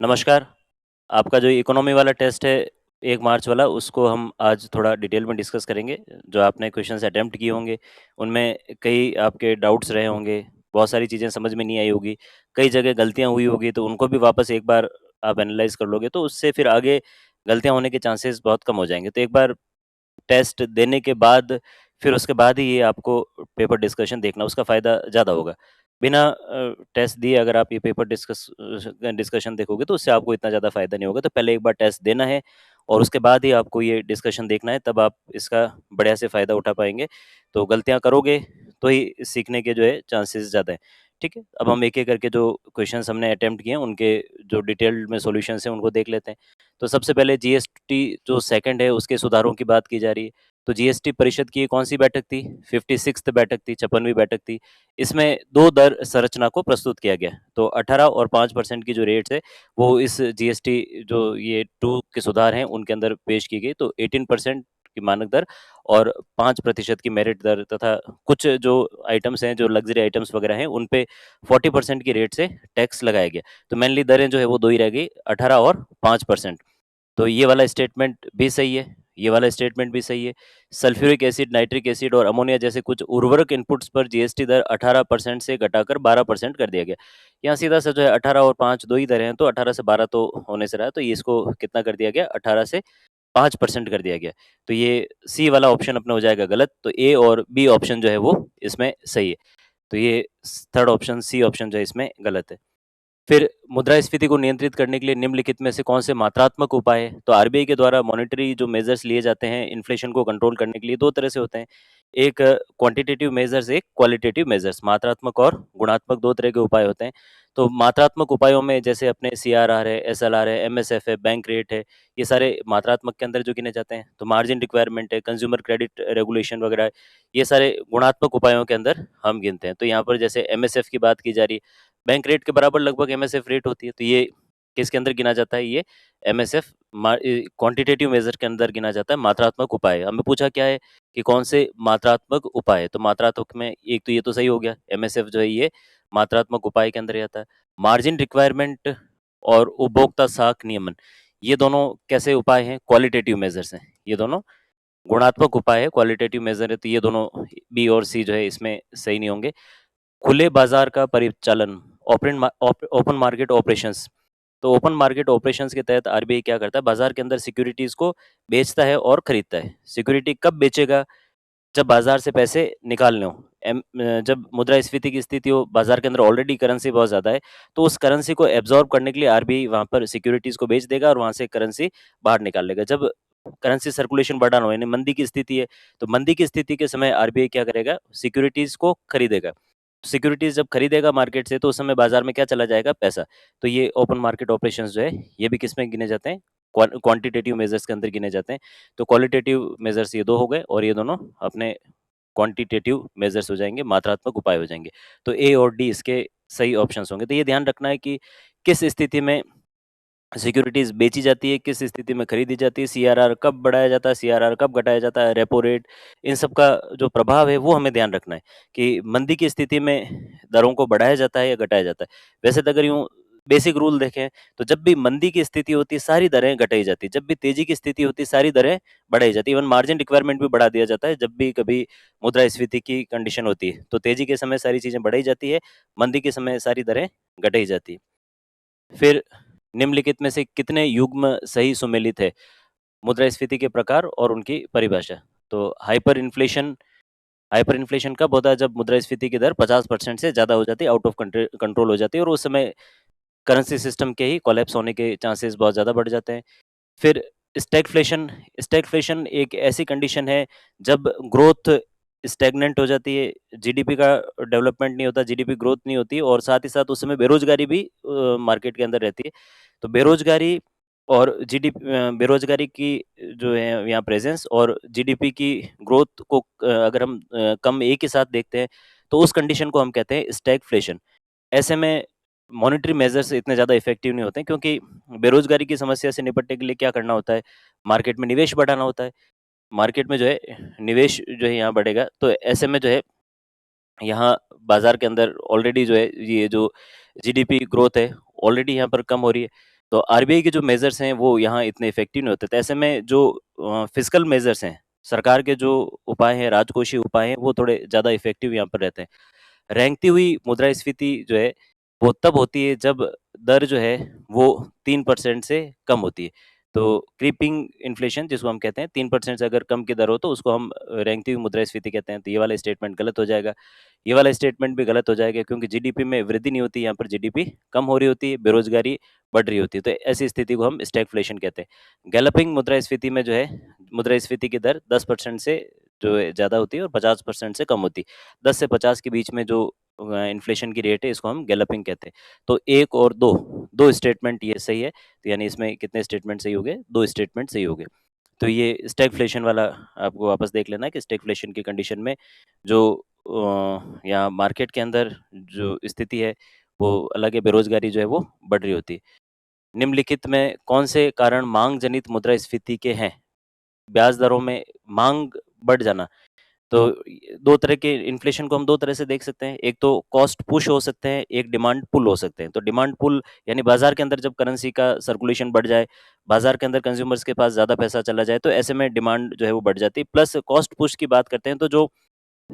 नमस्कार। आपका जो इकोनॉमी वाला टेस्ट है 1 मार्च वाला, उसको हम आज थोड़ा डिटेल में डिस्कस करेंगे। जो आपने क्वेश्चन्स अटेम्प्ट किए होंगे, उनमें कई आपके डाउट्स रहे होंगे, बहुत सारी चीज़ें समझ में नहीं आई होगी, कई जगह गलतियाँ हुई होगी, तो उनको भी वापस एक बार आप एनालाइज़ कर लोगे, तो उससे फिर आगे गलतियाँ होने के चांसेस बहुत कम हो जाएँगे। तो एक बार टेस्ट देने के बाद फिर उसके बाद ही ये आपको पेपर डिस्कशन देखना, उसका फ़ायदा ज़्यादा होगा। बिना टेस्ट दिए अगर आप ये पेपर डिस्कशन देखोगे तो उससे आपको इतना ज़्यादा फ़ायदा नहीं होगा। तो पहले एक बार टेस्ट देना है और उसके बाद ही आपको ये डिस्कशन देखना है, तब आप इसका बढ़िया से फ़ायदा उठा पाएँगे। तो गलतियाँ करोगे तो ही सीखने के जो है चांसेस ज़्यादा हैं। ठीक है? अब हम एक-एक करके जो क्वेश्चन्स हमने अटेम्प्ट किए हैं, उनके जो डिटेल्ड में सॉल्यूशंस हैं, उनको देख लेते हैं। तो सबसे पहले जीएसटी जो सेकंड है, उसके सुधारों की बात की जा रही है। तो जीएसटी परिषद की कौन-सी बैठक थी? 56th बैठक थी, 56वीं बैठक थी। इसमें 2 दर संरचना को प्रस्तुत किया गया। तो 18 और 5% की जो रेट्स है, वो इस जीएसटी जो ये 2 के सुधार हैं, उनके अंदर पेश की गई। तो 18% की मानक दर और 5% की मेरिट दर तथा कुछ जो आइटम्स हैं, जो लग्ज़री आइटम्स वगैरह हैं, उन पे 40% की रेट से टैक्स लगाया गया। तो मेनली दरें जो है वो 2 ही रह गई, 18 और 5%। तो ये वाला स्टेटमेंट भी सही है, ये वाला स्टेटमेंट भी सही है। सल्फ्यूरिक एसिड, नाइट्रिक एसिड और अमोनिया जैसे कुछ उर्वरक इनपुट्स पर जीएसटी दर 18% से घटाकर 12% कर दिया गया। यहाँ सीधा-सा जो है 18 और 5 2 ही दरें हैं, तो 18 से 12 तो होने से रहा है, तो ये इसको कितना कर दिया गया? 18 से 5% कर दिया गया। तो ये सी वाला ऑप्शन अपना हो जाएगा गलत, तो ए और बी ऑप्शन जो है वो इसमें सही है। तो ये थर्ड ऑप्शन सी ऑप्शन जो है इसमें गलत है। फिर मुद्रास्फीति को नियंत्रित करने के लिए निम्नलिखित में से कौन से मात्रात्मक उपाय हैं? तो आरबीआई के द्वारा मॉनेटरी जो मेजर्स लिए जाते हैं इन्फ्लेशन को कंट्रोल करने के लिए 2 तरह से होते हैं। एक क्वांटिटेटिव मेजर्स, एक क्वालिटेटिव मेजर्स। मात्रात्मक और गुणात्मक 2 तरह के उपाय होते हैं। तो मात्रात्मक उपायों में जैसे अपने सीआरआर है, एसएलआर है, एमएसएफ है, बैंक रेट है, ये सारे मात्रात्मक के अंदर जो गिने जाते हैं। तो मार्जिन रिक्वायरमेंट है, कंज्यूमर क्रेडिट रेगुलेशन वगैरह है, ये सारे गुणात्मक उपायों के अंदर हम गिनते हैं। तो यहाँ पर जैसे एमएसएफ की बात की जा रही है, बैंक रेट के बराबर लगभग एमएसएफ रेट होती है, तो ये किसके अंदर गिना जाता है? ये एमएसएफ क्वांटिटेटिव मेजर के अंदर गिना जाता है, मात्रात्मक उपाय। हमें पूछा क्या है कि कौन से मात्रात्मक उपाय है? तो मात्रात्मक में एक तो ये तो सही हो गया, एमएसएफ जो है ये मात्रात्मक उपाय के अंदर आता है। मार्जिन रिक्वायरमेंट और उपभोक्ता साख नियमन, ये दोनों कैसे उपाय हैं? क्वालिटेटिव मेजर्स हैं। ये दोनों गुणात्मक उपाय है, क्वालिटेटिव मेजर है, तो ये दोनों बी और सी जो है इसमें सही नहीं होंगे। खुले बाजार का परिचालन, ओपन मार्केट ऑपरेशंस। तो ओपन मार्केट ऑपरेशंस के तहत आरबीआई क्या करता है? बाजार के अंदर सिक्योरिटीज को बेचता है और खरीदता है। सिक्योरिटी कब बेचेगा? जब बाजार से पैसे निकालने हो। जब मुद्रास्फीति की स्थिति हो, बाजार के अंदर ऑलरेडी करेंसी बहुत ज़्यादा है, तो उस करेंसी को एब्ज़ॉर्ब करने के लिए आरबीआई वहाँ पर सिक्योरिटीज़ को बेच देगा और वहाँ से करेंसी बाहर निकाल लेगा। जब करेंसी सर्कुलेशन बढ़ाना हो, यानी मंदी की स्थिति है, तो मंदी की स्थिति के समय आरबीआई क्या करेगा? सिक्योरिटीज़ को खरीदेगा। सिक्योरिटीज़ जब खरीदेगा मार्केट से, तो उस समय बाजार में क्या चला जाएगा? पैसा। तो ये ओपन मार्केट ऑपरेशंस जो है, ये भी किसमें गिने जाते हैं? क्वांटिटेटिव मेजर्स के अंदर गिने जाते हैं। तो क्वालिटेटिव मेजर्स ये 2 हो गए और ये दोनों अपने क्वांटिटेटिव मेजर्स हो जाएँगे, मात्रात्मक उपाय हो जाएँगे। तो ए और डी इसके सही ऑप्शंस होंगे। तो ये ध्यान रखना है कि किस स्थिति में सिक्योरिटीज़ बेची जाती है, किस स्थिति में खरीदी जाती है, सीआरआर कब बढ़ाया जाता है, सीआरआर कब घटाया जाता है, रेपो रेट, इन सब का जो प्रभाव है वो हमें ध्यान रखना है कि मंदी की स्थिति में दरों को बढ़ाया जाता है या घटाया जाता है। वैसे तो अगर यूँ बेसिक रूल देखें तो जब भी मंदी की स्थिति होती है सारी दरें घटाई जाती है, जब भी तेज़ी की स्थिति होती है सारी दरें बढ़ाई जाती है। इवन मार्जिन रिक्वायरमेंट भी बढ़ा दिया जाता है जब भी कभी मुद्रास्फीति की कंडीशन होती है। तो तेज़ी के समय सारी चीज़ें बढ़ाई जाती है, मंदी के समय सारी दरें घटाई जाती है। फिर निम्नलिखित में से कितने युग्म सही सुमेलित है? मुद्रास्फीति के प्रकार और उनकी परिभाषा। तो हाइपर इन्फ्लेशन कब होता है? जब मुद्रास्फीति की दर 50% से ज़्यादा हो जाती है, आउट ऑफ कंट्रोल हो जाती है और उस समय करेंसी सिस्टम के ही कोलैप्स होने के चांसेस बहुत ज़्यादा बढ़ जाते हैं। फिर स्टैगफ्लेशन स्टैगफ्लेशन एक ऐसी कंडीशन है जब ग्रोथ स्टैग्नेंट हो जाती है, जीडीपी का डेवलपमेंट नहीं होता, जीडीपी ग्रोथ नहीं होती और साथ ही साथ उस समय बेरोज़गारी भी मार्केट के अंदर रहती है। तो बेरोज़गारी और बेरोज़गारी की जो है यहाँ प्रेज़ेंस और जीडीपी की ग्रोथ को अगर हम कम एक ही साथ देखते हैं, तो उस कंडीशन को हम कहते हैं स्टैगफ्लेशन। ऐसे में मॉनेटरी मेजर्स इतने ज़्यादा इफ़ेक्टिव नहीं होते हैं क्योंकि बेरोज़गारी की समस्या से निपटने के लिए क्या करना होता है, मार्केट में निवेश बढ़ाना होता है। मार्केट में जो है निवेश जो है यहाँ बढ़ेगा, तो ऐसे में जो है यहाँ बाज़ार के अंदर ऑलरेडी जो है ये जो जीडीपी ग्रोथ है, ऑलरेडी यहाँ पर कम हो रही है। तो आरबीआई के जो मेजर्स हैं वो यहाँ इतने इफेक्टिव नहीं होते। तो ऐसे में जो फिस्कल मेजर्स हैं, सरकार के जो उपाय हैं, राजकोषीय उपाय हैं, वो थोड़े ज़्यादा इफेक्टिव यहाँ पर रहते हैं। रेंगती हुई मुद्रास्फीति जो है वो तब होती है जब दर जो है वो 3% से कम होती है। तो क्रीपिंग इन्फ्लेशन जिसको हम कहते हैं, 3% से अगर कम की दर हो तो उसको हम रेंगती हुई मुद्रास्फीति कहते हैं। तो ये वाला स्टेटमेंट गलत हो जाएगा। ये वाला स्टेटमेंट भी गलत हो जाएगा क्योंकि जीडीपी में वृद्धि नहीं होती, यहाँ पर जीडीपी कम हो रही होती है, बेरोजगारी बढ़ रही होती है। तो ऐसी स्थिति को हम स्टैगफ्लेशन कहते हैं। गैलपिंग मुद्रास्फीति में जो है मुद्रास्फीति की दर 10% से जो है ज़्यादा होती है और 50% से कम होती है। 10 से 50 के बीच में जो इन्फ्लेशन की रेट है इसको हम गैलपिंग कहते हैं। तो 1 और 2, 2 स्टेटमेंट ये सही है। तो यानी इसमें कितने स्टेटमेंट सही हो गए? 2 स्टेटमेंट सही हो गए। तो ये स्टैगफ्लेशन वाला आपको वापस देख लेना है कि स्टैगफ्लेशन की कंडीशन में जो यहाँ मार्केट के अंदर जो स्थिति है वो अलग है, बेरोजगारी जो है वो बढ़ रही होती है। निम्नलिखित में कौन से कारण मांग जनित मुद्रास्फीति के हैं? ब्याज दरों में मांग बढ़ जाना। तो 2 तरह के इन्फ्लेशन को हम 2 तरह से देख सकते हैं। एक तो कॉस्ट पुश हो सकते हैं, एक डिमांड पुल हो सकते हैं। तो डिमांड पुल यानी बाज़ार के अंदर जब करेंसी का सर्कुलेशन बढ़ जाए, बाज़ार के अंदर कंज्यूमर्स के पास ज़्यादा पैसा चला जाए, तो ऐसे में डिमांड जो है वो बढ़ जाती है। प्लस कॉस्ट पुश की बात करते हैं तो जो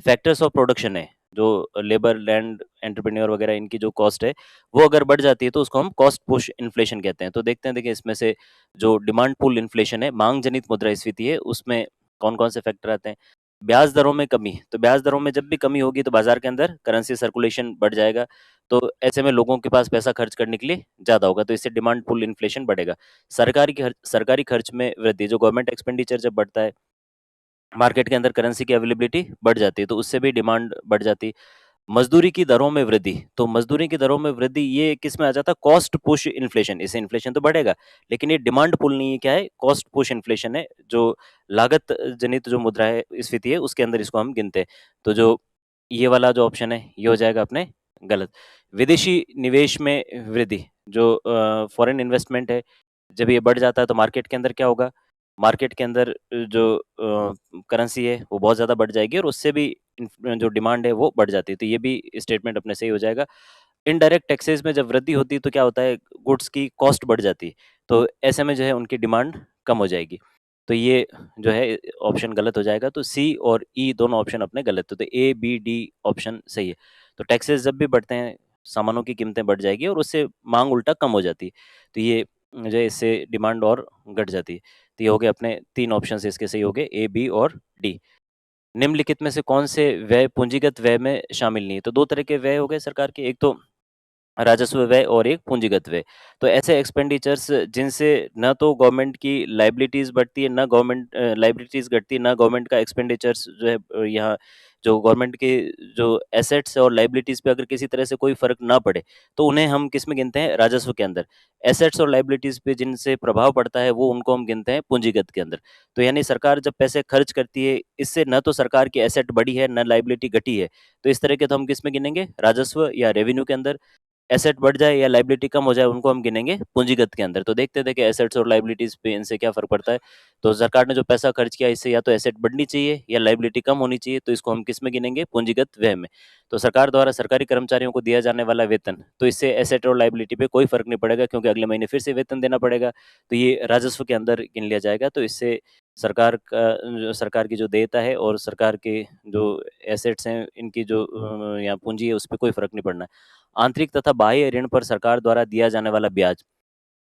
फैक्टर्स ऑफ प्रोडक्शन है, जो लेबर, लैंड, एंटरप्रेन्योर वगैरह इनकी जो कॉस्ट है, वो अगर बढ़ जाती है तो उसको हम कॉस्ट पुश इन्फ्लेशन कहते हैं। तो देखते हैं, देखिए इसमें से जो डिमांड पुल इन्फ्लेशन है, मांग जनित मुद्रास्फीति है, उसमें कौन-कौन से फैक्टर आते हैं? ब्याज दरों में कमी, तो ब्याज दरों में जब भी कमी होगी तो बाजार के अंदर करेंसी सर्कुलेशन बढ़ जाएगा। तो ऐसे में लोगों के पास पैसा खर्च करने के लिए ज़्यादा होगा, तो इससे डिमांड पुल इन्फ्लेशन बढ़ेगा। सरकारी खर्च में वृद्धि, जो गवर्नमेंट एक्सपेंडिचर जब बढ़ता है, मार्केट के अंदर करेंसी की अवेलेबिलिटी बढ़ जाती है, तो उससे भी डिमांड बढ़ जाती है। मज़दूरी की दरों में वृद्धि, तो मज़दूरी की दरों में वृद्धि ये किसमें आ जाता है? कॉस्ट पुश इन्फ्लेशन, इससे इन्फ्लेशन तो बढ़ेगा, लेकिन ये डिमांड पुल नहीं है, क्या है? कॉस्ट पुश इन्फ्लेशन है, जो लागत जनित जो मुद्रास्फीति है, उसके अंदर इसको हम गिनते हैं। तो जो ये वाला जो ऑप्शन है, ये हो जाएगा अपने गलत। विदेशी निवेश में वृद्धि, जो फॉरेन इन्वेस्टमेंट है, जब ये बढ़ जाता है तो मार्केट के अंदर क्या होगा? मार्केट के अंदर जो करेंसी है वो बहुत ज़्यादा बढ़ जाएगी और उससे भी जो डिमांड है वो बढ़ जाती है। तो ये भी स्टेटमेंट अपने सही हो जाएगा। इनडायरेक्ट टैक्सेस में जब वृद्धि होती है तो क्या होता है? गुड्स की कॉस्ट बढ़ जाती है। तो ऐसे में जो है उनकी डिमांड कम हो जाएगी। तो ये जो है ऑप्शन गलत हो जाएगा। तो सी और ई दोनों ऑप्शन अपने गलत थे। तो ए, बी, डी ऑप्शन सही है। तो टैक्सेस जब भी बढ़ते हैं, सामानों की कीमतें बढ़ जाएगी और उससे माँग उल्टा कम हो जाती है। तो ये जो है इससे डिमांड और घट जाती है। तो ये हो गए अपने 3 ऑप्शंस, इसके सही हो गए ए, बी और डी। निम्नलिखित में से कौन से व्यय पूंजीगत व्यय में शामिल नहीं है? तो 2 तरह के व्यय हो गए सरकार के, एक तो राजस्व व्यय और एक पूंजीगत व्यय। तो ऐसे एक्सपेंडिचर्स जिनसे ना तो गवर्नमेंट की लायबिलिटीज़ बढ़ती है, ना गवर्नमेंट लायबिलिटीज़ घटती है, ना गवर्नमेंट का एक्सपेंडिचर्स जो है यहाँ जो गवर्नमेंट के जो एसेट्स और लायबिलिटीज़ पे अगर किसी तरह से कोई फ़र्क ना पड़े, तो उन्हें हम किसमें गिनते हैं? राजस्व के अंदर। एसेट्स और लायबिलिटीज़ पे जिनसे प्रभाव पड़ता है, वो उनको हम गिनते हैं पूंजीगत के अंदर। तो यानी सरकार जब पैसे खर्च करती है, इससे ना तो सरकार की एसेट बढ़ी है, ना लायबिलिटी घटी है। तो इस तरह के तो हम किसमें गिनेंगे? राजस्व या रेवेन्यू के अंदर। एसेट बढ़ जाए या लायबिलिटी कम हो जाए, उनको हम गिनेंगे पूंजीगत के अंदर। तो देखते थे कि एसेट्स और लायबिलिटीज़ पे इनसे क्या फ़र्क पड़ता है। तो सरकार ने जो पैसा खर्च किया, इससे या तो एसेट बढ़नी चाहिए या लायबिलिटी कम होनी चाहिए, तो इसको हम किसमें गिनेंगे? पूंजीगत व्यय में। तो सरकार द्वारा सरकारी कर्मचारियों को दिया जाने वाला वेतन, तो इससे एसेट और लायबिलिटी पे कोई फ़र्क नहीं पड़ेगा क्योंकि अगले महीने फिर से वेतन देना पड़ेगा। तो ये राजस्व के अंदर गिन लिया जाएगा। तो इससे सरकार की जो देयता है और सरकार के जो एसेट्स हैं, इनकी जो या पूँजी है, उस पे कोई फ़र्क नहीं पड़ना है। आंतरिक तथा बाह्य ऋण पर सरकार द्वारा दिया जाने वाला ब्याज,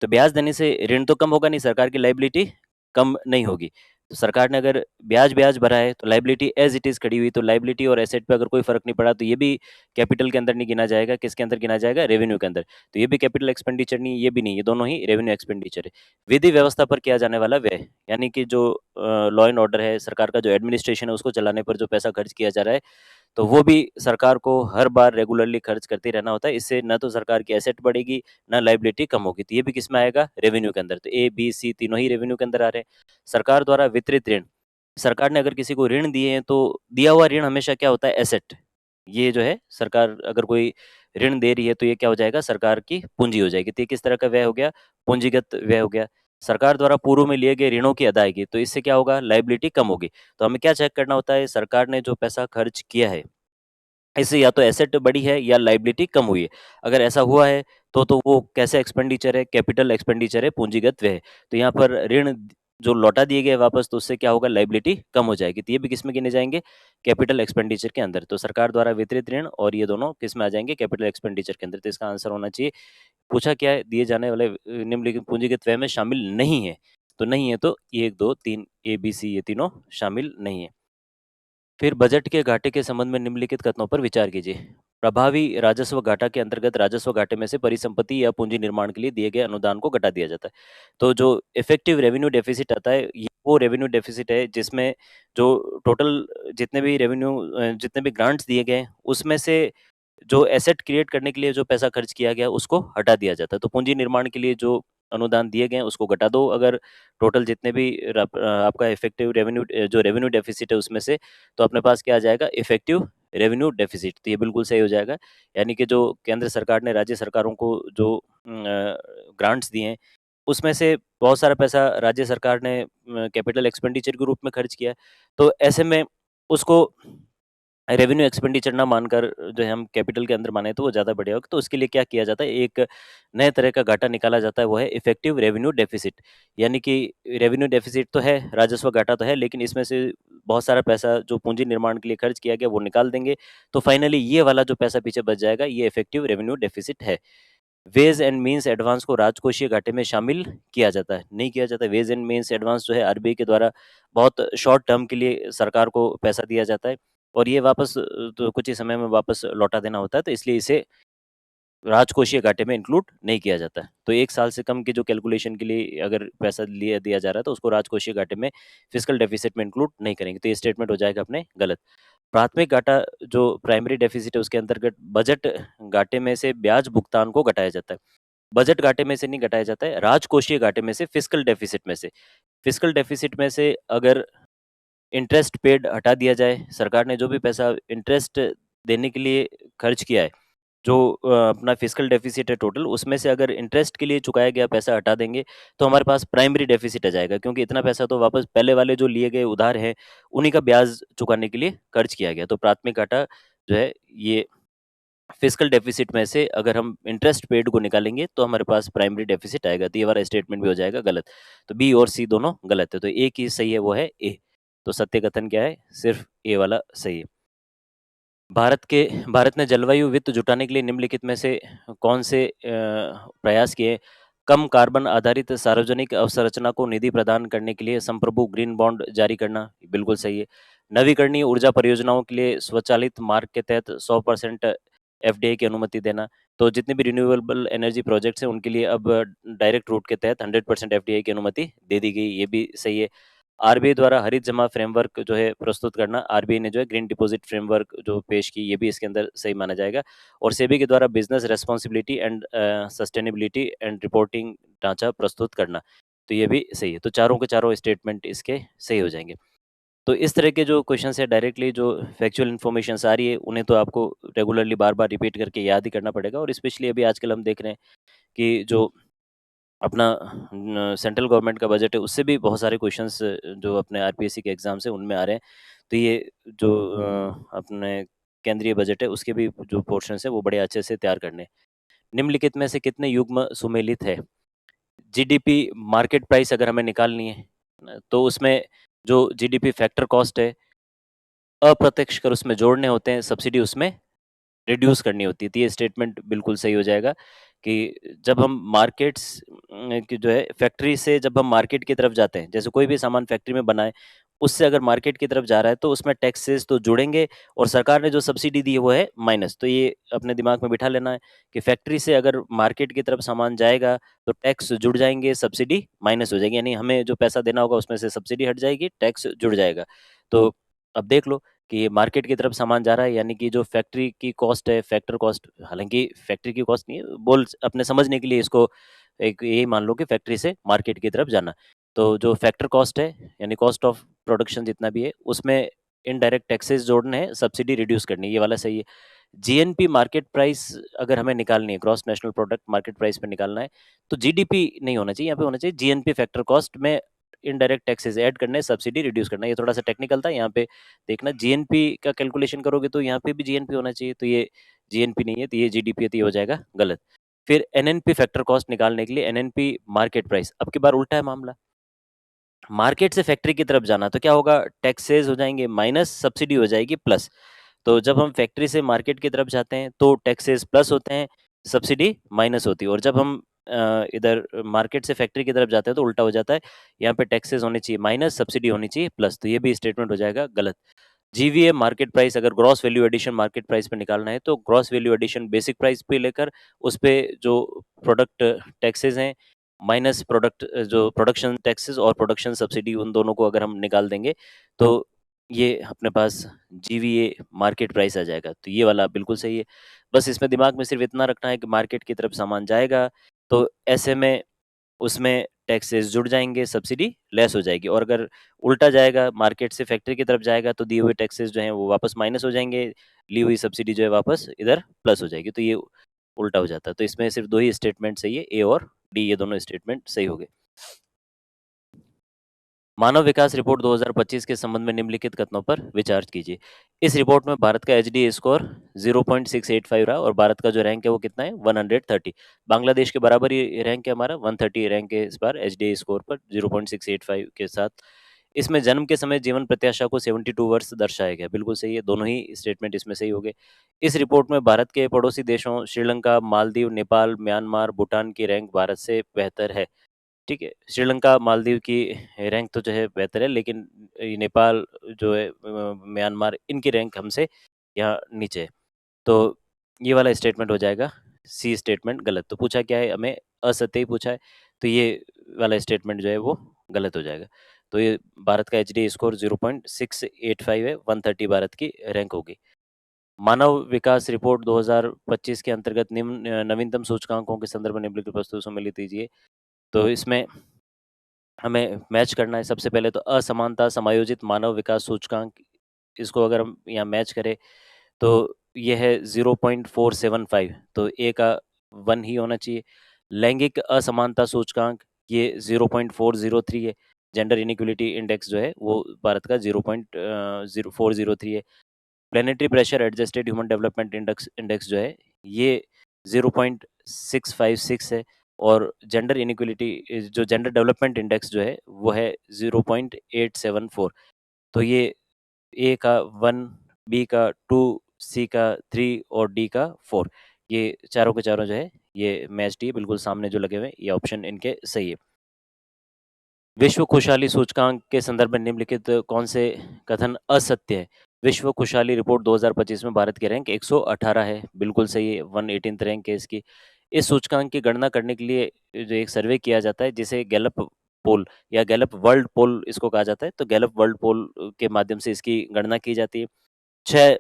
तो ब्याज देने से ऋण तो कम होगा नहीं, सरकार की लायबिलिटी कम नहीं होगी। तो सरकार ने अगर ब्याज भरा है तो लायबिलिटी एज़ इट इज़ खड़ी हुई, तो लायबिलिटी और एसेट पे अगर कोई फ़र्क नहीं पड़ा तो ये भी कैपिटल के अंदर नहीं गिना जाएगा, किसके अंदर गिना जाएगा? रेवेन्यू के अंदर। तो ये भी कैपिटल एक्सपेंडिचर नहीं, ये भी नहीं, ये दोनों ही रेवेन्यू एक्सपेंडिचर है। विधि व्यवस्था पर किया जाने वाला व्यय, यानी कि जो लॉ एंड ऑर्डर है, सरकार का जो एडमिनिस्ट्रेशन है, उसको चलाने पर जो पैसा खर्च किया जा रहा है, तो वो भी सरकार को हर बार रेगुलरली खर्च करते रहना होता है। इससे ना तो सरकार की एसेट बढ़ेगी, ना लायबिलिटी कम होगी। तो ये भी किसमें आएगा? रेवेन्यू के अंदर। तो ए, बी, सी तीनों ही रेवेन्यू के अंदर आ रहे हैं। सरकार द्वारा वितरित ऋण, सरकार ने अगर किसी को ऋण दिए हैं तो दिया हुआ ऋण हमेशा क्या होता है? एसेट। ये जो है सरकार अगर कोई ऋण दे रही है तो ये क्या हो जाएगा? सरकार की पूँजी हो जाएगी। तो ये किस तरह का व्यय हो गया? पूंजीगत व्यय हो गया। सरकार द्वारा पूर्व में लिए गए ऋणों की अदायगी, तो इससे क्या होगा? लायबिलिटी कम होगी। तो हमें क्या चेक करना होता है? सरकार ने जो पैसा खर्च किया है इससे या तो एसेट बढ़ी है या लायबिलिटी कम हुई है। अगर ऐसा हुआ है तो वो कैसा एक्सपेंडिचर है? कैपिटल एक्सपेंडिचर है, पूंजीगत व्यय है। तो यहाँ पर ऋण जो लौटा दिए गए वापस, तो उससे क्या होगा? लायबिलिटी कम हो जाएगी। तो ये भी किसमें गिने जाएँगे? कैपिटल एक्सपेंडिचर के अंदर। तो सरकार द्वारा वितरित ऋण और ये दोनों किसमें आ जाएँगे? कैपिटल एक्सपेंडिचर के अंदर। तो इसका आंसर होना चाहिए, पूछा क्या है? दिए जाने वाले निम्नलिखित पूंजीगत व्यय में शामिल नहीं है। तो नहीं है तो 1, 2, 3 ए, बी, सी ये तीनों शामिल नहीं है। फिर बजट के घाटे के संबंध में निम्नलिखित कथनों पर विचार कीजिए। प्रभावी राजस्व घाटा के अंतर्गत राजस्व घाटे में से परिसंपत्ति या पूंजी निर्माण के लिए दिए गए अनुदान को घटा दिया जाता है। तो जो इफेक्टिव रेवेन्यू डेफिसिट आता है, ये वो रेवेन्यू डेफिसिट है जिसमें जो टोटल जितने भी रेवेन्यू जितने भी ग्रांट्स दिए गए हैं, उसमें से जो एसेट क्रिएट करने के लिए जो पैसा खर्च किया गया उसको हटा दिया जाता है। तो पूंजी निर्माण के लिए जो अनुदान दिए गए हैं उसको घटा दो, अगर टोटल जितने भी आपका इफेक्टिव रेवेन्यू जो रेवेन्यू डेफिसिट है उसमें से, तो अपने पास क्या आ जाएगा? Effective revenue deficit. तो ये बिल्कुल सही हो जाएगा। यानी कि जो केंद्र सरकार ने राज्य सरकारों को जो ग्रांट्स दिए हैं, उसमें से बहुत सारा पैसा राज्य सरकार ने कैपिटल एक्सपेंडिचर के रूप में खर्च किया है। तो ऐसे में उसको रेवेन्यू एक्सपेंडिचर ना मानकर जो है हम कैपिटल के अंदर माने तो वो ज़्यादा बढ़िया होगा। तो उसके लिए क्या किया जाता है, एक नए तरह का घाटा निकाला जाता है, वो है इफेक्टिव रेवेन्यू डेफिसिट। यानी कि रेवेन्यू डेफिसिट तो है, राजस्व घाटा तो है, लेकिन इसमें से बहुत सारा पैसा जो पूंजी निर्माण के लिए खर्च किया गया वो निकाल देंगे। तो फाइनली ये वाला जो पैसा पीछे बच जाएगा, ये इफेक्टिव रेवेन्यू डेफिसिट है। वेज एंड मीन्स एडवांस को राजकोषीय घाटे में शामिल किया जाता है, नहीं किया जाता। वेज एंड मीन्स एडवांस जो है आरबीआई के द्वारा बहुत शॉर्ट टर्म के लिए सरकार को पैसा दिया जाता है, और ये वापस तो कुछ ही समय में वापस लौटा देना होता है, तो इसलिए इसे राजकोषीय घाटे में इंक्लूड नहीं किया जाता है। तो 1 साल से कम की जो कैलकुलेशन के लिए अगर पैसा लिया दिया जा रहा है, तो उसको राजकोषीय घाटे में फिस्कल डेफिसिट में इंक्लूड नहीं करेंगे। तो ये स्टेटमेंट हो जाएगा अपने गलत। प्राथमिक घाटा जो प्राइमरी डेफिसिट है उसके अंतर्गत बजट घाटे में से ब्याज भुगतान को घटाया जाता है। बजट घाटे में से नहीं घटाया जाता है, राजकोषीय घाटे में से, फिस्कल डेफिसिट में से। फिस्कल डेफिसिट में से अगर इंटरेस्ट पेड हटा दिया जाए, सरकार ने जो भी पैसा इंटरेस्ट देने के लिए खर्च किया है, जो अपना फिस्कल डेफिसिट है टोटल, उसमें से अगर इंटरेस्ट के लिए चुकाया गया पैसा हटा देंगे, तो हमारे पास प्राइमरी डेफिसिट आ जाएगा, क्योंकि इतना पैसा तो वापस पहले वाले जो लिए गए उधार हैं, उन्हीं का ब्याज चुकाने के लिए खर्च किया गया। तो प्राथमिक घाटा जो है, ये फिस्कल डेफिसिट में से अगर हम इंटरेस्ट पेड को निकालेंगे, तो हमारे पास प्राइमरी डेफिसिट आएगा। तो ये वाला स्टेटमेंट भी हो जाएगा गलत। तो बी और सी दोनों गलत है। तो ए की सही है, वो है ए। तो सत्य कथन क्या है? सिर्फ ए वाला सही है। भारत ने जलवायु वित्त जुटाने के लिए निम्नलिखित में से कौन से प्रयास किए? कम कार्बन आधारित सार्वजनिक अवसंरचना को निधि प्रदान करने के लिए संप्रभु ग्रीन बॉन्ड जारी करना, बिल्कुल सही है। नवीकरणीय ऊर्जा परियोजनाओं के लिए स्वचालित मार्ग के तहत 100% एफडीआई की अनुमति देना। तो जितने भी रिन्यूएबल एनर्जी प्रोजेक्ट्स हैं उनके लिए अब डायरेक्ट रूट के तहत 100% एफडीआई की अनुमति दे दी गई, ये भी सही है। आरबीआई द्वारा हरित जमा फ्रेमवर्क जो है प्रस्तुत करना, आरबीआई ने जो है ग्रीन डिपॉजिट फ्रेमवर्क जो पेश की, ये भी इसके अंदर सही माना जाएगा। और सेबी के द्वारा business responsibility and sustainability and reporting ढांचा प्रस्तुत करना, तो ये भी सही है। तो चारों के चारों स्टेटमेंट इसके सही हो जाएंगे। तो इस तरह के जो क्वेश्चन है, डायरेक्टली जो फैक्चुअल इन्फॉर्मेशन आ रही है, उन्हें तो आपको रेगुलरली बार बार रिपीट करके याद ही करना पड़ेगा। और स्पेशली अभी आजकल हम देख रहे हैं कि जो अपना सेंट्रल गवर्नमेंट का बजट है, उससे भी बहुत सारे क्वेश्चंस जो अपने आरपीएससी के एग्जाम से उनमें आ रहे हैं। तो ये जो अपने केंद्रीय बजट है, उसके भी जो पोर्शंस है वो बड़े अच्छे से तैयार करने हैं। निम्नलिखित में से कितने युग्म सुमेलित है? जीडीपी मार्केट प्राइस अगर हमें निकालनी है तो उसमें जो जीडीपी फैक्टर कॉस्ट है, अप्रत्यक्ष कर उसमें जोड़ने होते हैं, सब्सिडी उसमें रिड्यूस करनी होती है। तो ये स्टेटमेंट बिल्कुल सही हो जाएगा कि जब हम मार्केट्स की जो है फैक्ट्री से जब हम मार्केट की तरफ जाते हैं, जैसे कोई भी सामान फैक्ट्री में बना है, उससे अगर मार्केट की तरफ जा रहा है तो उसमें टैक्सेस तो जुड़ेंगे, और सरकार ने जो सब्सिडी दी है वो है माइनस। तो ये अपने दिमाग में बिठा लेना है कि फैक्ट्री से अगर मार्केट की तरफ सामान जाएगा तो टैक्स जुड़ जाएंगे, सब्सिडी माइनस हो जाएगी, यानी हमें जो पैसा देना होगा उसमें से सब्सिडी हट जाएगी, टैक्स जुड़ जाएगा। तो अब देख लो कि ये मार्केट की तरफ सामान जा रहा है, यानी कि जो फैक्ट्री की कॉस्ट है, फैक्टर कॉस्ट, हालाँकि फैक्ट्री की कॉस्ट नहीं है, बोल अपने समझने के लिए इसको एक यही मान लो कि फैक्ट्री से मार्केट की तरफ जाना। तो जो फैक्टर कॉस्ट है, यानी कॉस्ट ऑफ प्रोडक्शन जितना भी है, उसमें इनडायरेक्ट टैक्सेस जोड़ने हैं, सब्सिडी रिड्यूस करनी है, ये वाला सही है। जीएनपी मार्केट प्राइस अगर हमें निकालनी है, gross national product market price पे निकालना है, तो जीडीपी नहीं होना चाहिए, यहाँ पे होना चाहिए जीएनपी फैक्टर कॉस्ट में इनडायरेक्ट टैक्सेस ऐड करने हैं, सब्सिडी रिड्यूस करना है। ये थोड़ा सा टेक्निकल था, यहाँ पे देखना जीएनपी का कैलकुलेशन करोगे तो यहाँ पे भी जीएनपी होना चाहिए, तो ये जीएनपी नहीं है, तो ये जीडीपी है, तो ये हो जाएगा गलत। फिर एनएनपी फैक्टर कॉस्ट निकालने के लिए एनएनपी मार्केट प्राइस, अब की बार उल्टा है मामला, मार्केट से फैक्ट्री की तरफ जाना, तो क्या होगा, टैक्सेस हो जाएंगे माइनस, सब्सिडी हो जाएगी प्लस। तो जब हम फैक्ट्री से मार्केट की तरफ जाते हैं तो टैक्सेस प्लस होते हैं, सब्सिडी माइनस होती है, और जब हम इधर मार्केट से फैक्ट्री की तरफ जाते हैं तो उल्टा हो जाता है, यहाँ पे टैक्सेस होने चाहिए माइनस, सब्सिडी होनी चाहिए प्लस, तो ये भी स्टेटमेंट हो जाएगा गलत। जीवीए मार्केट प्राइस, अगर gross value addition market price पे निकालना है तो gross value addition basic price पे लेकर उस पे जो प्रोडक्ट टैक्सेस हैं माइनस प्रोडक्ट जो प्रोडक्शन टैक्सेस और प्रोडक्शन सब्सिडी, उन दोनों को अगर हम निकाल देंगे तो ये अपने पास जीवीए मार्केट प्राइस आ जाएगा, तो ये वाला बिल्कुल सही है। बस इसमें दिमाग में सिर्फ इतना रखना है कि मार्केट की तरफ सामान जाएगा तो ऐसे में उसमें टैक्सेस जुड़ जाएंगे, सब्सिडी लेस हो जाएगी, और अगर उल्टा जाएगा, मार्केट से फैक्ट्री की तरफ जाएगा तो दिए हुए टैक्सेस जो हैं वो वापस माइनस हो जाएंगे, ली हुई सब्सिडी जो है वापस इधर प्लस हो जाएगी, तो ये उल्टा हो जाता है। तो इसमें सिर्फ दो ही स्टेटमेंट सही है, ए और डी, ये दोनों स्टेटमेंट सही हो गए। मानव विकास रिपोर्ट 2025 के संबंध में निम्नलिखित कथनों पर विचार कीजिए। इस रिपोर्ट में भारत का एचडी स्कोर 0.685 रहा, और भारत का जो रैंक है वो कितना है, 130। बांग्लादेश के बराबर ही रैंक है हमारा, 130 रैंक है इस बार एचडी स्कोर पर 0.685 के साथ। इसमें जन्म के समय जीवन प्रत्याशा को 72 वर्ष दर्शाया गया, बिल्कुल सही है, दोनों ही स्टेटमेंट इसमें सही हो गए। इस रिपोर्ट में भारत के पड़ोसी देशों श्रीलंका, मालदीव, नेपाल, म्यांमार, भूटान की रैंक भारत से बेहतर है। ठीक है, श्रीलंका, मालदीव की रैंक तो जो है बेहतर है, लेकिन ये नेपाल जो है, म्यांमार, इनकी रैंक हमसे यहाँ नीचे है। तो ये वाला स्टेटमेंट हो जाएगा सी स्टेटमेंट गलत। तो पूछा क्या है हमें, असत्य ही पूछा है, तो ये वाला स्टेटमेंट जो है वो गलत हो जाएगा। तो ये भारत का एचडी स्कोर 0.685 है, 130 भारत की रैंक होगी। मानव विकास रिपोर्ट 2025 के अंतर्गत निम्न नवीनतम सूचकांकों के संदर्भ में निम्नलिखित वस्तुओं सम्मिलित कीजिए। तो इसमें हमें मैच करना है। सबसे पहले तो असमानता समायोजित मानव विकास सूचकांक, इसको अगर हम यहाँ मैच करें तो ये है 0.475, तो ए का 1 ही होना चाहिए। लैंगिक असमानता सूचकांक ये 0.403 है। जेंडर इनइक्वलिटी इंडेक्स जो है वो भारत का 0.0403 है। Planetary pressure adjusted human development index index जो है ये 0.656 है, और जेंडर इनइक्वलिटी जो जेंडर डेवलपमेंट इंडेक्स जो है वो है 0.874। तो ये ए का 1, बी का 2, सी का 3 और डी का 4, ये चारों के चारों जो है ये मैच डी बिल्कुल सामने जो लगे हुए हैं, ये ऑप्शन इनके सही है। विश्व खुशहाली सूचकांक के संदर्भ में निम्नलिखित कौन से कथन असत्य है। विश्व खुशहाली रिपोर्ट 2025 में भारत की रैंक 118 है, बिल्कुल सही है, 118th रैंक है इसकी। इस सूचकांक की गणना करने के लिए जो एक सर्वे किया जाता है जिसे गैलप पोल या गैलप वर्ल्ड पोल इसको कहा जाता है, तो गैलप वर्ल्ड पोल के माध्यम से इसकी गणना की जाती है। 6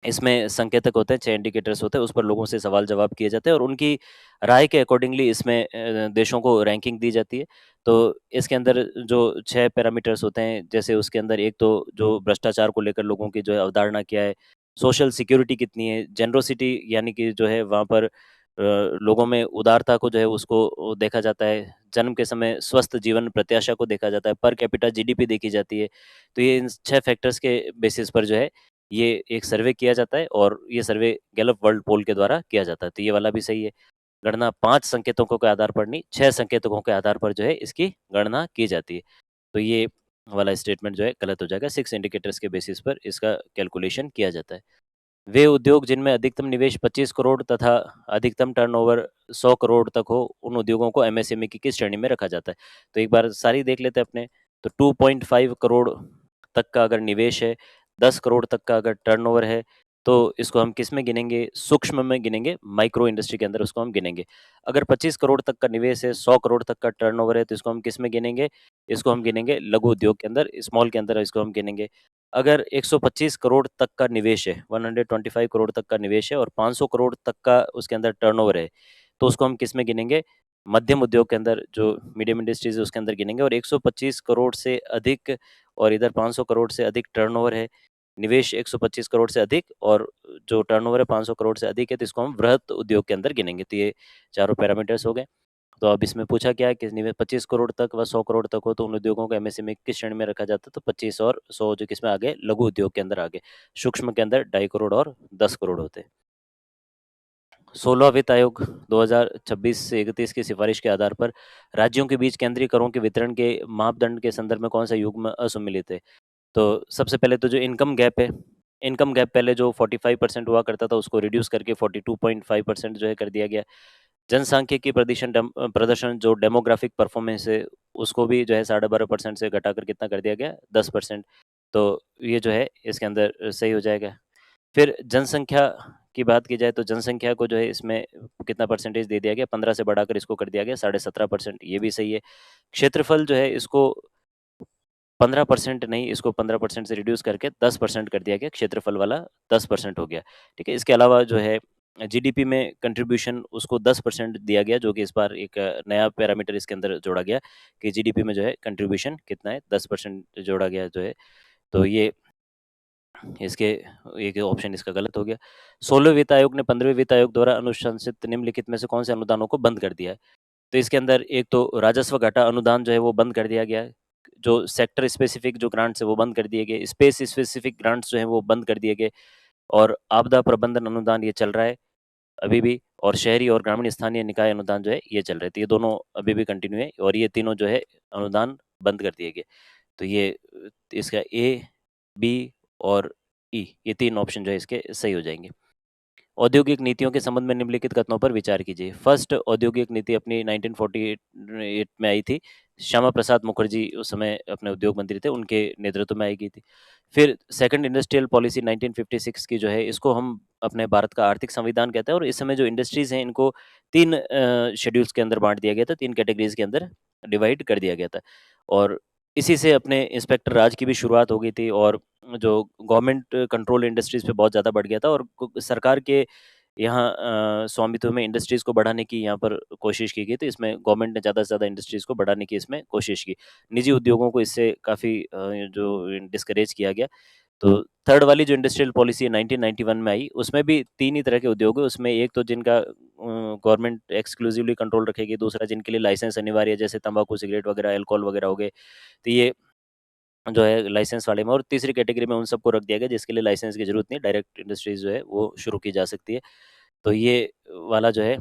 इसमें संकेतक होते हैं, 6 इंडिकेटर्स होते हैं, उस पर लोगों से सवाल जवाब किए जाते हैं और उनकी राय के अकॉर्डिंगली इसमें देशों को रैंकिंग दी जाती है। तो इसके अंदर जो 6 पैरामीटर्स होते हैं, जैसे उसके अंदर एक तो जो भ्रष्टाचार को लेकर लोगों की जो है अवधारणा क्या है, सोशल सिक्योरिटी कितनी है, जेनरोसिटी यानी कि जो है वहाँ पर लोगों में उदारता को जो है उसको देखा जाता है, जन्म के समय स्वस्थ जीवन प्रत्याशा को देखा जाता है, पर कैपिटा जीडीपी देखी जाती है। तो ये इन 6 फैक्टर्स के बेसिस पर जो है ये एक सर्वे किया जाता है, और ये सर्वे गैलप वर्ल्ड पोल के द्वारा किया जाता है, तो ये वाला भी सही है। गणना 5 संकेतकों के आधार पर नहीं, 6 संकेतकों के आधार पर जो है इसकी गणना की जाती है। तो ये वाला स्टेटमेंट जो है गलत हो जाएगा, 6 इंडिकेटर्स के बेसिस पर इसका कैलकुलेशन किया जाता है। वे उद्योग जिनमें अधिकतम निवेश 25 करोड़ तथा अधिकतम टर्नओवर 100 करोड़ तक हो, उन उद्योगों को एमएसएमई की किस श्रेणी में रखा जाता है। तो एक बार सारी देख लेते हैं अपने। तो 2.5 करोड़ तक का अगर निवेश है, 10 करोड़ तक का अगर टर्नओवर है, तो इसको हम किस में गिनेंगे, सूक्ष्म में गिनेंगे, माइक्रो इंडस्ट्री के अंदर उसको हम गिनेंगे। अगर 25 करोड़ तक का निवेश है, 100 करोड़ तक का टर्नओवर है, तो इसको हम किस में गिनेंगे, इसको हम गिनेंगे लघु उद्योग के अंदर, स्मॉल के अंदर इसको हम गिनेंगे। अगर 125 करोड़ तक का निवेश है, 125 करोड़ तक का निवेश है और 500 करोड़ तक का उसके अंदर टर्नओवर है, तो उसको हम किस में गिनेंगे, मध्यम उद्योग के अंदर, जो मीडियम इंडस्ट्रीज है उसके अंदर गिनेंगे। और 125 करोड़ से अधिक और इधर 500 करोड़ से अधिक टर्नओवर है, निवेश 125 करोड़ से अधिक और जो टर्नओवर है 500 करोड़ से अधिक है, तो इसको हम वृहत उद्योग के अंदर गिनेंगे। तो ये चारों पैरामीटर्स हो गए। तो अब इसमें पूछा क्या है कि निवेश 25 करोड़ तक व 100 करोड़ तक हो तो उन उद्योगों को एमएसएमई किस श्रेणी में रखा जाता है? तो 25 और 100 जो किसमें आगे, लघु उद्योग के अंदर आगे, सूक्ष्म के अंदर 2.5 करोड़ और 10 करोड़ होते हैं। 16वां वित्त आयोग 2026 से 31 की सिफारिश के आधार पर राज्यों के बीच केंद्रीय करों के वितरण के मापदंड के संदर्भ में कौन सा युग्म असुमिलित है? तो सबसे पहले तो जो इनकम गैप है, इनकम गैप पहले जो 45% हुआ करता था उसको रिड्यूस करके 42.5% जो है कर दिया गया। जनसांख्यिकी प्रदर्शन जो डेमोग्राफिक परफॉर्मेंस है उसको भी जो है 12.5% से घटाकर कितना कर दिया गया, 10%। तो ये जो है इसके अंदर सही हो जाएगा। फिर जनसंख्या की बात की जाए तो जनसंख्या को जो है इसमें कितना परसेंटेज दे दिया गया, 15 से बढ़ाकर इसको कर दिया गया 17.5%, ये भी सही है। क्षेत्रफल जो है इसको 15% नहीं, इसको 15% से रिड्यूस करके 10% कर दिया गया, क्षेत्रफल वाला 10% हो गया। ठीक है, इसके अलावा जो है जीडीपी में कंट्रीब्यूशन उसको 10% दिया गया, जो कि इस बार एक नया पैरामीटर इसके अंदर जोड़ा गया कि जीडीपी में जो है कंट्रीब्यूशन कितना है, 10% जोड़ा गया जो है। तो ये इसके एक ऑप्शन इसका गलत हो गया। 16वें वित्त आयोग ने 15वें वित्त आयोग द्वारा अनुशंसित निम्नलिखित में से कौन से अनुदानों को बंद कर दिया है? तो इसके अंदर एक तो राजस्व घाटा अनुदान जो है वो बंद कर दिया गया है। जो सेक्टर स्पेसिफिक जो ग्रांट्स है वो बंद कर दिए गए। स्पेस स्पेसिफिक ग्रांट्स जो हैं वो बंद कर दिए गए और आपदा प्रबंधन अनुदान ये चल रहा है अभी भी, और शहरी और ग्रामीण स्थानीय निकाय अनुदान जो है ये चल रहे थे। ये दोनों अभी भी कंटिन्यू है और ये तीनों जो है अनुदान बंद कर दिए गए। तो ये इसका ए, बी और ई, ये 3 ऑप्शन जो है इसके सही हो जाएँगे। औद्योगिक नीतियों के संबंध में निम्नलिखित कथनों पर विचार कीजिए। फर्स्ट औद्योगिक नीति अपनी 1948 में आई थी। श्यामा प्रसाद मुखर्जी उस समय अपने उद्योग मंत्री थे, उनके नेतृत्व में आई गई थी। फिर सेकंड इंडस्ट्रियल पॉलिसी 1956 की जो है, इसको हम अपने भारत का आर्थिक संविधान कहते हैं और इस समय जो इंडस्ट्रीज़ हैं, इनको 3 शेड्यूल्स के अंदर बाँट दिया गया था, 3 कैटेगरीज़ के अंदर डिवाइड कर दिया गया था। और इसी से अपने इंस्पेक्टर राज की भी शुरुआत हो गई थी और जो गवर्नमेंट कंट्रोल इंडस्ट्रीज़ पे बहुत ज़्यादा बढ़ गया था और सरकार के यहाँ स्वामित्व में इंडस्ट्रीज़ को बढ़ाने की यहाँ पर कोशिश की गई। तो इसमें गवर्नमेंट ने ज़्यादा से ज़्यादा इंडस्ट्रीज़ को बढ़ाने की इसमें कोशिश की। निजी उद्योगों को इससे काफ़ी जो डिस्करेज किया गया। तो थर्ड वाली जो इंडस्ट्रियल पॉलिसी 1991 में आई, उसमें भी 3 ही तरह के उद्योग हैं। उसमें एक तो जिनका गवर्नमेंट एक्सक्लूसिवली कंट्रोल रखेगी, दूसरा जिनके लिए लाइसेंस अनिवार्य है, जैसे तंबाकू, सिगरेट वगैरह, अल्कोहल वगैरह हो गए। तो ये जो है लाइसेंस वाले में, और तीसरी कैटेगरी में उन सबको रख दिया गया जिसके लिए लाइसेंस की ज़रूरत नहीं, डायरेक्ट इंडस्ट्रीज़ जो है वो शुरू की जा सकती है। तो ये वाला जो है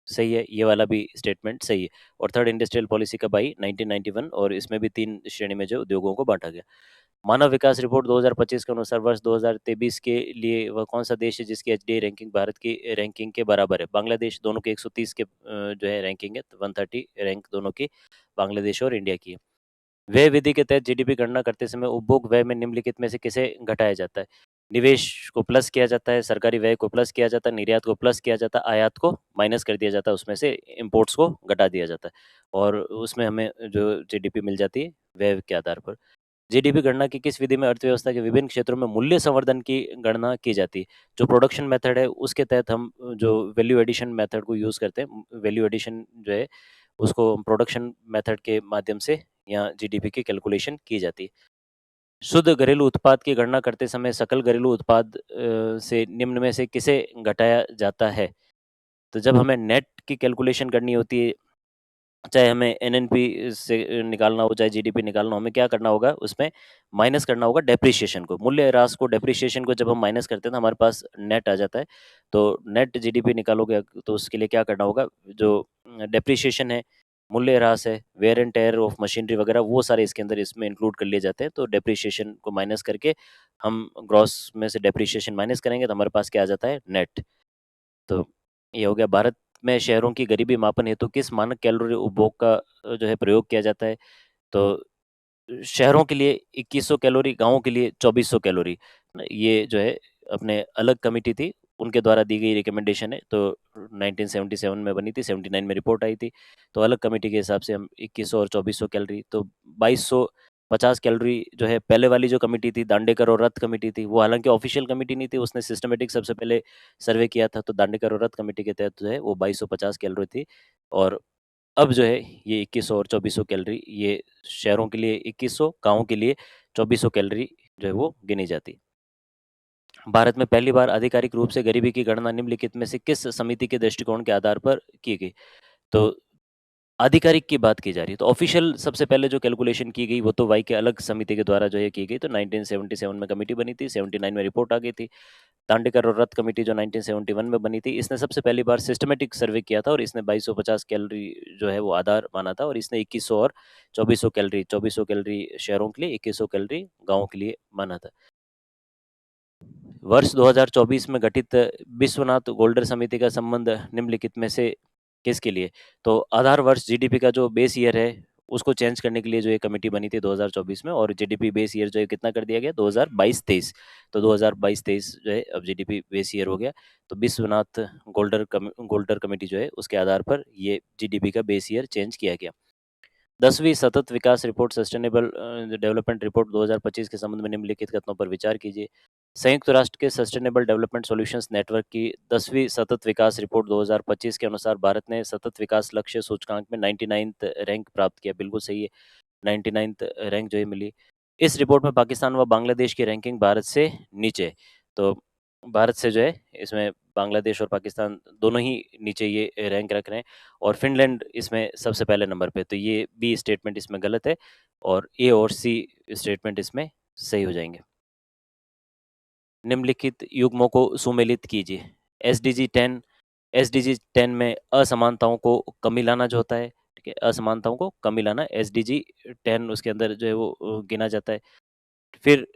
सही है, ये वाला भी स्टेटमेंट सही है। और थर्ड इंडस्ट्रियल पॉलिसी कब आई? 1991, और इसमें भी 3 श्रेणी में जो उद्योगों को बाँटा गया। मानव विकास रिपोर्ट 2025 के अनुसार वर्ष 2023 के लिए वह कौन-सा देश है जिसकी एचडीआई रैंकिंग भारत की रैंकिंग के बराबर है? बांग्लादेश, दोनों की 130 के जो है रैंकिंग है, 130 रैंक दोनों की बांग्लादेश और इंडिया की है। व्यय विधि के तहत जीडीपी गणना करते समय उपभोग व्यय में निम्नलिखित में से किसे घटाया जाता है? निवेश को प्लस किया जाता है, सरकारी व्यय को प्लस किया जाता है, निर्यात को प्लस किया जाता है, आयात को माइनस कर दिया जाता है, उसमें से इम्पोर्ट्स को घटा दिया जाता है और उसमें हमें जो जीडीपी मिल जाती है व्यय के आधार पर। जीडीपी गणना की किस विधि में अर्थव्यवस्था के विभिन्न क्षेत्रों में मूल्य संवर्धन की गणना की जाती है? जो प्रोडक्शन मेथड है उसके तहत हम जो वैल्यू एडिशन मेथड को यूज़ करते हैं, वैल्यू एडिशन जो है उसको प्रोडक्शन मेथड के माध्यम से यहाँ जीडीपी की कैलकुलेशन की जाती है। शुद्ध घरेलू उत्पाद की गणना करते समय सकल घरेलू उत्पाद से निम्न में से किसे घटाया जाता है? तो जब हमें नेट की कैलकुलेशन करनी होती है, चाहे हमें एनएनपी से निकालना हो, चाहे जीडीपी निकालना हो, हमें क्या करना होगा? उसमें माइनस करना होगा डेप्रिसिएशन को। मूल्य ह्रास को, डेप्रिसिएशन को जब हम माइनस करते हैं तो हमारे पास नेट आ जाता है। तो नेट जीडीपी निकालोगे तो उसके लिए क्या करना होगा? जो डेप्रिसिएशन है, मूल्य ह्रास है, wear and tear of machinery वगैरह, वो सारे इसके अंदर इसमें इंक्लूड कर लिए जाते हैं। तो डेप्रिसिएशन को माइनस करके हम ग्रॉस में से डेप्रिसिएशन माइनस करेंगे तो हमारे पास क्या आ जाता है? नेट। तो ये हो गया। भारत में शहरों की गरीबी मापन हेतु किस मानक कैलोरी उपभोग का जो है प्रयोग किया जाता है? तो शहरों के लिए 2100 कैलोरी, गाँवों के लिए 2400 कैलोरी। ये जो है अपने अलग कमिटी थी, उनके द्वारा दी गई रिकमेंडेशन है। तो 1977 में बनी थी, 79 में रिपोर्ट आई थी। तो अलग कमिटी के हिसाब से हम 2100 और 2400 कैलोरी, तो 2250 कैलोरी जो है पहले वाली जो कमिटी थी, दांडेकर और रथ कमिटी थी, वो हालाँकि ऑफ़िशियल कमिटी नहीं थी, उसने सिस्टमैटिक सबसे पहले सर्वे किया था। तो दांडेकर और रथ कमिटी के तहत जो है वो 2250 कैलोरी थी और अब जो है ये 2100 और 2400 कैलोरी, ये शहरों के लिए 2100, गाँवों के लिए 2400 कैलोरी जो है वो गिनी जाती है। भारत में पहली बार आधिकारिक रूप से गरीबी की गणना निम्नलिखित में से किस समिति के दृष्टिकोण के आधार पर की गई? तो आधिकारिक की बात की जा रही है, तो ऑफ़िशियल सबसे पहले जो कैलकुलेशन की गई, वो तो वाई के अलग समिति के द्वारा जो है की गई। तो 1977 में कमिटी बनी थी, 79 में रिपोर्ट आ गई थी। दांडेकर और रथ कमेटी जो 1971 में बनी थी, इसने सबसे पहली बार सिस्टमैटिक सर्वे किया था और इसने 2250 कैलोरी जो है वो आधार माना था और इसने 2100 और 2400 कैलोरी शहरों के लिए, 2100 कैलोरी गाँवों के लिए माना था। वर्ष 2024 में गठित विश्वनाथ गोल्डर समिति का संबंध निम्नलिखित में से किसके लिए? तो आधार वर्ष जीडीपी का जो बेस ईयर है, उसको चेंज करने के लिए जो ये कमेटी बनी थी 2024 में और जीडीपी बेस ईयर जो है कितना कर दिया गया 2022-23। तो 2022-23 जो है अब जीडीपी बेस ईयर हो गया। तो विश्वनाथ गोल्डर कमेटी जो है उसके आधार पर ये जीडीपी का बेस ईयर चेंज किया गया। 10वीं सतत विकास रिपोर्ट सस्टेनेबल डेवलपमेंट रिपोर्ट 2025 के संबंध में निम्नलिखित कथनों पर विचार कीजिए। संयुक्त राष्ट्र के सस्टेनेबल डेवलपमेंट सॉल्यूशंस नेटवर्क की 10वीं सतत विकास रिपोर्ट 2025 के अनुसार भारत ने सतत विकास लक्ष्य सूचकांक में 99th रैंक प्राप्त किया। बिल्कुल सही है, 99th रैंक जो है मिली। इस रिपोर्ट में पाकिस्तान व बांग्लादेश की रैंकिंग भारत से नीचे है। तो भारत से जो है इसमें बांग्लादेश और पाकिस्तान दोनों ही नीचे ये रैंक रख रहे हैं और फिनलैंड इसमें सबसे पहले नंबर पे। तो ये बी स्टेटमेंट इसमें गलत है और ए और सी स्टेटमेंट इसमें सही हो जाएंगे। निम्नलिखित युग्मों को सुमेलित कीजिए। एसडीजी 10 एसडीजी 10 में असमानताओं को कमी लाना जो होता है, ठीक है, असमानताओं को कमी लाना एसडीजी 10 उसके अंदर जो है वो गिना जाता है। फिर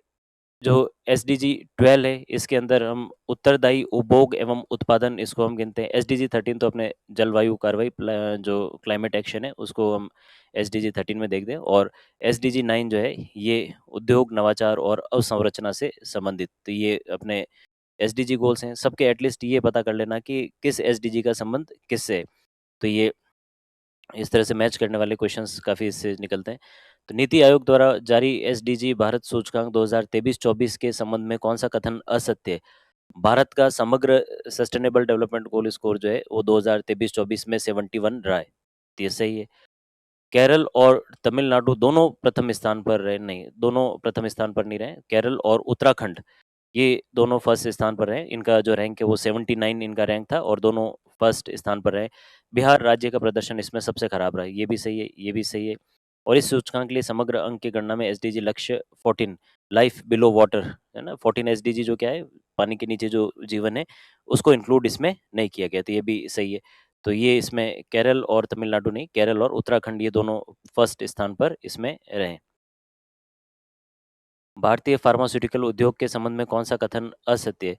जो एसडीजी 12 है, इसके अंदर हम उत्तरदायी उपभोग एवं उत्पादन इसको हम गिनते हैं। एसडीजी 13 तो अपने जलवायु कार्रवाई जो क्लाइमेट एक्शन है उसको हम एसडीजी 13 में देखते हैं और एसडीजी 9 जो है ये उद्योग नवाचार और अवसंरचना से संबंधित। तो ये अपने एसडीजी गोल्स हैं। सबके एटलीस्ट ये पता कर लेना कि किस एसडीजी का संबंध किससे है। तो ये इस तरह से मैच करने वाले क्वेश्चंस काफ़ी इससे निकलते हैं। तो नीति आयोग द्वारा जारी एसडीजी भारत सूचकांक 2023-24 के संबंध में कौन सा कथन असत्य है? भारत का समग्र सस्टेनेबल डेवलपमेंट गोल स्कोर जो है वो 2023-24 में 71 रहा है। तो ये सही है। केरल और तमिलनाडु दोनों प्रथम स्थान पर रहे नहीं, दोनों प्रथम स्थान पर नहीं रहे। केरल और उत्तराखंड ये दोनों फर्स्ट स्थान पर रहे। इनका जो रैंक है वो 79 इनका रैंक था और दोनों फर्स्ट स्थान पर रहे। बिहार राज्य का प्रदर्शन इसमें सबसे खराब रहा। ये भी सही है, ये भी सही है। और इस सूचकांक के लिए समग्र अंक की गणना में एसडीजी लक्ष्य 14 लाइफ बिलो वाटर है ना, 14 एसडीजी जो क्या है पानी के नीचे जो जीवन है उसको इंक्लूड इसमें नहीं किया गया। तो ये भी सही है। तो ये इसमें केरल और तमिलनाडु नहीं, केरल और उत्तराखंड ये दोनों फर्स्ट स्थान पर इसमें रहे। भारतीय फार्मास्यूटिकल उद्योग के संबंध में कौन सा कथन असत्य है?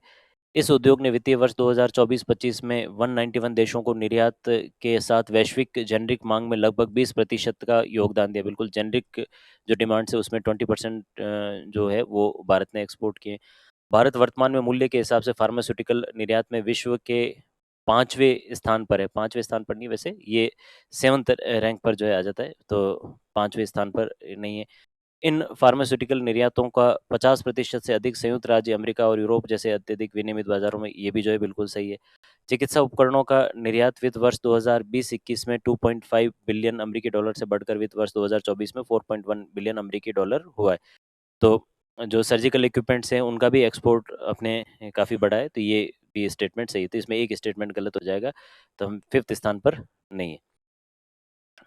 इस उद्योग ने वित्तीय वर्ष 2024-25 में 191 देशों को निर्यात के साथ वैश्विक जेनरिक मांग में लगभग 20% का योगदान दिया। बिल्कुल जेनरिक जो डिमांड्स है उसमें 20% जो है वो भारत ने एक्सपोर्ट किए। भारत वर्तमान में मूल्य के हिसाब से फार्मास्यूटिकल निर्यात में विश्व के 5वें स्थान पर है। 5वें स्थान पर नहीं, वैसे ये 7th रैंक पर जो है आ जाता है, तो 5वें स्थान पर नहीं है। इन फार्मास्यूटिकल निर्यातों का 50% से अधिक संयुक्त राज्य अमेरिका और यूरोप जैसे अत्यधिक विनियमित बाजारों में, ये भी जो है बिल्कुल सही है। चिकित्सा उपकरणों का निर्यात वित्त वर्ष 2020-21 में 2.5 बिलियन अमेरिकी डॉलर से बढ़कर वित्त वर्ष 2024 में 4.1 बिलियन अमेरिकी डॉलर हुआ है। तो जो सर्जिकल इक्विपमेंट्स हैं उनका भी एक्सपोर्ट अपने काफ़ी बढ़ा है। तो ये भी स्टेटमेंट सही है। तो इसमें एक स्टेटमेंट गलत हो जाएगा, तो हम 5th स्थान पर नहीं है।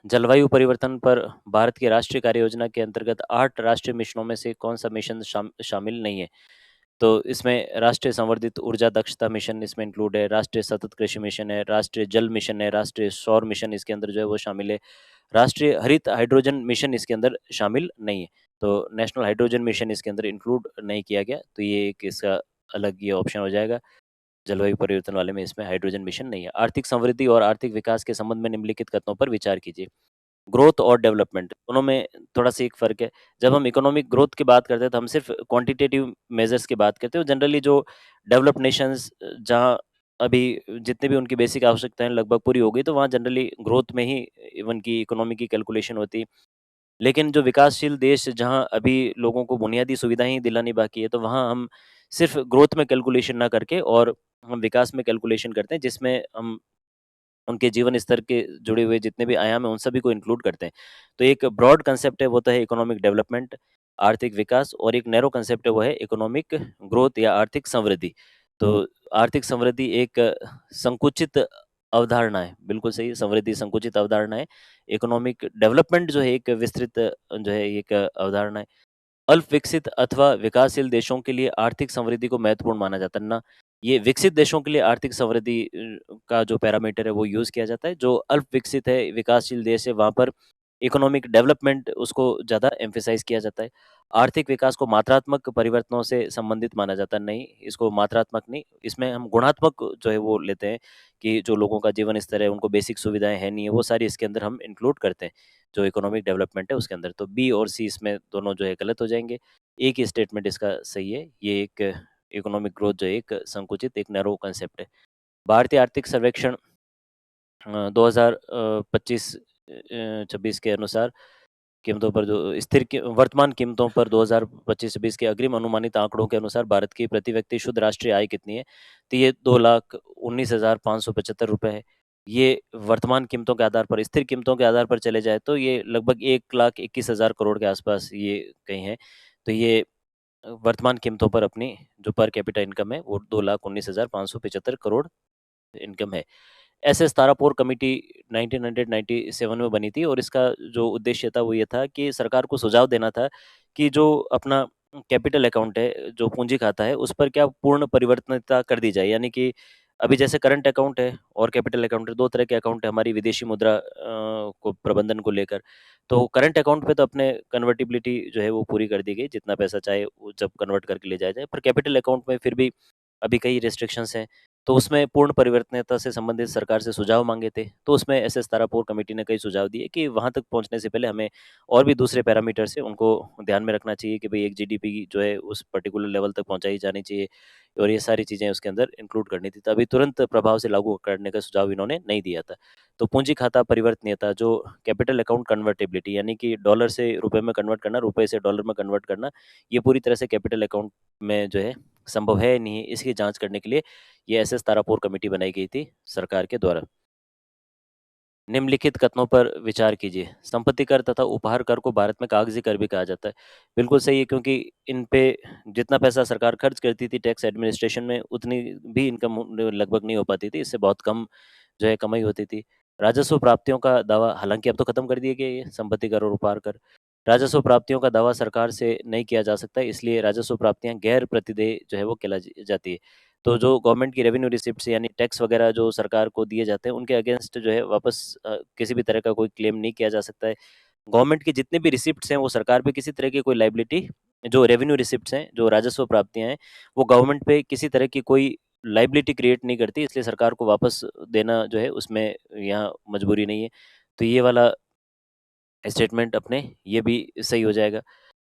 जलवायु परिवर्तन पर भारत की राष्ट्रीय कार्य योजना के अंतर्गत 8 राष्ट्रीय मिशनों में से कौन सा मिशन शामिल नहीं है? तो इसमें राष्ट्रीय संवर्धित ऊर्जा दक्षता मिशन इसमें इंक्लूड है, राष्ट्रीय सतत कृषि मिशन है, राष्ट्रीय जल मिशन है, राष्ट्रीय सौर मिशन इसके अंदर जो है वो शामिल है, राष्ट्रीय हरित हाइड्रोजन मिशन इसके अंदर शामिल नहीं है। तो नेशनल हाइड्रोजन मिशन इसके अंदर इंक्लूड नहीं किया गया। तो ये एक इसका अलग ये ऑप्शन हो जाएगा। जलवायु परिवर्तन वाले में इसमें हाइड्रोजन मिशन नहीं है। आर्थिक समृद्धि और आर्थिक विकास के संबंध में निम्नलिखित कथनों पर विचार कीजिए। ग्रोथ और डेवलपमेंट दोनों में थोड़ा-सा एक फ़र्क है। जब हम इकोनॉमिक ग्रोथ की बात करते हैं तो हम सिर्फ़ क्वांटिटेटिव मेजर्स की बात करते हैं और जनरली जो डेवलप्ड नेशंस जहाँ अभी जितनी भी उनकी बेसिक आवश्यकताएँ लगभग पूरी हो गई, तो वहाँ जनरली ग्रोथ में ही उनकी इकोनॉमी की कैलकुलेशन होती है। लेकिन जो विकासशील देश जहाँ अभी लोगों को बुनियादी सुविधाएँ ही दिलानी बाकी है, तो वहाँ हम सिर्फ़ ग्रोथ में कैलकुलेशन ना करके और हम विकास में कैलकुलेशन करते हैं, जिसमें हम उनके जीवन स्तर के जुड़े हुए जितने भी आयाम हैं, उन सभी को इंक्लूड करते हैं। तो एक ब्रॉड कांसेप्ट है, वो तो है इकोनॉमिक डेवलपमेंट, आर्थिक विकास और एक नैरो कांसेप्ट है, वो है इकोनॉमिक ग्रोथ या आर्थिक समृद्धि। तो आर्थिक समृद्धि एक संकुचित अवधारणा है, बिल्कुल सही है, समृद्धि संकुचित अवधारणा है। इकोनॉमिक डेवलपमेंट जो है एक विस्तृत जो है एक अवधारणा है। अल्प विकसित अथवा विकासशील देशों के लिए आर्थिक समृद्धि को महत्वपूर्ण माना जाता है ना, ये विकसित देशों के लिए आर्थिक समृद्धि का जो पैरामीटर है वो यूज़ किया जाता है। जो अल्प विकसित है, विकासशील देश है, वहाँ पर इकोनॉमिक डेवलपमेंट उसको ज़्यादा एम्फसाइज़ किया जाता है। आर्थिक विकास को मात्रात्मक परिवर्तनों से संबंधित माना जाता है, नहीं, इसको मात्रात्मक नहीं, इसमें हम गुणात्मक जो है वो लेते हैं कि जो लोगों का जीवन स्तर है, उनको बेसिक सुविधाएँ हैं नहीं है, वो सारी इसके अंदर हम इंक्लूड करते हैं, जो इकोनॉमिक डेवलपमेंट है उसके अंदर। तो बी और सी इसमें दोनों जो है गलत हो जाएँगे। एक ही स्टेटमेंट इसका सही है, ये एक इकोनॉमिक ग्रोथ जो है एक संकुचित, एक नैरो कांसेप्ट है। भारतीय आर्थिक सर्वेक्षण 2025 26 के अनुसार कीमतों पर जो स्थिर की वर्तमान कीमतों पर 2025-26 के अग्रिम अनुमानित आंकड़ों के अनुसार भारत की प्रति व्यक्ति शुद्ध राष्ट्रीय आय कितनी है? तो ये 2,19,575 रुपए है। ये वर्तमान कीमतों के आधार पर, स्थिर कीमतों के आधार पर चले जाए तो ये लगभग 1,21,000 करोड़ के आसपास ये कहीं है। तो ये वर्तमान कीमतों पर अपनी जो पर कैपिटा इनकम है वो 2,19,575 करोड़ इनकम है। एसएस तारापुर कमेटी 1997 में बनी थी और इसका जो उद्देश्य था वो ये था कि सरकार को सुझाव देना था कि जो अपना कैपिटल अकाउंट है, जो पूंजी खाता है, उस पर क्या पूर्ण परिवर्तनीयता कर दी जाए। यानी कि अभी जैसे करंट अकाउंट है और कैपिटल अकाउंट है, 2 तरह के अकाउंट है हमारी विदेशी मुद्रा को प्रबंधन को लेकर। तो करंट अकाउंट पे तो अपने कन्वर्टिबिलिटी जो है वो पूरी कर दी गई, जितना पैसा चाहे वो जब कन्वर्ट करके ले जाया जाए। पर कैपिटल अकाउंट में फिर भी अभी कई रिस्ट्रिक्शंस हैं। तो उसमें पूर्ण परिवर्तनीयता से संबंधित सरकार से सुझाव माँगे थे। तो उसमें एसएस तारापुर कमेटी ने कई सुझाव दिए कि वहाँ तक पहुँचने से पहले हमें और भी दूसरे पैरामीटर्स हैं, उनको ध्यान में रखना चाहिए कि भई एक जीडीपी जो है उस पर्टिकुलर लेवल तक पहुँचाई जानी चाहिए और ये सारी चीज़ें उसके अंदर इंक्लूड करनी थी। तभी तुरंत प्रभाव से लागू करने का सुझाव इन्होंने नहीं दिया था। तो पूंजी खाता परिवर्तनीयता, जो कैपिटल अकाउंट कन्वर्टिबिलिटी यानी कि डॉलर से रुपए में कन्वर्ट करना, रुपए से डॉलर में कन्वर्ट करना, ये पूरी तरह से कैपिटल अकाउंट में जो है संभव है या नहीं है, इसकी जाँच करने के लिए ये एसएस तारापुर कमेटी बनाई गई थी सरकार के द्वारा। निम्नलिखित कथनों पर विचार कीजिए। संपत्ति कर तथा उपहार कर को भारत में कागज़ी कर भी कहा जाता है। बिल्कुल सही है, क्योंकि इन पे जितना पैसा सरकार खर्च करती थी टैक्स एडमिनिस्ट्रेशन में, उतनी भी इनकम लगभग नहीं हो पाती थी। इससे बहुत कम जो है कमाई होती थी। राजस्व प्राप्तियों का दावा, हालाँकि अब तो खत्म कर दिए गए ये संपत्ति कर और उपहार कर। राजस्व प्राप्तियों का दावा सरकार से नहीं किया जा सकता, इसलिए राजस्व प्राप्तियाँ गैर प्रतिदेय जो है वो कहलाई जाती है। तो जो गवर्नमेंट की रेवेन्यू रिसिप्ट्स यानी टैक्स वगैरह जो सरकार को दिए जाते हैं, उनके अगेंस्ट जो है वापस किसी भी तरह का कोई क्लेम नहीं किया जा सकता है। गवर्नमेंट की जितने भी रिसिप्ट्स हैं, वो सरकार पे किसी तरह की कोई लायबिलिटी, जो रेवेन्यू रिसिप्ट्स हैं, जो राजस्व प्राप्तियाँ हैं, वो गवर्नमेंट पे किसी तरह की कोई लायबिलिटी क्रिएट नहीं करती, इसलिए सरकार को वापस देना जो है उसमें यहाँ मजबूरी नहीं है। तो ये वाला स्टेटमेंट अपने ये भी सही हो जाएगा।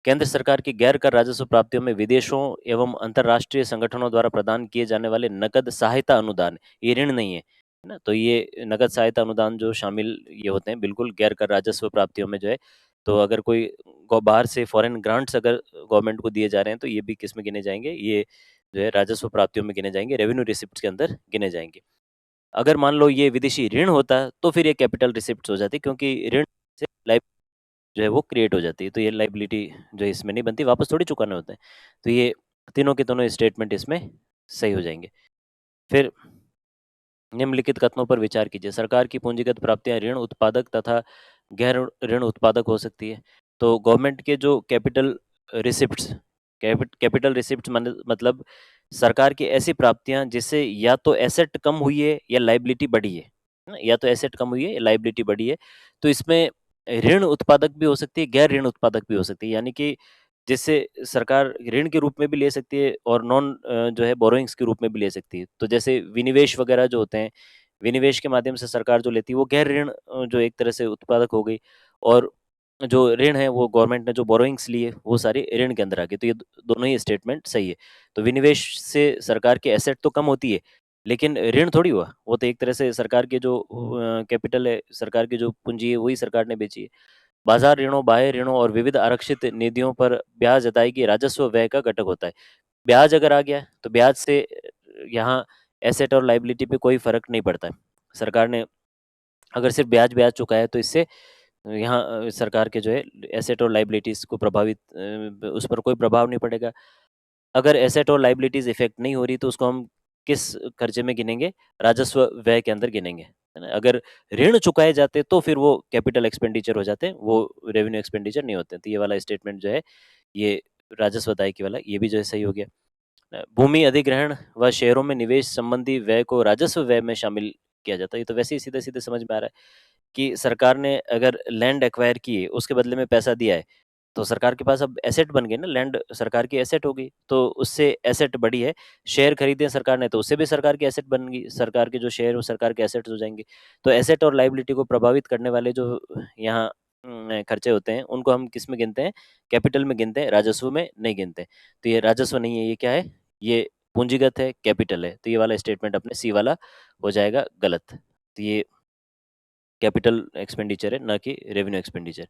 केंद्र सरकार की गैर कर राजस्व प्राप्तियों में विदेशों एवं अंतर्राष्ट्रीय संगठनों द्वारा प्रदान किए जाने वाले नकद सहायता अनुदान, ये ऋण नहीं है ना, तो ये नकद सहायता अनुदान जो शामिल ये होते हैं बिल्कुल गैर कर राजस्व प्राप्तियों में जो है। तो अगर कोई बाहर से फॉरेन ग्रांट्स अगर गवर्नमेंट को दिए जा रहे हैं तो ये भी किस में गिने जाएंगे, ये जो है राजस्व प्राप्तियों में गिने जाएंगे, रेवेन्यू रिसिप्ट के अंदर गिने जाएंगे। अगर मान लो ये विदेशी ऋण होता तो फिर ये कैपिटल रिसिप्ट हो जाती, क्योंकि ऋण से जो है वो क्रिएट हो जाती है, तो ये लायबिलिटी जो है इसमें नहीं बनती, वापस थोड़ी चुकाने होते हैं। तो ये तीनों के दोनों स्टेटमेंट इसमें सही हो जाएँगे। फिर निम्नलिखित कथनों पर विचार कीजिए। सरकार की पूंजीगत प्राप्तियाँ ऋण उत्पादक तथा गैर ऋण उत्पादक हो सकती है। तो गवर्नमेंट के जो रिसिप्ट्स कैपिटल रिसिप्ट्स मतलब सरकार की ऐसी प्राप्तियाँ जिससे या तो एसेट कम हुई है या लायबिलिटी बढ़ी है। ना? या तो एसेट कम हुई है या लायबिलिटी बढ़ी है। तो इसमें ऋण उत्पादक भी हो सकती है, गैर ऋण उत्पादक भी हो सकती है। यानी कि जिससे सरकार ऋण के रूप में भी ले सकती है और जो है बोरोइंग्स के रूप में भी ले सकती है। तो जैसे विनिवेश वगैरह जो होते हैं, विनिवेश के माध्यम से सरकार जो लेती है वो गैर ऋण जो एक तरह से उत्पादक हो गई, और जो ऋण है वो गवर्नमेंट ने जो बोरोइंग्स ली है वो सारी ऋण के अंदर आ गई। तो ये दोनों ही स्टेटमेंट सही है। तो विनिवेश से सरकार की एसेट तो कम होती है, लेकिन ऋण थोड़ी हुआ। वो तो एक तरह से सरकार के जो कैपिटल है, सरकार की जो पूँजी है वही सरकार ने बेची है। बाजार ऋणों, बाह्य ऋणों और विविध आरक्षित निधियों पर ब्याज अदायगी राजस्व व्यय का घटक होता है। ब्याज अगर आ गया तो ब्याज से यहाँ एसेट और लायबिलिटी पे कोई फ़र्क नहीं पड़ता है। सरकार ने अगर सिर्फ ब्याज चुकाया तो इससे यहाँ सरकार के जो है एसेट और लायबिलिटीज़ को उस पर कोई प्रभाव नहीं पड़ेगा। अगर एसेट और लायबिलिटीज़ इफ़ेक्ट नहीं हो रही तो उसको हम किस खर्चे में गिनेंगे? राजस्व व्यय के अंदर गिनेंगे, है ना? अगर ऋण चुकाए जाते तो फिर वो कैपिटल एक्सपेंडिचर हो जाते हैं, वो रेवेन्यू एक्सपेंडिचर नहीं होते। तो ये वाला स्टेटमेंट जो है, ये राजस्व अदायगी वाला, ये भी जो है सही हो गया। भूमि अधिग्रहण व शेयरों में निवेश संबंधी व्यय को राजस्व व्यय में शामिल किया जाता है। ये तो वैसे ही सीधे-सीधे समझ में आ रहा है कि सरकार ने अगर लैंड एक्वायर की है, उसके बदले में पैसा दिया है, तो सरकार के पास अब एसेट बन गए ना, लैंड सरकार की एसेट हो गई, तो उससे एसेट बढ़ी है। शेयर खरीदे सरकार ने, तो उससे भी सरकार की एसेट बन गई, सरकार के जो शेयर वो सरकार के एसेट्स हो जाएँगे। तो एसेट और लायबिलिटी को प्रभावित करने वाले जो यहाँ खर्चे होते हैं, उनको हम किस में गिनते हैं? कैपिटल में गिनते हैं, राजस्व में नहीं गिनते। तो ये राजस्व नहीं है, ये क्या है? ये पूंजीगत है, कैपिटल है। तो ये वाला स्टेटमेंट अपने सी वाला हो जाएगा गलत। तो ये कैपिटल एक्सपेंडिचर है, ना कि रेवेन्यू एक्सपेंडिचर।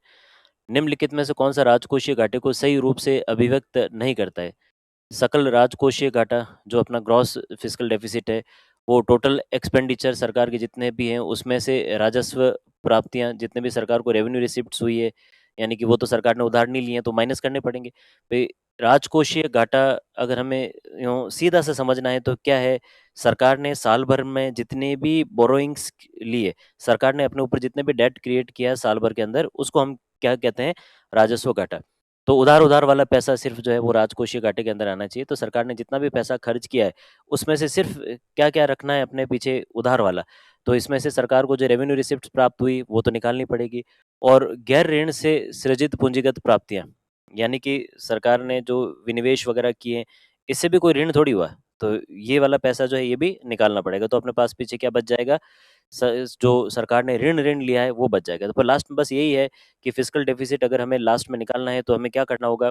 निम्नलिखित में से कौन-सा राजकोषीय घाटे को सही रूप से अभिव्यक्त नहीं करता है? सकल राजकोषीय घाटा जो अपना ग्रॉस फिस्कल डेफिसिट है, वो टोटल एक्सपेंडिचर सरकार के जितने भी हैं, उसमें से राजस्व प्राप्तियाँ जितने भी सरकार को रेवेन्यू रिसिप्ट्स हुई है, यानी कि वो तो सरकार ने उधार नहीं लिए हैं, तो माइनस करने पड़ेंगे। पे राजकोषीय घाटा अगर हमें यूँ सीधा सा समझना है तो क्या है, सरकार ने साल भर में जितने भी बोरोइंग्स लिए, सरकार ने अपने ऊपर जितने भी डेट क्रिएट किया है साल भर के अंदर, उसको हम क्या कहते हैं? राजस्व घाटा। तो उधार-उधार वाला पैसा सिर्फ़ जो है वो राजकोषीय घाटे के अंदर आना चाहिए। तो सरकार ने जितना भी पैसा खर्च किया है, उसमें से सिर्फ़ क्या-क्या रखना है अपने पीछे? उधार वाला। तो इसमें से सरकार को जो रेवेन्यू रिसिप्ट्स प्राप्त हुई, वो तो निकालनी पड़ेगी और गैर ऋण से सृजित पूंजीगत प्राप्तियाँ, यानी कि सरकार ने जो विनिवेश वग़ैरह किए, इससे भी कोई ऋण थोड़ी हुआ। तो ये वाला पैसा जो है, ये भी निकालना पड़ेगा। तो अपने पास पीछे क्या बच जाएगा? जो सरकार ने ऋण लिया है, वो बच जाएगा। तो फिर लास्ट में बस यही है कि फिस्कल डेफिसिट अगर हमें लास्ट में निकालना है, तो हमें क्या करना होगा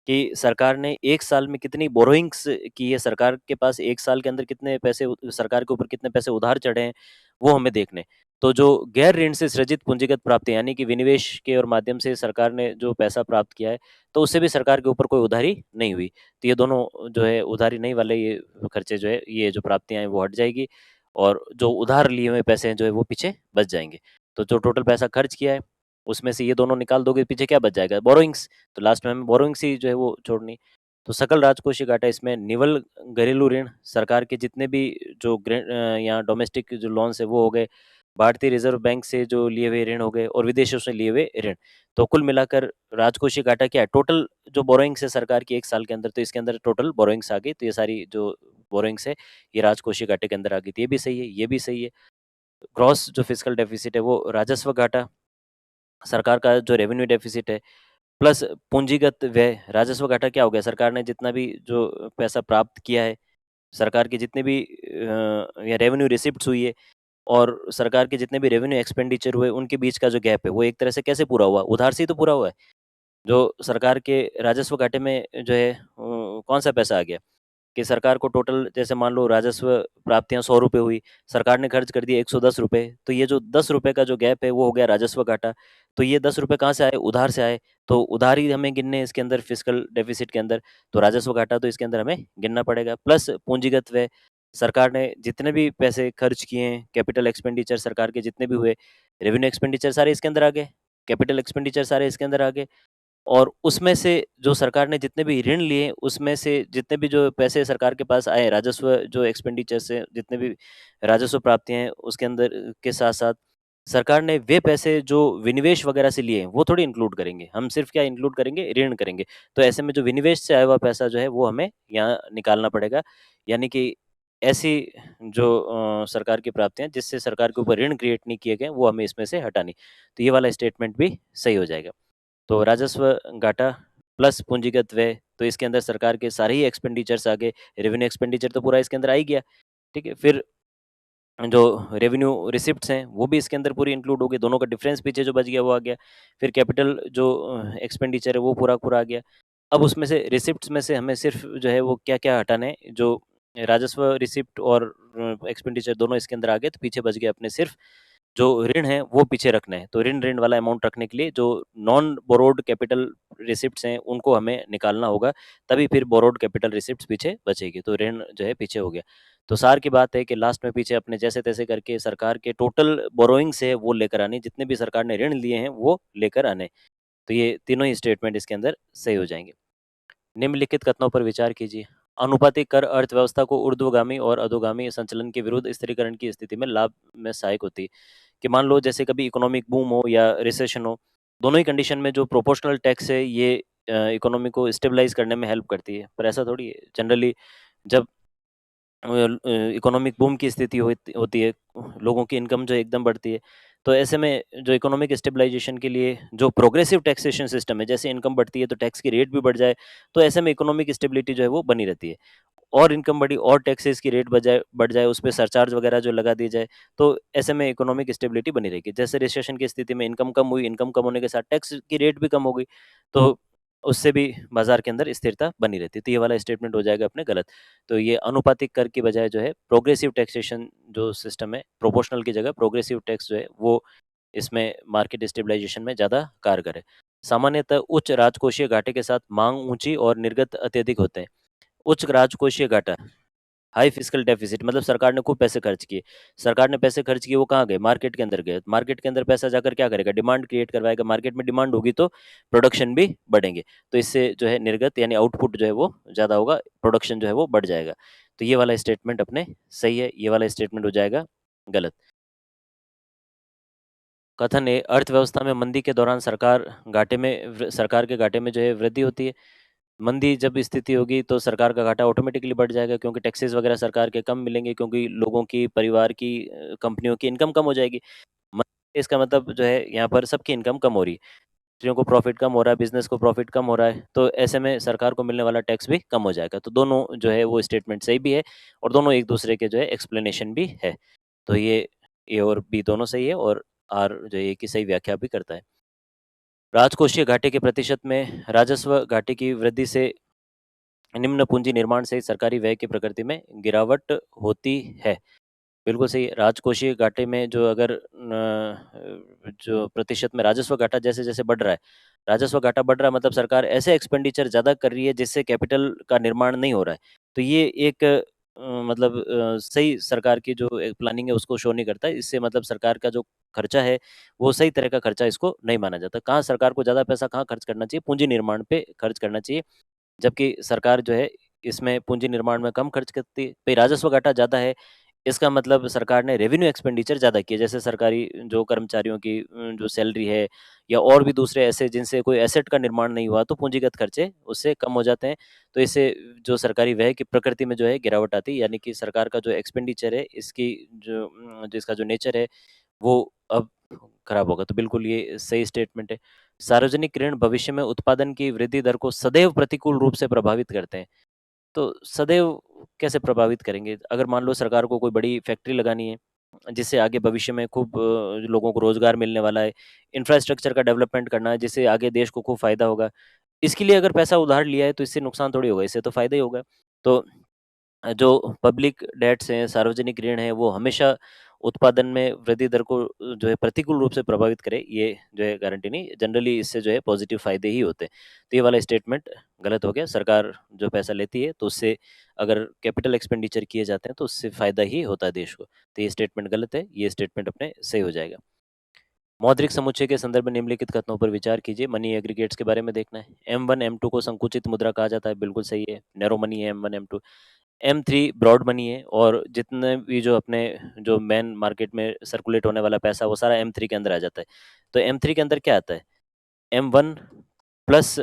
कि सरकार ने 1 साल में कितनी बोरोइंग्स की है, सरकार के पास 1 साल के अंदर कितने पैसे सरकार के ऊपर कितने पैसे उधार चढ़े हैं, वो हमें देखने। तो जो गैर ऋण से सृजित पूंजीगत प्राप्ति यानी कि विनिवेश के और माध्यम से सरकार ने जो पैसा प्राप्त किया है, तो उससे भी सरकार के ऊपर कोई उधारी नहीं हुई। तो ये दोनों जो है उधारी नहीं वाले ये खर्चे जो है, ये जो प्राप्तियाँ हैं वो हट जाएगी और जो उधार लिए हुए पैसे हैं जो है वो पीछे बच जाएँगे। तो जो टोटल पैसा खर्च किया है, उसमें से ये दोनों निकाल दोगे, पीछे क्या बच जाएगा? बोरोइंग्स। तो लास्ट में हमें बोरोइंग्स ही जो है वो छोड़नी। तो सकल राजकोषीय घाटा इसमें निवल घरेलू ऋण, सरकार के जितने भी जो यहाँ डोमेस्टिक जो लोन्स है वो हो गए, भारतीय रिज़र्व बैंक से जो लिए हुए ऋण हो गए और विदेशों से लिए हुए ऋण। तो कुल मिलाकर राजकोषीय घाटा क्या है? टोटल जो बोरोइंग्स है सरकार की 1 साल के अंदर, तो इसके अंदर टोटल बोरोइंग्स आ गई। तो ये सारी जो बोरोइंग्स है, ये राजकोषीय घाटे के अंदर आ गई थी। ये भी सही है, ये भी सही है। ग्रॉस जो फिस्कल डेफिसिट है वो राजस्व घाटा, सरकार का जो रेवेन्यू डेफिसिट है प्लस पूंजीगत व्यय, राजस्व घाटा क्या हो गया? सरकार ने जितना भी जो पैसा प्राप्त किया है, सरकार के जितने भी या रेवेन्यू रिसिप्ट्स हुई है और सरकार के जितने भी रेवेन्यू एक्सपेंडिचर हुए, उनके बीच का जो गैप है, वो एक तरह से कैसे पूरा हुआ? उधार से ही तो पूरा हुआ है। जो सरकार के राजस्व घाटे में जो है कौन-सा पैसा आ गया? कि सरकार को टोटल जैसे मान लो राजस्व प्राप्तियाँ ₹100 हुई, सरकार ने खर्च कर दिए ₹110, तो ये जो ₹10 का जो गैप है वो हो गया राजस्व घाटा। तो ये ₹10 कहाँ से आए? उधार से आए, तो उधार ही हमें गिनने हैं इसके अंदर फिस्कल डेफिसिट के अंदर, तो राजस्व घाटा तो इसके अंदर हमें गिनना पड़ेगा। प्लस पूंजीगत व्यय, सरकार ने जितने भी पैसे खर्च किए हैं, कैपिटल एक्सपेंडिचर सरकार के जितने भी हुए, रेवेन्यू एक्सपेंडिचर सारे इसके अंदर आ गए, कैपिटल एक्सपेंडिचर सारे इसके अंदर आ गए। और उसमें से जो सरकार ने जितने भी ऋण लिए, उसमें से जितने भी जो पैसे सरकार के पास आए, राजस्व जो एक्सपेंडिचर्स हैं, जितने भी राजस्व प्राप्तियाँ हैं, उसके अंदर के साथ-साथ सरकार ने वे पैसे जो विनिवेश वगैरह से लिए हैं, वो थोड़ी इंक्लूड करेंगे। हम सिर्फ़ क्या इंक्लूड करेंगे? ऋण करेंगे। तो ऐसे में जो विनिवेश से आया हुआ पैसा जो है, वो हमें यहाँ निकालना पड़ेगा। यानी कि ऐसी जो सरकार की प्राप्तियाँ, जिससे सरकार के ऊपर ऋण क्रिएट नहीं किए गए, वो हमें इसमें से हटानी। तो ये वाला स्टेटमेंट भी सही हो जाएगा। तो राजस्व घाटा प्लस पूंजीगत व्यय, तो इसके अंदर सरकार के सारे ही एक्सपेंडिचर्स आ गए, रेवेन्यू एक्सपेंडिचर तो पूरा इसके अंदर आ ही गया, ठीक है? फिर जो रेवेन्यू रिसिप्ट्स हैं, वो भी इसके अंदर पूरी इंक्लूड हो गई, दोनों का डिफरेंस पीछे जो बच गया वो आ गया। फिर कैपिटल जो एक्सपेंडिचर है वो पूरा-पूरा आ गया। अब उसमें से रिसिप्ट्स में से हमें सिर्फ़ जो है वो क्या-क्या हटाना है, जो राजस्व रिसिप्ट और एक्सपेंडिचर दोनों इसके अंदर आ गए, तो पीछे बच गए अपने सिर्फ़ जो ऋण है वो पीछे रखना है। तो ऋण वाला अमाउंट रखने के लिए जो नॉन बोरोड कैपिटल रिसिप्ट्स हैं उनको हमें निकालना होगा, तभी फिर बोरोड कैपिटल रिसिप्ट्स पीछे बचेगी। तो ऋण जो है पीछे हो गया। तो सार की बात है कि लास्ट में पीछे अपने जैसे-तैसे करके सरकार के टोटल बोरोइंग्स है वो लेकर आनी, जितने भी सरकार ने ऋण लिए हैं वो लेकर आने। तो ये तीनों ही स्टेटमेंट इसके अंदर सही हो जाएँगे। निम्नलिखित कथनों पर विचार कीजिए। आनुपातिक कर अर्थव्यवस्था को ऊर्ध्वगामी और अधोगामी संचलन के विरुद्ध स्थिरीकरण की स्थिति में लाभ में सहायक होती है। कि मान लो जैसे कभी इकोनॉमिक बूम हो या रिसेशन हो, दोनों ही कंडीशन में जो प्रोपोर्शनल टैक्स है ये इकोनॉमी को स्टेबलाइज करने में हेल्प करती है। पर ऐसा थोड़ी है, जनरली जब इकोनॉमिक बूम की स्थिति होती है, लोगों की इनकम जो एकदम बढ़ती है, तो ऐसे में जो इकोनॉमिक स्टेबलाइजेशन के लिए जो प्रोग्रेसिव टैक्सेशन सिस्टम है, जैसे इनकम बढ़ती है तो टैक्स की रेट भी बढ़ जाए, तो ऐसे में इकोनॉमिक स्टेबिलिटी जो है वो बनी रहती है। और इनकम बढ़ी और टैक्सेस की रेट बढ़ जाए, उस पे सरचार्ज वगैरह जो लगा दी जाए, तो ऐसे में इकोनॉमिक स्टेबिलिटी बनी रहेगी। जैसे रिसेशन की स्थिति में इनकम कम हुई, इनकम कम होने के साथ टैक्स की रेट भी कम हो गई, तो उससे भी बाजार के अंदर स्थिरता बनी रहती है। तो ये वाला स्टेटमेंट हो जाएगा अपने गलत। तो ये अनुपातिक कर की बजाय जो है प्रोग्रेसिव टैक्सेशन जो सिस्टम है, प्रोपोर्शनल की जगह प्रोग्रेसिव टैक्स जो है वो इसमें मार्केट स्टेबलाइजेशन में ज़्यादा कारगर है। सामान्यतः उच्च राजकोषीय घाटे के साथ मांग ऊंची और निर्गत अत्यधिक होते हैं। उच्च राजकोषीय घाटा, हाई फिस्कल डेफिसिट, मतलब सरकार ने खूब पैसे खर्च किए। सरकार ने पैसे खर्च किए, वो कहाँ गए? मार्केट के अंदर गए। मार्केट के अंदर पैसा जाकर क्या करेगा? डिमांड क्रिएट करवाएगा। मार्केट में डिमांड होगी तो प्रोडक्शन भी बढ़ेंगे। तो इससे जो है निर्गत यानी आउटपुट जो है वो ज़्यादा होगा, प्रोडक्शन जो है वो बढ़ जाएगा। तो ये वाला स्टेटमेंट अपने सही है, ये वाला स्टेटमेंट हो जाएगा गलत। कथन है अर्थव्यवस्था में मंदी के दौरान सरकार के घाटे में जो है वृद्धि होती है। मंदी जब स्थिति होगी तो सरकार का घाटा ऑटोमेटिकली बढ़ जाएगा, क्योंकि टैक्सेस वगैरह सरकार के कम मिलेंगे, क्योंकि लोगों की, परिवार की, कंपनियों की इनकम कम हो जाएगी। इसका मतलब जो है यहाँ पर सबकी इनकम कम हो रही है, फैक्ट्रियों को प्रॉफिट कम हो रहा है, बिजनेस को प्रॉफिट कम हो रहा है, तो ऐसे में सरकार को मिलने वाला टैक्स भी कम हो जाएगा। तो दोनों जो है वो स्टेटमेंट सही भी है और दोनों एक दूसरे के जो है एक्सप्लेनेशन भी है। तो ये ए और बी दोनों सही है और आर जो है ए की सही व्याख्या भी करता है। राजकोषीय घाटे के प्रतिशत में राजस्व घाटे की वृद्धि से निम्न पूंजी निर्माण से सरकारी व्यय की प्रकृति में गिरावट होती है। बिल्कुल सही है। राजकोषीय घाटे में जो अगर जो प्रतिशत में राजस्व घाटा जैसे-जैसे बढ़ रहा है, राजस्व घाटा बढ़ रहा है मतलब सरकार ऐसे एक्सपेंडिचर ज़्यादा कर रही है जिससे कैपिटल का निर्माण नहीं हो रहा है। तो ये एक मतलब सही सरकार की जो एक प्लानिंग है उसको शो नहीं करता है। इससे मतलब सरकार का जो खर्चा है, वो सही तरह का खर्चा इसको नहीं माना जाता। कहाँ सरकार को ज़्यादा पैसा कहाँ खर्च करना चाहिए? पूंजी निर्माण पे खर्च करना चाहिए। जबकि सरकार जो है इसमें पूंजी निर्माण में कम खर्च करती है। भई राजस्व घाटा ज़्यादा है, इसका मतलब सरकार ने रेवेन्यू एक्सपेंडिचर ज़्यादा किया। जैसे सरकारी जो कर्मचारियों की जो सैलरी है या और भी दूसरे ऐसे जिनसे कोई एसेट का निर्माण नहीं हुआ, तो पूंजीगत खर्चे उससे कम हो जाते हैं। तो इससे जो सरकारी व्यय की प्रकृति में जो है गिरावट आती है, यानी कि सरकार का जो एक्सपेंडिचर है इसकी जो इसका जो नेचर है वो अब खराब होगा। तो बिल्कुल ये सही स्टेटमेंट है। सार्वजनिक ऋण भविष्य में उत्पादन की वृद्धि दर को सदैव प्रतिकूल रूप से प्रभावित करते हैं। तो सदैव कैसे प्रभावित करेंगे? अगर मान लो सरकार को कोई बड़ी फैक्ट्री लगानी है, जिससे आगे भविष्य में खूब लोगों को रोज़गार मिलने वाला है, इंफ्रास्ट्रक्चर का डेवलपमेंट करना है, जिससे आगे देश को खूब फ़ायदा होगा। इसके लिए अगर पैसा उधार लिया है, तो इससे नुकसान थोड़ी होगा, इससे तो फ़ायदा ही होगा। तो जो पब्लिक डेट्स हैं, सार्वजनिक ऋण है, वो हमेशा उत्पादन में वृद्धि दर को जो है प्रतिकूल रूप से प्रभावित करे, ये जो है गारंटी नहीं। जनरली इससे जो है पॉजिटिव फ़ायदे ही होते हैं। तो ये वाला स्टेटमेंट गलत हो गया। सरकार जो पैसा लेती है, तो उससे अगर कैपिटल एक्सपेंडिचर किए जाते हैं, तो उससे फ़ायदा ही होता है देश को। तो ये स्टेटमेंट गलत है, ये स्टेटमेंट अपने सही हो जाएगा। मौद्रिक समुच्चय के संदर्भ में निम्नलिखित कथनों पर विचार कीजिए। मनी एग्रीगेट्स के बारे में देखना है। M1, M2 को संकुचित मुद्रा कहा जाता है, बिल्कुल सही है। नैरो मनी है M1, M2। M3 broad money है और जितने भी जो अपने जो मेन मार्केट में सर्कुलेट होने वाला पैसा वो सारा M3 के अंदर आ जाता है। तो M3 के अंदर क्या आता है? M1 प्लस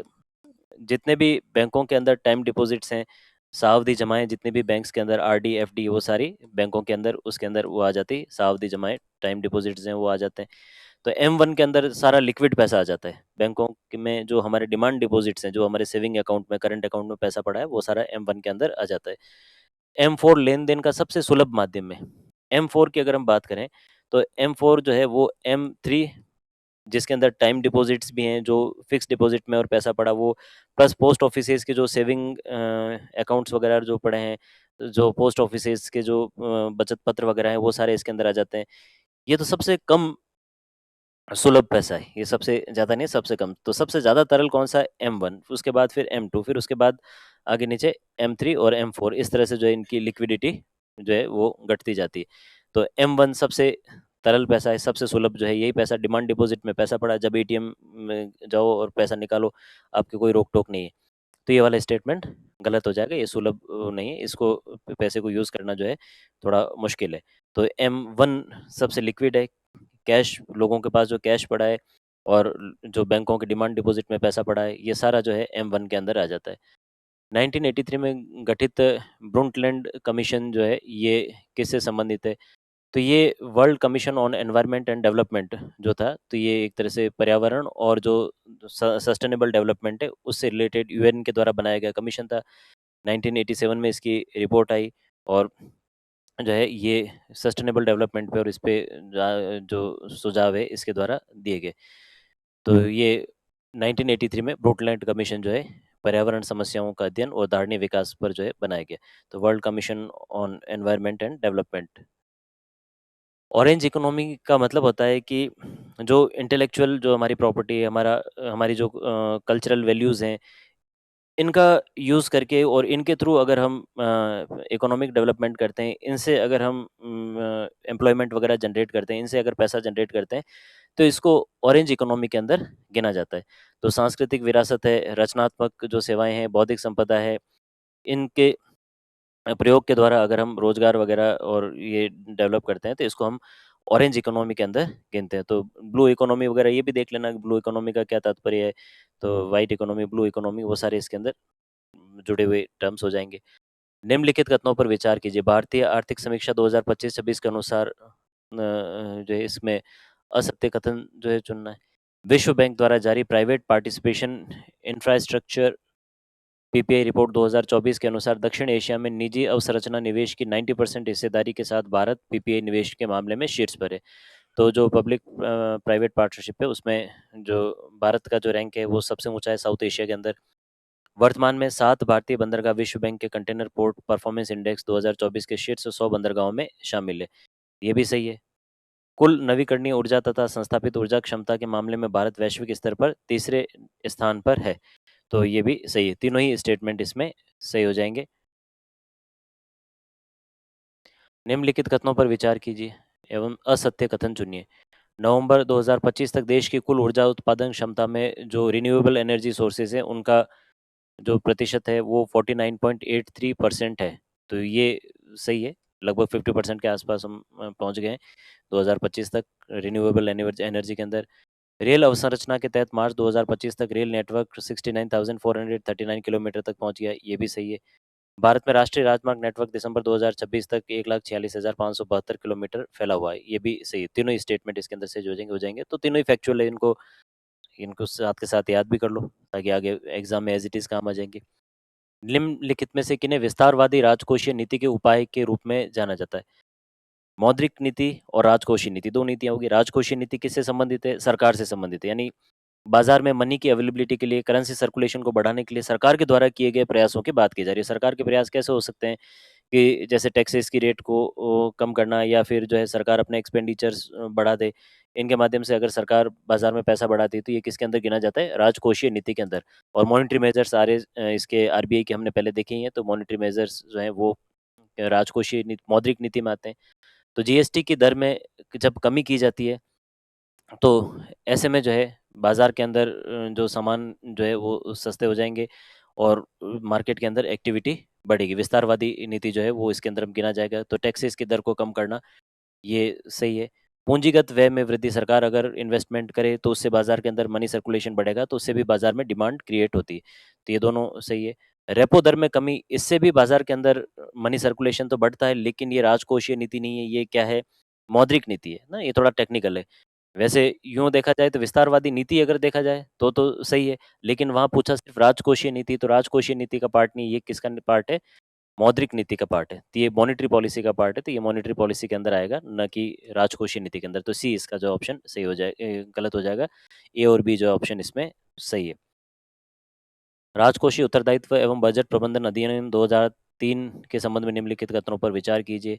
जितने भी बैंकों के अंदर टाइम डिपॉजिट्स हैं, सावधि जमाएँ जितनी भी बैंक्स के अंदर आरडी, एफडी वो सारी बैंकों के अंदर उसके अंदर वो आ जाती है, सावधि जमाएँ, टाइम डिपॉजिट्स हैं वो आ जाते हैं। तो M1 के अंदर सारा लिक्विड पैसा आ जाता है। बैंकों में जो हमारे डिमांड डिपॉजिट्स हैं, जो हमारे सेविंग अकाउंट में, करंट अकाउंट में पैसा पड़ा है, वो सारा M1 के अंदर आ जाता है। M4 लेन-देन का सबसे सुलभ माध्यम है। M4 की अगर हम बात करें, तो M4 जो है वो M3 जिसके अंदर टाइम डिपॉजिट्स भी हैं, जो फिक्स्ड डिपॉजिट में और पैसा पड़ा वो, प्लस पोस्ट ऑफिसेज़ के जो सेविंग अकाउंट्स वगैरह जो पड़े हैं, जो पोस्ट ऑफिसेज़ के जो बचत पत्र वगैरह हैं, वो सारे इसके अंदर आ जाते हैं। ये तो सबसे कम सुलभ पैसा है, ये सबसे ज़्यादा नहीं, सबसे कम। तो सबसे ज़्यादा तरल कौन-सा है? M1, उसके बाद फिर M2, फिर उसके बाद आगे नीचे M3 और M4, इस तरह से जो है इनकी लिक्विडिटी जो है वो घटती जाती है। तो M1 सबसे तरल पैसा है, सबसे सुलभ जो है यही पैसा, डिमांड डिपॉज़िट में पैसा पड़ा है, जब एटीएम में जाओ और पैसा निकालो, आपकी कोई रोक-टोक नहीं है। तो ये वाला स्टेटमेंट गलत हो जाएगा, ये सुलभ नहीं है, इसको पैसे को यूज़ करना जो है थोड़ा मुश्किल है। तो M1 सबसे लिक्विड है, कैश लोगों के पास जो कैश पड़ा है और जो बैंकों के डिमांड डिपॉजिट में पैसा पड़ा है, ये सारा जो है M1 के अंदर आ जाता है। 1983 में गठित ब्रुंटलैंड कमीशन जो है, ये किससे संबंधित है? तो ये world commission on environment and development जो था, तो ये एक तरह से पर्यावरण और जो सस्टेनेबल डेवलपमेंट है, उससे रिलेटेड यूएन के द्वारा बनाया गया कमीशन था। 1987 में इसकी रिपोर्ट आई और जो है ये सस्टेनेबल डेवलपमेंट पे और इस पे जो सुझाव है इसके द्वारा दिए गए। तो ये 1983 में ब्रुंटलैंड कमीशन जो है पर्यावरण समस्याओं का अध्ययन और धारणीय विकास पर जो है बनाया गया। तो world commission on environment and development. Orange economy का मतलब होता है कि जो इंटेलेक्चुअल जो हमारी प्रॉपर्टी है, हमारी जो कल्चरल वैल्यूज़ हैं, इनका यूज़ करके और इनके थ्रू अगर हम इकोनॉमिक डेवलपमेंट करते हैं, इनसे अगर हम एम्प्लॉयमेंट वगैरह जनरेट करते हैं, इनसे अगर पैसा जनरेट करते हैं, तो इसको ऑरेंज इकोनॉमी के अंदर गिना जाता है। तो सांस्कृतिक विरासत है, रचनात्मक जो सेवाएँ हैं, बौद्धिक संपदा है, इनके प्रयोग के द्वारा अगर हम रोजगार वगैरह और ये डेवलप करते हैं, तो इसको हम ऑरेंज इकोनॉमी के अंदर गिनते हैं। तो ब्लू इकोनॉमी वगैरह ये भी देख लेना कि ब्लू इकोनॉमी का क्या तात्पर्य है। तो वाइट इकोनॉमी, ब्लू इकोनॉमी, वो सारे इसके अंदर जुड़े हुए टर्म्स हो जाएंगे। निम्नलिखित कथनों पर विचार कीजिए। भारतीय आर्थिक समीक्षा 2025-26 के अनुसार जो है इसमें असत्य कथन जो है चुनना है। विश्व बैंक द्वारा जारी private participation infrastructure PPI report 2024 के अनुसार दक्षिण एशिया में निजी अवसंरचना निवेश की 90% हिस्सेदारी के साथ भारत पीपीआई निवेश के मामले में शीर्ष पर है। तो जो पब्लिक प्राइवेट पार्टनरशिप है, उसमें जो भारत का जो रैंक है वो सबसे ऊंचा है साउथ एशिया के अंदर। वर्तमान में 7 भारतीय बंदरगाह विश्व बैंक के कंटेनर पोर्ट परफॉर्मेंस इंडेक्स 2024 के शीर्ष 100 बंदरगाहों में शामिल है। ये भी सही है। कुल नवीकरणीय ऊर्जा तथा संस्थापित ऊर्जा क्षमता के मामले में भारत वैश्विक स्तर पर तीसरे स्थान पर है। तो ये भी सही है। तीनों ही स्टेटमेंट इसमें सही हो जाएंगे। निम्नलिखित कथनों पर विचार कीजिए एवं असत्य कथन चुनिए। नवंबर 2025 तक देश की कुल ऊर्जा उत्पादन क्षमता में जो रिन्यूएबल एनर्जी सोर्सेज है, उनका जो प्रतिशत है वो 49.83% है। तो ये सही है। लगभग 50% के आसपास हम पहुंच गए हैं 2025 तक रिन्यूएबल एनर्जी के अंदर। रेल अवसंरचना के तहत मार्च 2025 तक रेल नेटवर्क 69,439 किलोमीटर तक पहुंच गया। ये भी सही है। भारत में राष्ट्रीय राजमार्ग नेटवर्क दिसंबर 2026 तक 1,46,572 किलोमीटर फैला हुआ है। ये भी सही है। तीनों ही स्टेटमेंट इसके अंदर से जो हो जाएंगे। तो तीनों ही फैक्चुअल है, इनको इनको साथ के साथ याद भी कर लो ताकि आगे एग्जाम में एज इट इज काम आ जाएंगे। निम्नलिखित में से किन्हें विस्तारवादी राजकोषीय नीति के उपाय के रूप में जाना जाता है? मौद्रिक नीति और राजकोषीय नीति, दो नीतियां होगी। राजकोषीय नीति किससे संबंधित है? सरकार से संबंधित है। यानी बाजार में मनी की अवेलेबिलिटी के लिए, करेंसी सर्कुलेशन को बढ़ाने के लिए सरकार के द्वारा किए गए प्रयासों की बात की जा रही है। सरकार के प्रयास कैसे हो सकते हैं कि जैसे टैक्सेस की रेट को कम करना, या फिर जो है सरकार अपने एक्सपेंडिचर्स बढ़ा दे। इनके माध्यम से अगर सरकार बाजार में पैसा बढ़ाती है, तो ये किसके अंदर गिना जाता है? राजकोषीय नीति के अंदर। और मॉनेटरी मेजर्स इसके आरबीआई के हमने पहले देखे ही हैं, तो मॉनेटरी मेजर्स जो हैं वो राजकोषीय नीति, मौद्रिक नीति में आते हैं। तो जीएसटी की दर में जब कमी की जाती है, तो ऐसे में जो है बाजार के अंदर जो सामान जो है वो सस्ते हो जाएंगे और मार्केट के अंदर एक्टिविटी बढ़ेगी। विस्तारवादी नीति जो है वो इसके अंदर गिना जाएगा। तो टैक्सेस की दर को कम करना, ये सही है। पूंजीगत व्यय में वृद्धि, सरकार अगर इन्वेस्टमेंट करे तो उससे बाजार के अंदर मनी सर्कुलेशन बढ़ेगा, तो उससे भी बाजार में डिमांड क्रिएट होती है। तो ये दोनों सही है। रेपो दर में कमी, इससे भी बाजार के अंदर मनी सर्कुलेशन तो बढ़ता है, लेकिन ये राजकोषीय नीति नहीं है, ये क्या है? मौद्रिक नीति है ना, ये थोड़ा टेक्निकल है। वैसे यूँ देखा जाए तो विस्तारवादी नीति अगर देखा जाए तो सही है, लेकिन वहाँ पूछा सिर्फ राजकोषीय नीति, तो राजकोषीय नीति का पार्ट नहीं, ये किसका पार्ट है? मौद्रिक नीति का पार्ट है। तो ये मॉनेटरी पॉलिसी का पार्ट है, तो ये मॉनेटरी पॉलिसी के अंदर आएगा, ना कि राजकोषीय नीति के अंदर। तो सी इसका जो ऑप्शन सही हो जाए गलत हो जाएगा। ए और बी जो ऑप्शन इसमें सही है। राजकोषीय उत्तरदायित्व एवं बजट प्रबंधन अधिनियम 2003 के संबंध में निम्नलिखित कथनों पर विचार कीजिए।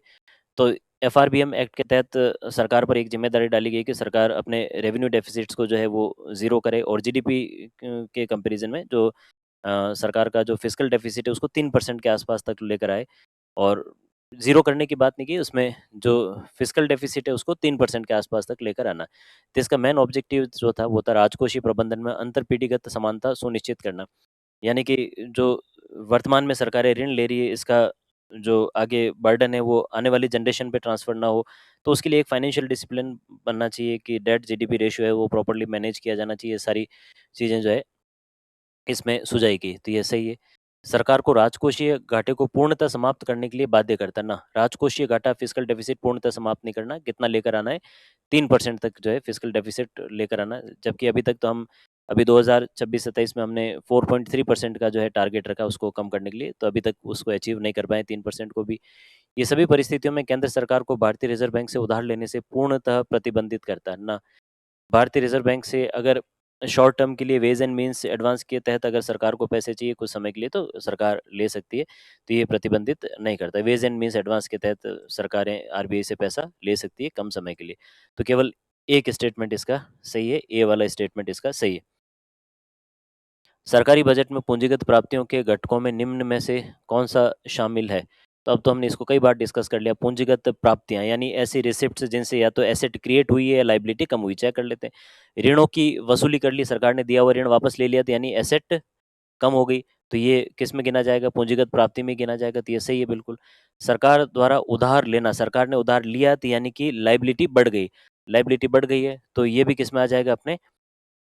तो एफआरबीएम एक्ट के तहत सरकार पर एक जिम्मेदारी डाली गई कि सरकार अपने रेवेन्यू डेफिसिट्स को जो है वो ज़ीरो करे, और जीडीपी के कंपैरिजन में जो सरकार का जो फिस्कल डेफिसिट है उसको 3% के आसपास तक लेकर आए। और ज़ीरो करने की बात नहीं की उसमें, जो फिस्कल डेफिसिट है उसको 3% के आसपास तक लेकर आना। तो इसका मेन ऑब्जेक्टिव जो था वो था राजकोषीय प्रबंधन में अंतरपीढ़ीगत समानता सुनिश्चित करना। यानी कि जो वर्तमान में सरकारें ऋण ले रही है, इसका जो आगे बर्डन है वो आने वाली जनरेशन पे ट्रांसफ़र ना हो, तो उसके लिए एक फाइनेंशियल डिसिप्लिन बनना चाहिए कि डेट जीडीपी रेशियो है वो प्रॉपर्ली मैनेज किया जाना चाहिए, सारी चीज़ें जो है इसमें सुझाएगी, तो ये सही है। सरकार को राजकोषीय घाटे को पूर्णतः समाप्त करने के लिए बाध्य करता है ना, राजकोषीय घाटा फिस्कल डेफिसिट पूर्णतः समाप्त नहीं करना, कितना लेकर आना है 3% तक जो है फिस्कल डेफिसिट लेकर आना, जबकि अभी तक तो हम अभी 2026-27 में हमने 4.3% का जो है टारगेट रखा उसको कम करने के लिए, तो अभी तक उसको अचीव नहीं कर पाए 3% को भी। ये सभी परिस्थितियों में केंद्र सरकार को भारतीय रिज़र्व बैंक से उधार लेने से पूर्णतः प्रतिबंधित करता है ना। भारतीय रिज़र्व बैंक से अगर शॉर्ट टर्म के लिए वेज एंड मीन्स एडवांस के तहत अगर सरकार को पैसे चाहिए कुछ समय के लिए तो सरकार ले सकती है, तो ये प्रतिबंधित नहीं करता। वेज एंड मीन्स एडवांस के तहत सरकारें आरबीआई से पैसा ले सकती है कम समय के लिए। तो केवल एक स्टेटमेंट इसका सही है, ए वाला स्टेटमेंट इसका सही है। सरकारी बजट में पूंजीगत प्राप्तियों के घटकों में निम्न में से कौन-सा शामिल है? तो अब तो हमने इसको कई बार डिस्कस कर लिया। पूंजीगत प्राप्तियाँ यानी ऐसी रिसिप्ट्स जिनसे या तो एसेट क्रिएट हुई है या लायबिलिटी कम हुई, चेक कर लेते हैं। ऋणों की वसूली कर ली, सरकार ने दिया हुआ ऋण वापस ले लिया तो यानी एसेट कम हो गई, तो ये किस में गिना जाएगा? पूंजीगत प्राप्ति में गिना जाएगा, तो ये सही है बिल्कुल। सरकार द्वारा उधार लेना, सरकार ने उधार लिया तो यानी कि लायबिलिटी बढ़ गई। लायबिलिटी बढ़ गई है, तो ये भी किस में आ जाएगा? अपने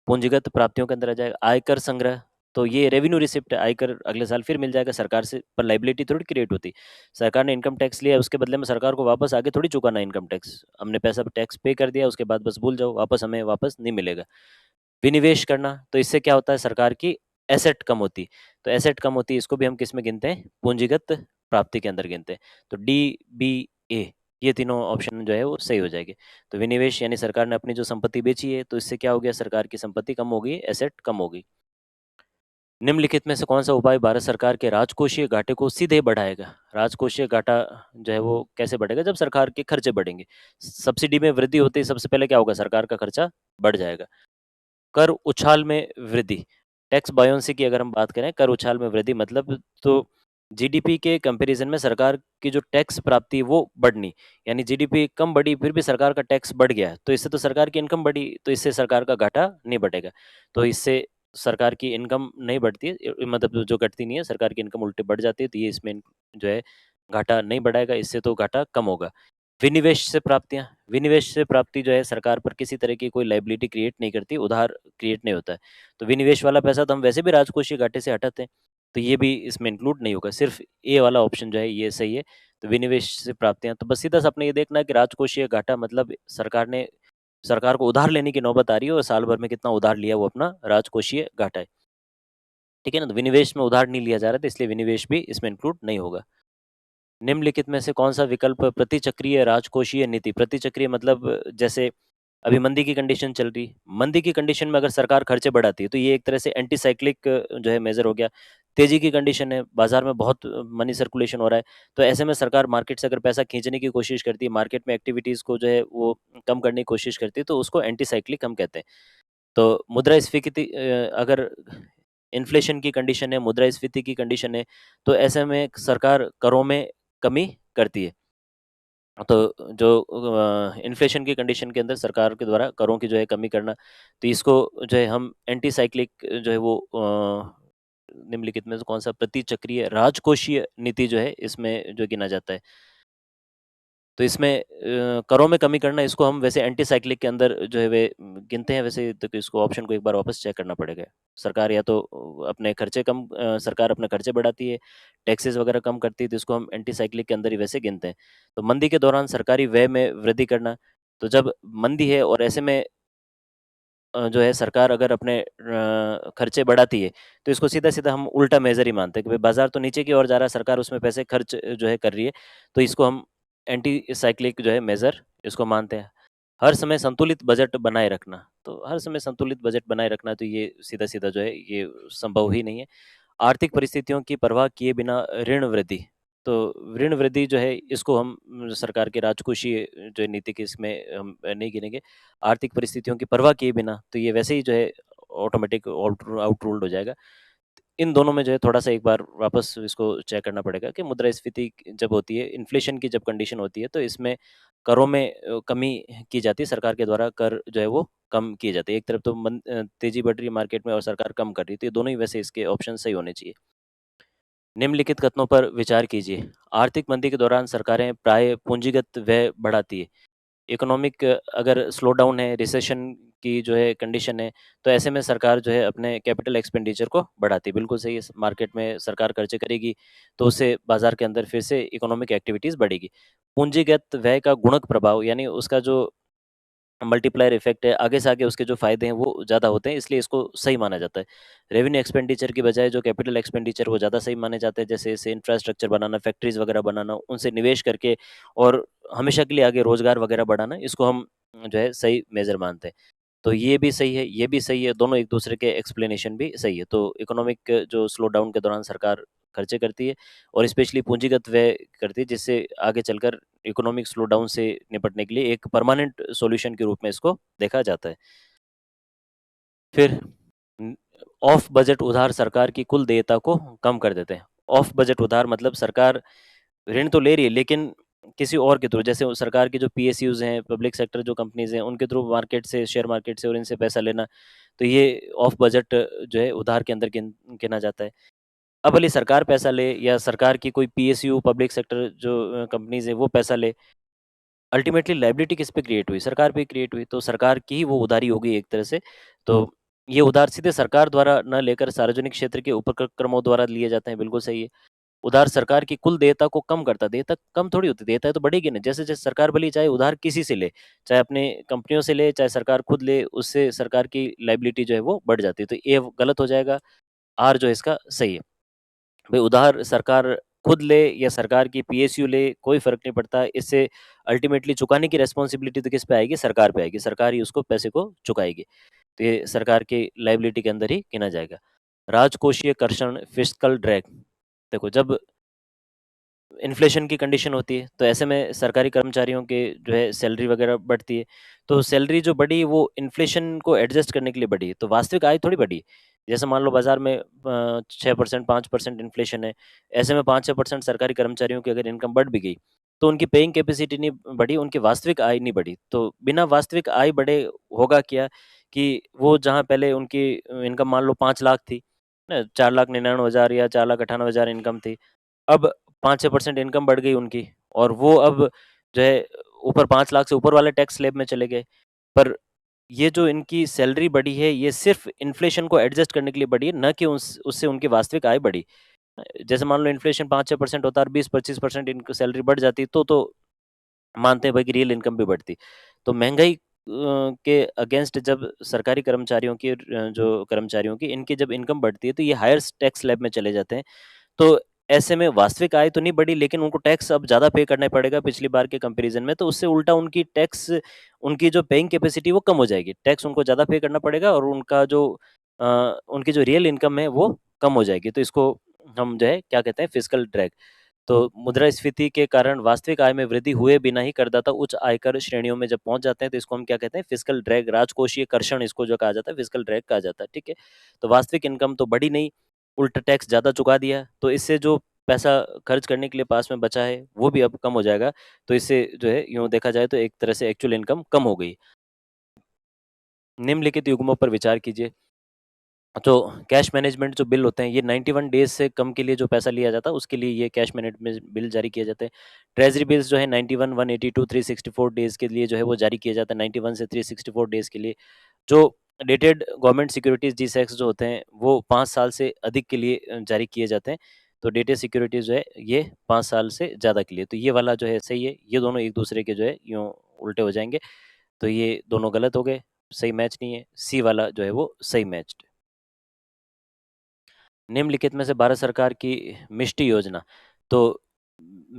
पूंजीगत प्राप्तियों के अंदर आ जाएगा। आयकर संग्रह, तो ये रेवेन्यू रिसिप्ट है, आयकर अगले साल फिर मिल जाएगा सरकार से, पर लायबिलिटी थोड़ी क्रिएट होती। सरकार ने इनकम टैक्स लिया, उसके बदले में सरकार को वापस आगे थोड़ी चुकाना है इनकम टैक्स। हमने पैसा टैक्स पे कर दिया, उसके बाद बस भूल जाओ, वापस हमें वापस नहीं मिलेगा। विनिवेश करना, तो इससे क्या होता है? सरकार की एसेट कम होती। तो एसेट कम होती है, इसको भी हम किस में गिनते हैं? पूंजीगत प्राप्ति के अंदर गिनते हैं। तो डी, बी, ए ये तीनों ऑप्शन जो है वो सही हो जाएँगे। तो विनिवेश यानी सरकार ने अपनी जो संपत्ति बेची है, तो इससे क्या हो गया? सरकार की संपत्ति कम हो गई, एसेट कम हो गई। निम्नलिखित में से कौन-सा उपाय भारत सरकार के राजकोषीय घाटे को सीधे बढ़ाएगा? राजकोषीय घाटा जो है वो कैसे बढ़ेगा? जब सरकार के खर्चे बढ़ेंगे। सब्सिडी में वृद्धि होते ही सबसे पहले क्या होगा? सरकार का खर्चा बढ़ जाएगा। कर उछाल में वृद्धि, टैक्स बायोंसी की अगर हम बात करें, कर उछाल में वृद्धि मतलब तो जीडीपी के कंपैरिजन में सरकार की जो टैक्स प्राप्ति है वो बढ़नी, यानी जीडीपी कम बढ़ी फिर भी सरकार का टैक्स बढ़ गया, तो इससे तो सरकार की इनकम बढ़ी, तो इससे सरकार का घाटा नहीं बढ़ेगा। तो इससे सरकार की इनकम नहीं बढ़ती है, मतलब जो घटती नहीं है, सरकार की इनकम उल्टे बढ़ जाती है, तो ये इसमें जो है घाटा नहीं बढ़ाएगा, इससे तो घाटा कम होगा। विनिवेश से प्राप्तियाँ, विनिवेश से प्राप्ति जो है सरकार पर किसी तरह की कोई लायबिलिटी क्रिएट नहीं करती, उधार क्रिएट नहीं होता है। तो विनिवेश वाला पैसा तो हम वैसे भी राजकोषीय घाटे से हटाते हैं, तो ये भी इसमें इंक्लूड नहीं होगा, सिर्फ़ ए वाला ऑप्शन जो है ये सही है। तो विनिवेश से प्राप्तियाँ, तो बस सीधा-सा आपने ये देखना है कि राजकोषीय घाटा मतलब सरकार को उधार लेने की नौबत आ रही है और साल भर में कितना उधार लिया वो अपना राजकोषीय घाटा है। ठीक है ना? तो विनिवेश में उधार नहीं लिया जा रहा था इसलिए विनिवेश भी इसमें इंक्लूड नहीं होगा। निम्नलिखित में से कौन-सा विकल्प प्रतिचक्रीय राजकोषीय नीति, प्रतिचक्रीय मतलब जैसे अभी मंदी की कंडीशन चल रही है, मंदी की कंडीशन में अगर सरकार खर्चे बढ़ाती है, तो ये एक तरह से एंटी साइक्लिक जो है मेजर हो गया। तेजी की कंडीशन है, बाजार में बहुत मनी सर्कुलेशन हो रहा है, तो ऐसे में सरकार मार्केट से अगर पैसा खींचने की कोशिश करती है, मार्केट में एक्टिविटीज़ को जो है वो कम करने की कोशिश करती है, तो उसको एंटी साइक्लिक हम कहते हैं। तो मुद्रास्फीति अगर इन्फ्लेशन की कंडीशन है, मुद्रास्फीति की कंडीशन है, तो ऐसे में सरकार करों में कमी करती है। तो जो इन्फ्लेशन की कंडीशन के अंदर सरकार के द्वारा करों की जो है कमी करना, तो इसको जो है हम एंटी साइक्लिक जो है वो निम्नलिखित में से कौन-सा प्रतिचक्रीय राजकोषीय नीति जो है इसमें जो गिना जाता है। तो इसमें करों में कमी करना इसको हम वैसे एंटी साइक्लिक के अंदर जो है वे गिनते हैं वैसे, तो इसको ऑप्शन को एक बार वापस चेक करना पड़ेगा। सरकार या तो अपने खर्चे सरकार अपने खर्चे बढ़ाती है, टैक्सेस वगैरह कम करती है, तो इसको हम एंटी साइक्लिक के अंदर ही वैसे गिनते हैं। तो मंदी के दौरान सरकारी व्यय में वृद्धि करना, तो जब मंदी है और ऐसे में जो है सरकार अगर अपने खर्चे बढ़ाती है, तो इसको सीधा-सीधा हम उल्टा मेजर ही मानते हैं कि भाई बाज़ार तो नीचे की ओर जा रहा है, सरकार उसमें पैसे खर्च जो है कर रही है, तो इसको हम एंटी साइक्लिक जो है मेजर इसको मानते हैं। हर समय संतुलित बजट बनाए रखना, तो हर समय संतुलित बजट बनाए रखना तो ये सीधा-सीधा जो है ये संभव ही नहीं है। आर्थिक परिस्थितियों की परवाह किए बिना ऋण वृद्धि, तो ऋण वृद्धि जो है इसको हम सरकार के राजकोषीय जो है नीति के इसमें हम नहीं गिनेंगे। आर्थिक परिस्थितियों की परवाह किए बिना, तो ये वैसे ही जो है ऑटोमेटिक आउट रूल्ड हो जाएगा। इन दोनों में जो है थोड़ा-सा एक बार वापस इसको चेक करना पड़ेगा कि मुद्रास्फीति जब होती है, इन्फ्लेशन की जब कंडीशन होती है, तो इसमें करों में कमी की जाती है, सरकार के द्वारा कर जो है वो कम किए जाते हैं। एक तरफ तो तेज़ी बढ़ रही है मार्केट में और सरकार कम कर रही है, तो ये दोनों ही वैसे इसके ऑप्शन सही होने चाहिए। निम्नलिखित कथनों पर विचार कीजिए। आर्थिक मंदी के दौरान सरकारें प्राय पूंजीगत व्यय बढ़ाती है। इकोनॉमिक अगर स्लो डाउन है, रिसेशन की जो है कंडीशन है, तो ऐसे में सरकार जो है अपने कैपिटल एक्सपेंडिचर को बढ़ाती है। बिल्कुल सही है, मार्केट में सरकार खर्चे करेगी, तो उससे बाज़ार के अंदर फिर से इकोनॉमिक एक्टिविटीज़ बढ़ेगी। पूंजीगत व्यय का गुणक प्रभाव यानी उसका जो मल्टीप्लायर इफ़ेक्ट है, आगे से आगे उसके जो फ़ायदे हैं वो ज़्यादा होते हैं, इसलिए इसको सही माना जाता है। रेवेन्यू एक्सपेंडिचर की बजाय जो कैपिटल एक्सपेंडिचर वो ज़्यादा सही माने जाते हैं, जैसे इंफ्रास्ट्रक्चर बनाना, फैक्ट्रीज़ वगैरह बनाना, उनसे निवेश करके और हमेशा के लिए आगे रोज़गार वगैरह बढ़ाना, इसको हम जो है सही मेजर मानते हैं। तो ये भी सही है, ये भी सही है, दोनों एक-दूसरे के एक्सप्लेनेशन भी सही है। तो इकोनॉमिक जो स्लो डाउन के दौरान सरकार खर्चे करती है और स्पेशली पूंजीगत व्यय करती है, जिससे आगे चलकर इकोनॉमिक स्लो डाउन से निपटने के लिए एक परमानेंट सॉल्यूशन के रूप में इसको देखा जाता है। फिर उम, ऑफ बजट उधार सरकार की कुल देयता को कम कर देते हैं। ऑफ बजट उधार मतलब सरकार ऋण तो ले रही है, लेकिन किसी और के थ्रू, जैसे वो सरकार की जो पीएसयूज़ हैं, पब्लिक सेक्टर जो कंपनीज़ हैं, उनके थ्रू मार्केट से, शेयर मार्केट से और इनसे पैसा लेना, तो ये ऑफ बजट जो है उधार के अंदर गिना जाता है। अब भले सरकार पैसा ले या सरकार की कोई पीएसयू पब्लिक सेक्टर जो कंपनीज़ हैं, वो पैसा ले, अल्टीमेटली लायबिलिटी किस पे क्रिएट हुई? सरकार पे क्रिएट हुई, तो सरकार की ही वो उधारी हो गई एक तरह से। तो ये उधार सीधे सरकार द्वारा न लेकर सार्वजनिक क्षेत्र के उपक्रमों द्वारा लिए जाते हैं, बिल्कुल सही है। उधार सरकार की कुल देयता को कम करता है, देयता कम थोड़ी होती है, देयता तो बढ़ेगी ना। जैसे-जैसे सरकार भले ही चाहे उधार किसी से ले, चाहे अपने कंपनियों से ले, चाहे सरकार खुद ले, उससे सरकार की लायबिलिटी जो है वो बढ़ जाती है। तो ए गलत हो जाएगा, आर जो है इसका सही है। भई उधार सरकार खुद ले या सरकार की पीएसयू ले, कोई फ़र्क नहीं पड़ता। इससे अल्टीमेटली चुकाने की रिस्पॉन्सिबिलिटी तो किस पे आएगी? सरकार पे आएगी। सरकार ही उसको पैसे को चुकाएगी। तो ये सरकार की लायबिलिटी के अंदर ही गिना जाएगा। राजकोषीय कर्षण फिस्कल ड्रैग, देखो जब इन्फ्लेशन की कंडीशन होती है, तो ऐसे में सरकारी कर्मचारियों के जो है सैलरी वगैरह बढ़ती है। तो सैलरी जो बढ़ी वो इन्फ्लेशन को एडजस्ट करने के लिए बढ़ी है, तो वास्तविक आय थोड़ी बढ़ी। जैसे मान लो बाज़ार में 6% 5% इन्फ्लेशन है, ऐसे में 5-6% सरकारी कर्मचारियों की अगर इनकम बढ़ भी गई, तो उनकी पेइंग कैपेसिटी नहीं बढ़ी, उनकी वास्तविक आय नहीं बढ़ी। तो बिना वास्तविक आय बढ़े होगा क्या कि वो जहाँ पहले उनकी इनकम मान लो 5 लाख थी, ना 4,99,000 या 4,98,000 इनकम थी। अब 5-6% इनकम बढ़ गई उनकी और वो अब जो है ऊपर 5 लाख से ऊपर वाले टैक्स स्लैब में चले गए। पर ये जो इनकी सैलरी बढ़ी है, ये सिर्फ़ इन्फ्लेशन को एडजस्ट करने के लिए बढ़ी है, ना कि उस उससे उनकी वास्तविक आय बढ़ी। जैसे मान लो इन्फ्लेशन 5-6% होता और 20-25% इनकी सैलरी बढ़ जाती तो मानते हैं भाई कि रियल इनकम भी बढ़ती। तो महँगाई के अगेंस्ट जब सरकारी कर्मचारियों की जो कर्मचारियों की इनकी जब इनकम बढ़ती है, तो ये हायर टैक्स स्लैब में चले जाते हैं। तो ऐसे में वास्तविक आय तो नहीं बढ़ी, लेकिन उनको टैक्स अब ज़्यादा पे करना पड़ेगा पिछली बार के कंपैरिज़न में, तो उससे उल्टा उनकी जो पेइंग कैपेसिटी वो कम हो जाएगी। टैक्स उनको ज़्यादा पे करना पड़ेगा और अ, उनकी जो रियल इनकम है वो कम हो जाएगी। तो इसको हम जो है क्या कहते हैं फिस्कल ड्रैग। तो मुद्रास्फीति के कारण वास्तविक आय में वृद्धि हुए बिना ही करदाता उच्च आयकर श्रेणियों में जब पहुँच जाते हैं, तो इसको हम क्या कहते हैं फिस्कल ड्रैग, राजकोषीय कर्षण इसको जो कहा जाता है फिस्कल ड्रैग कहा जाता है, ठीक है? तो वास्तविक इनकम तो बढ़ी नहीं, उल्टा टैक्स ज़्यादा चुका दिया, तो इससे जो पैसा खर्च करने के लिए पास में बचा है, वो भी अब कम हो जाएगा। तो इससे जो है यूँ देखा जाए तो एक तरह से एक्चुअल इनकम कम हो गई। निम्नलिखित युग्मों पर विचार कीजिए। तो कैश मैनेजमेंट जो बिल होते हैं, ये 91 डेज़ से कम के लिए जो पैसा लिया जाता है, उसके लिए ये कैश मैनेजमेंट बिल जारी किए जाते हैं। ट्रेज़री बिल्स जो है 91, 182, 364 डेज़ के लिए जो है वो जारी किया जाता है, 91 से 364 डेज़ के लिए। जो डेटेड गवर्नमेंट सिक्योरिटीज़ जीसैक्स जो होते हैं, वो 5 साल से अधिक के लिए जारी किए जाते हैं। तो डेटेड सिक्योरिटीज़ जो है, ये 5 साल से ज़्यादा के लिए। तो ये वाला जो है सही है, ये दोनों एक-दूसरे के जो है यूँ उल्टे हो जाएँगे। तो ये दोनों गलत हो गए, सही मैच नहीं है। सी वाला जो है वो सही मैच्ड है। निम्नलिखित में से भारत सरकार की मिष्टी योजना, तो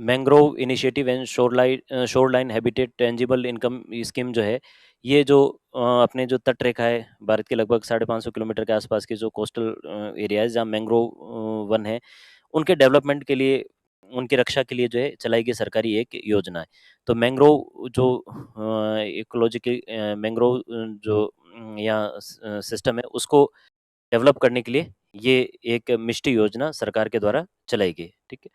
mangrove initiative and shoreline habitat tangible income scheme जो है, ये जो अपने जो तट रेखा है, भारत के लगभग 550 किलोमीटर के आसपास की जो कोस्टल एरिया है, जहाँ मैंग्रोव वन है, उनके डेवलपमेंट के लिए, उनकी रक्षा के लिए जो है चलाई गई सरकारी एक योजना है। तो मैंग्रोव जो इकोलॉजिकल मैंग्रोव जो यहाँ सिस्टम है, उसको डेवलप करने के लिए ये एक मिष्टी योजना सरकार के द्वारा चलाई गई, ठीक है?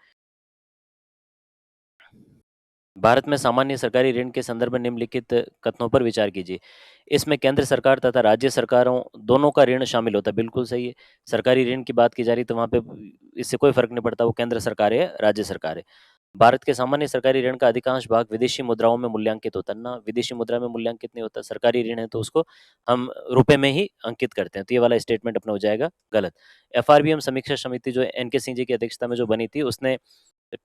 भारत में सामान्य सरकारी ऋण के संदर्भ में निम्नलिखित कथनों पर विचार कीजिए। इसमें केंद्र सरकार तथा राज्य सरकारों दोनों का ऋण शामिल होता है, बिल्कुल सही है। सरकारी ऋण की बात की जा रही है तो वहाँ पे इससे कोई फ़र्क नहीं पड़ता वो केंद्र सरकार है या राज्य सरकार है। भारत के सामान्य सरकारी ऋण का अधिकांश भाग विदेशी मुद्राओं में मूल्यांकित होता है ना, विदेशी मुद्रा में मूल्यांकित नहीं होता, सरकारी ऋण है तो उसको हम रुपए में ही अंकित करते हैं, तो ये वाला स्टेटमेंट अपना हो जाएगा गलत। एफआरबीएम समीक्षा समिति जो एनके सिंह जी की अध्यक्षता में जो बनी थी उसने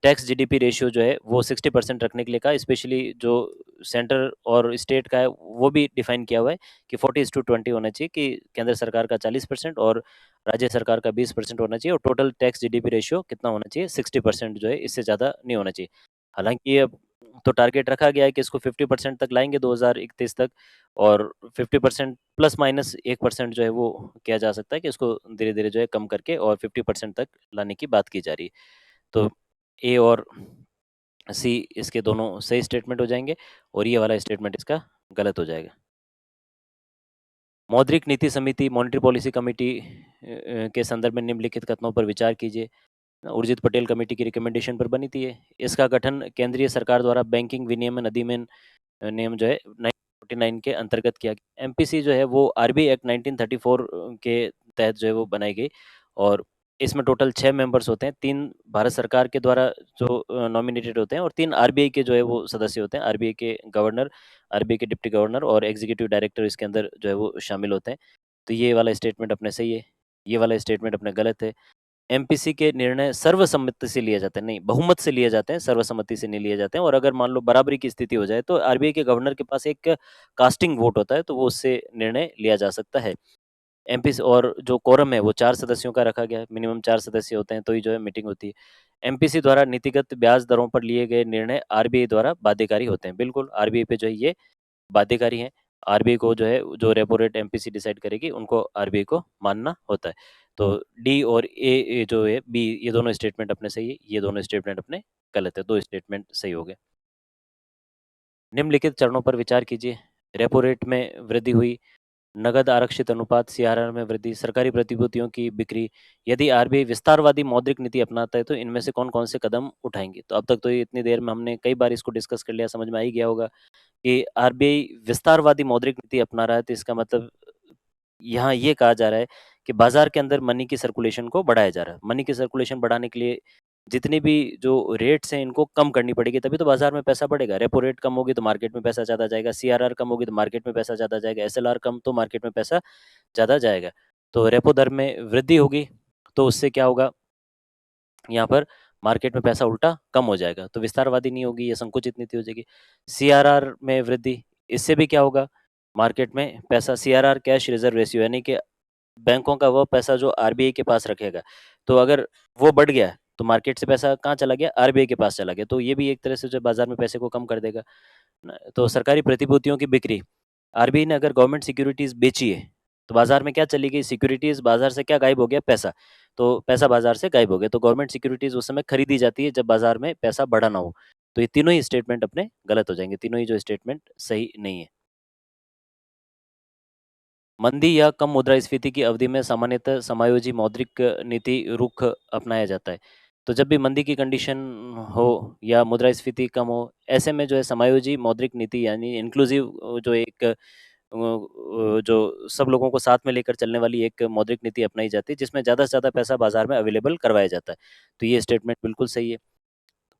टैक्स जीडीपी रेशियो जो है वो 60% रखने के लिए कहा, स्पेशली जो सेंटर और स्टेट का है वो भी डिफाइन किया हुआ है कि 40:20 होना चाहिए, कि केंद्र सरकार का 40% और राज्य सरकार का 20% होना चाहिए, और टोटल टैक्स जीडीपी रेशियो कितना होना चाहिए, 60% जो है, इससे ज़्यादा नहीं होना चाहिए। हालांकि अब तो टारगेट रखा गया है कि इसको 50% तक लाएंगे 2031 तक, और 50% प्लस माइनस 1% जो है वो किया जा सकता है कि इसको धीरे धीरे जो है कम करके और 50% तक लाने की बात की जा रही है। तो ए और सी इसके दोनों सही स्टेटमेंट हो जाएंगे और ये वाला स्टेटमेंट इसका गलत हो जाएगा। मौद्रिक नीति समिति मॉनेटरी पॉलिसी कमेटी के संदर्भ में निम्नलिखित कथनों पर विचार कीजिए। उर्जित पटेल कमेटी की रिकमेंडेशन पर बनी थी ये। इसका गठन केंद्रीय सरकार द्वारा बैंकिंग विनियमन अधिनियम नियम जो है 1949 के अंतर्गत किया गया। एमपीसी जो है वो आरबीआई एक्ट 1934 के तहत जो है वो बनाई गई, और इसमें टोटल 6 मेंबर्स होते हैं। 3 भारत सरकार के द्वारा जो नॉमिनेटेड होते हैं, और 3 आरबीआई के जो है वो सदस्य होते हैं। आरबीआई के गवर्नर, आरबीआई के डिप्टी गवर्नर और एग्जीक्यूटिव डायरेक्टर इसके अंदर जो है वो शामिल होते हैं। तो ये वाला स्टेटमेंट अपने सही है, ये वाला स्टेटमेंट अपने गलत है। एमपीसी के निर्णय सर्वसम्मति से लिए जाते हैं, नहीं बहुमत से लिए जाते हैं, सर्वसम्मति से नहीं लिए जाते हैं। और अगर मान लो बराबरी की स्थिति हो जाए तो आरबीआई के गवर्नर के पास एक कास्टिंग वोट होता है, तो वो उससे निर्णय लिया जा सकता है। एमपीसी और जो कोरम है वो 4 सदस्यों का रखा गया है, मिनिमम 4 सदस्य होते हैं तो ही जो है मीटिंग होती है। एमपीसी द्वारा नीतिगत ब्याज दरों पर लिए गए निर्णय आरबीआई द्वारा बाध्यकारी होते हैं, बिल्कुल आरबीआई पे जो है ये बाध्यकारी हैं। आरबीआई को जो है जो रेपो रेट एमपीसी डिसाइड करेगी उनको आरबीआई को मानना होता है। तो डी और ए जो है बी, ये दोनों स्टेटमेंट अपने सही है, ये दोनों स्टेटमेंट अपने गलत है, 2 स्टेटमेंट सही हो गए। निम्नलिखित चरणों पर विचार कीजिए। रेपो रेट में वृद्धि हुई, नगद आरक्षित अनुपात सीआरआर में वृद्धि, सरकारी प्रतिभूतियों की बिक्री। यदि आरबीआई विस्तारवादी मौद्रिक नीति अपनाता है तो इनमें से कौन कौन से कदम उठाएंगे। तो अब तक तो ये इतनी देर में हमने कई बार इसको डिस्कस कर लिया, समझ में आ ही गया होगा कि आरबीआई विस्तारवादी मौद्रिक नीति अपना रहा है, तो इसका मतलब यहाँ ये कहा जा रहा है कि बाजार के अंदर मनी की सर्कुलेशन को बढ़ाया जा रहा है। मनी की सर्कुलेशन बढ़ाने के लिए जितनी भी जो रेट्स हैं इनको कम करनी पड़ेगी, तभी तो बाजार में पैसा बढ़ेगा। रेपो रेट कम होगी तो मार्केट में पैसा ज़्यादा जाएगा, सीआरआर कम होगी तो मार्केट में पैसा ज़्यादा जाएगा, एसएलआर कम तो मार्केट में पैसा ज़्यादा जाएगा। तो रेपो दर में वृद्धि होगी तो उससे क्या होगा, यहाँ पर मार्केट में पैसा उल्टा कम हो जाएगा, तो विस्तारवादी नहीं होगी, ये संकुचित नीति हो जाएगी। सीआरआर में वृद्धि, इससे भी क्या होगा, मार्केट में पैसा, सीआरआर कैश रिजर्व रेशियो, यानी कि बैंकों का वो पैसा जो आरबीआई के पास रखेगा, तो अगर वो बढ़ गया तो मार्केट से पैसा कहाँ चला गया, आरबीआई के पास चला गया, तो ये भी एक तरह से जो बाजार में पैसे को कम कर देगा। तो सरकारी प्रतिभूतियों की बिक्री, आरबीआई ने अगर गवर्नमेंट सिक्योरिटीज बेची है तो बाजार में क्या चली गई, सिक्योरिटीज बाजार से क्या गायब हो गया, पैसा। तो पैसा बाजार से गायब हो गया, तो गवर्नमेंट सिक्योरिटीज उस समय खरीदी जाती है जब बाजार में पैसा बढ़ा ना हो। तो ये तीनों ही स्टेटमेंट अपने गलत हो जाएंगे, तीनों ही जो स्टेटमेंट सही नहीं है। मंदी या कम मुद्रास्फीति की अवधि में सामान्यतः समायोजी मौद्रिक नीति रुख अपनाया जाता है। तो जब भी मंदी की कंडीशन हो या मुद्रास्फीति कम हो, ऐसे में जो है समायोजी मौद्रिक नीति यानी इंक्लूसिव जो एक जो सब लोगों को साथ में लेकर चलने वाली एक मौद्रिक नीति अपनाई जाती है, जिसमें ज़्यादा से ज़्यादा पैसा बाजार में अवेलेबल करवाया जाता है। तो ये स्टेटमेंट बिल्कुल सही है।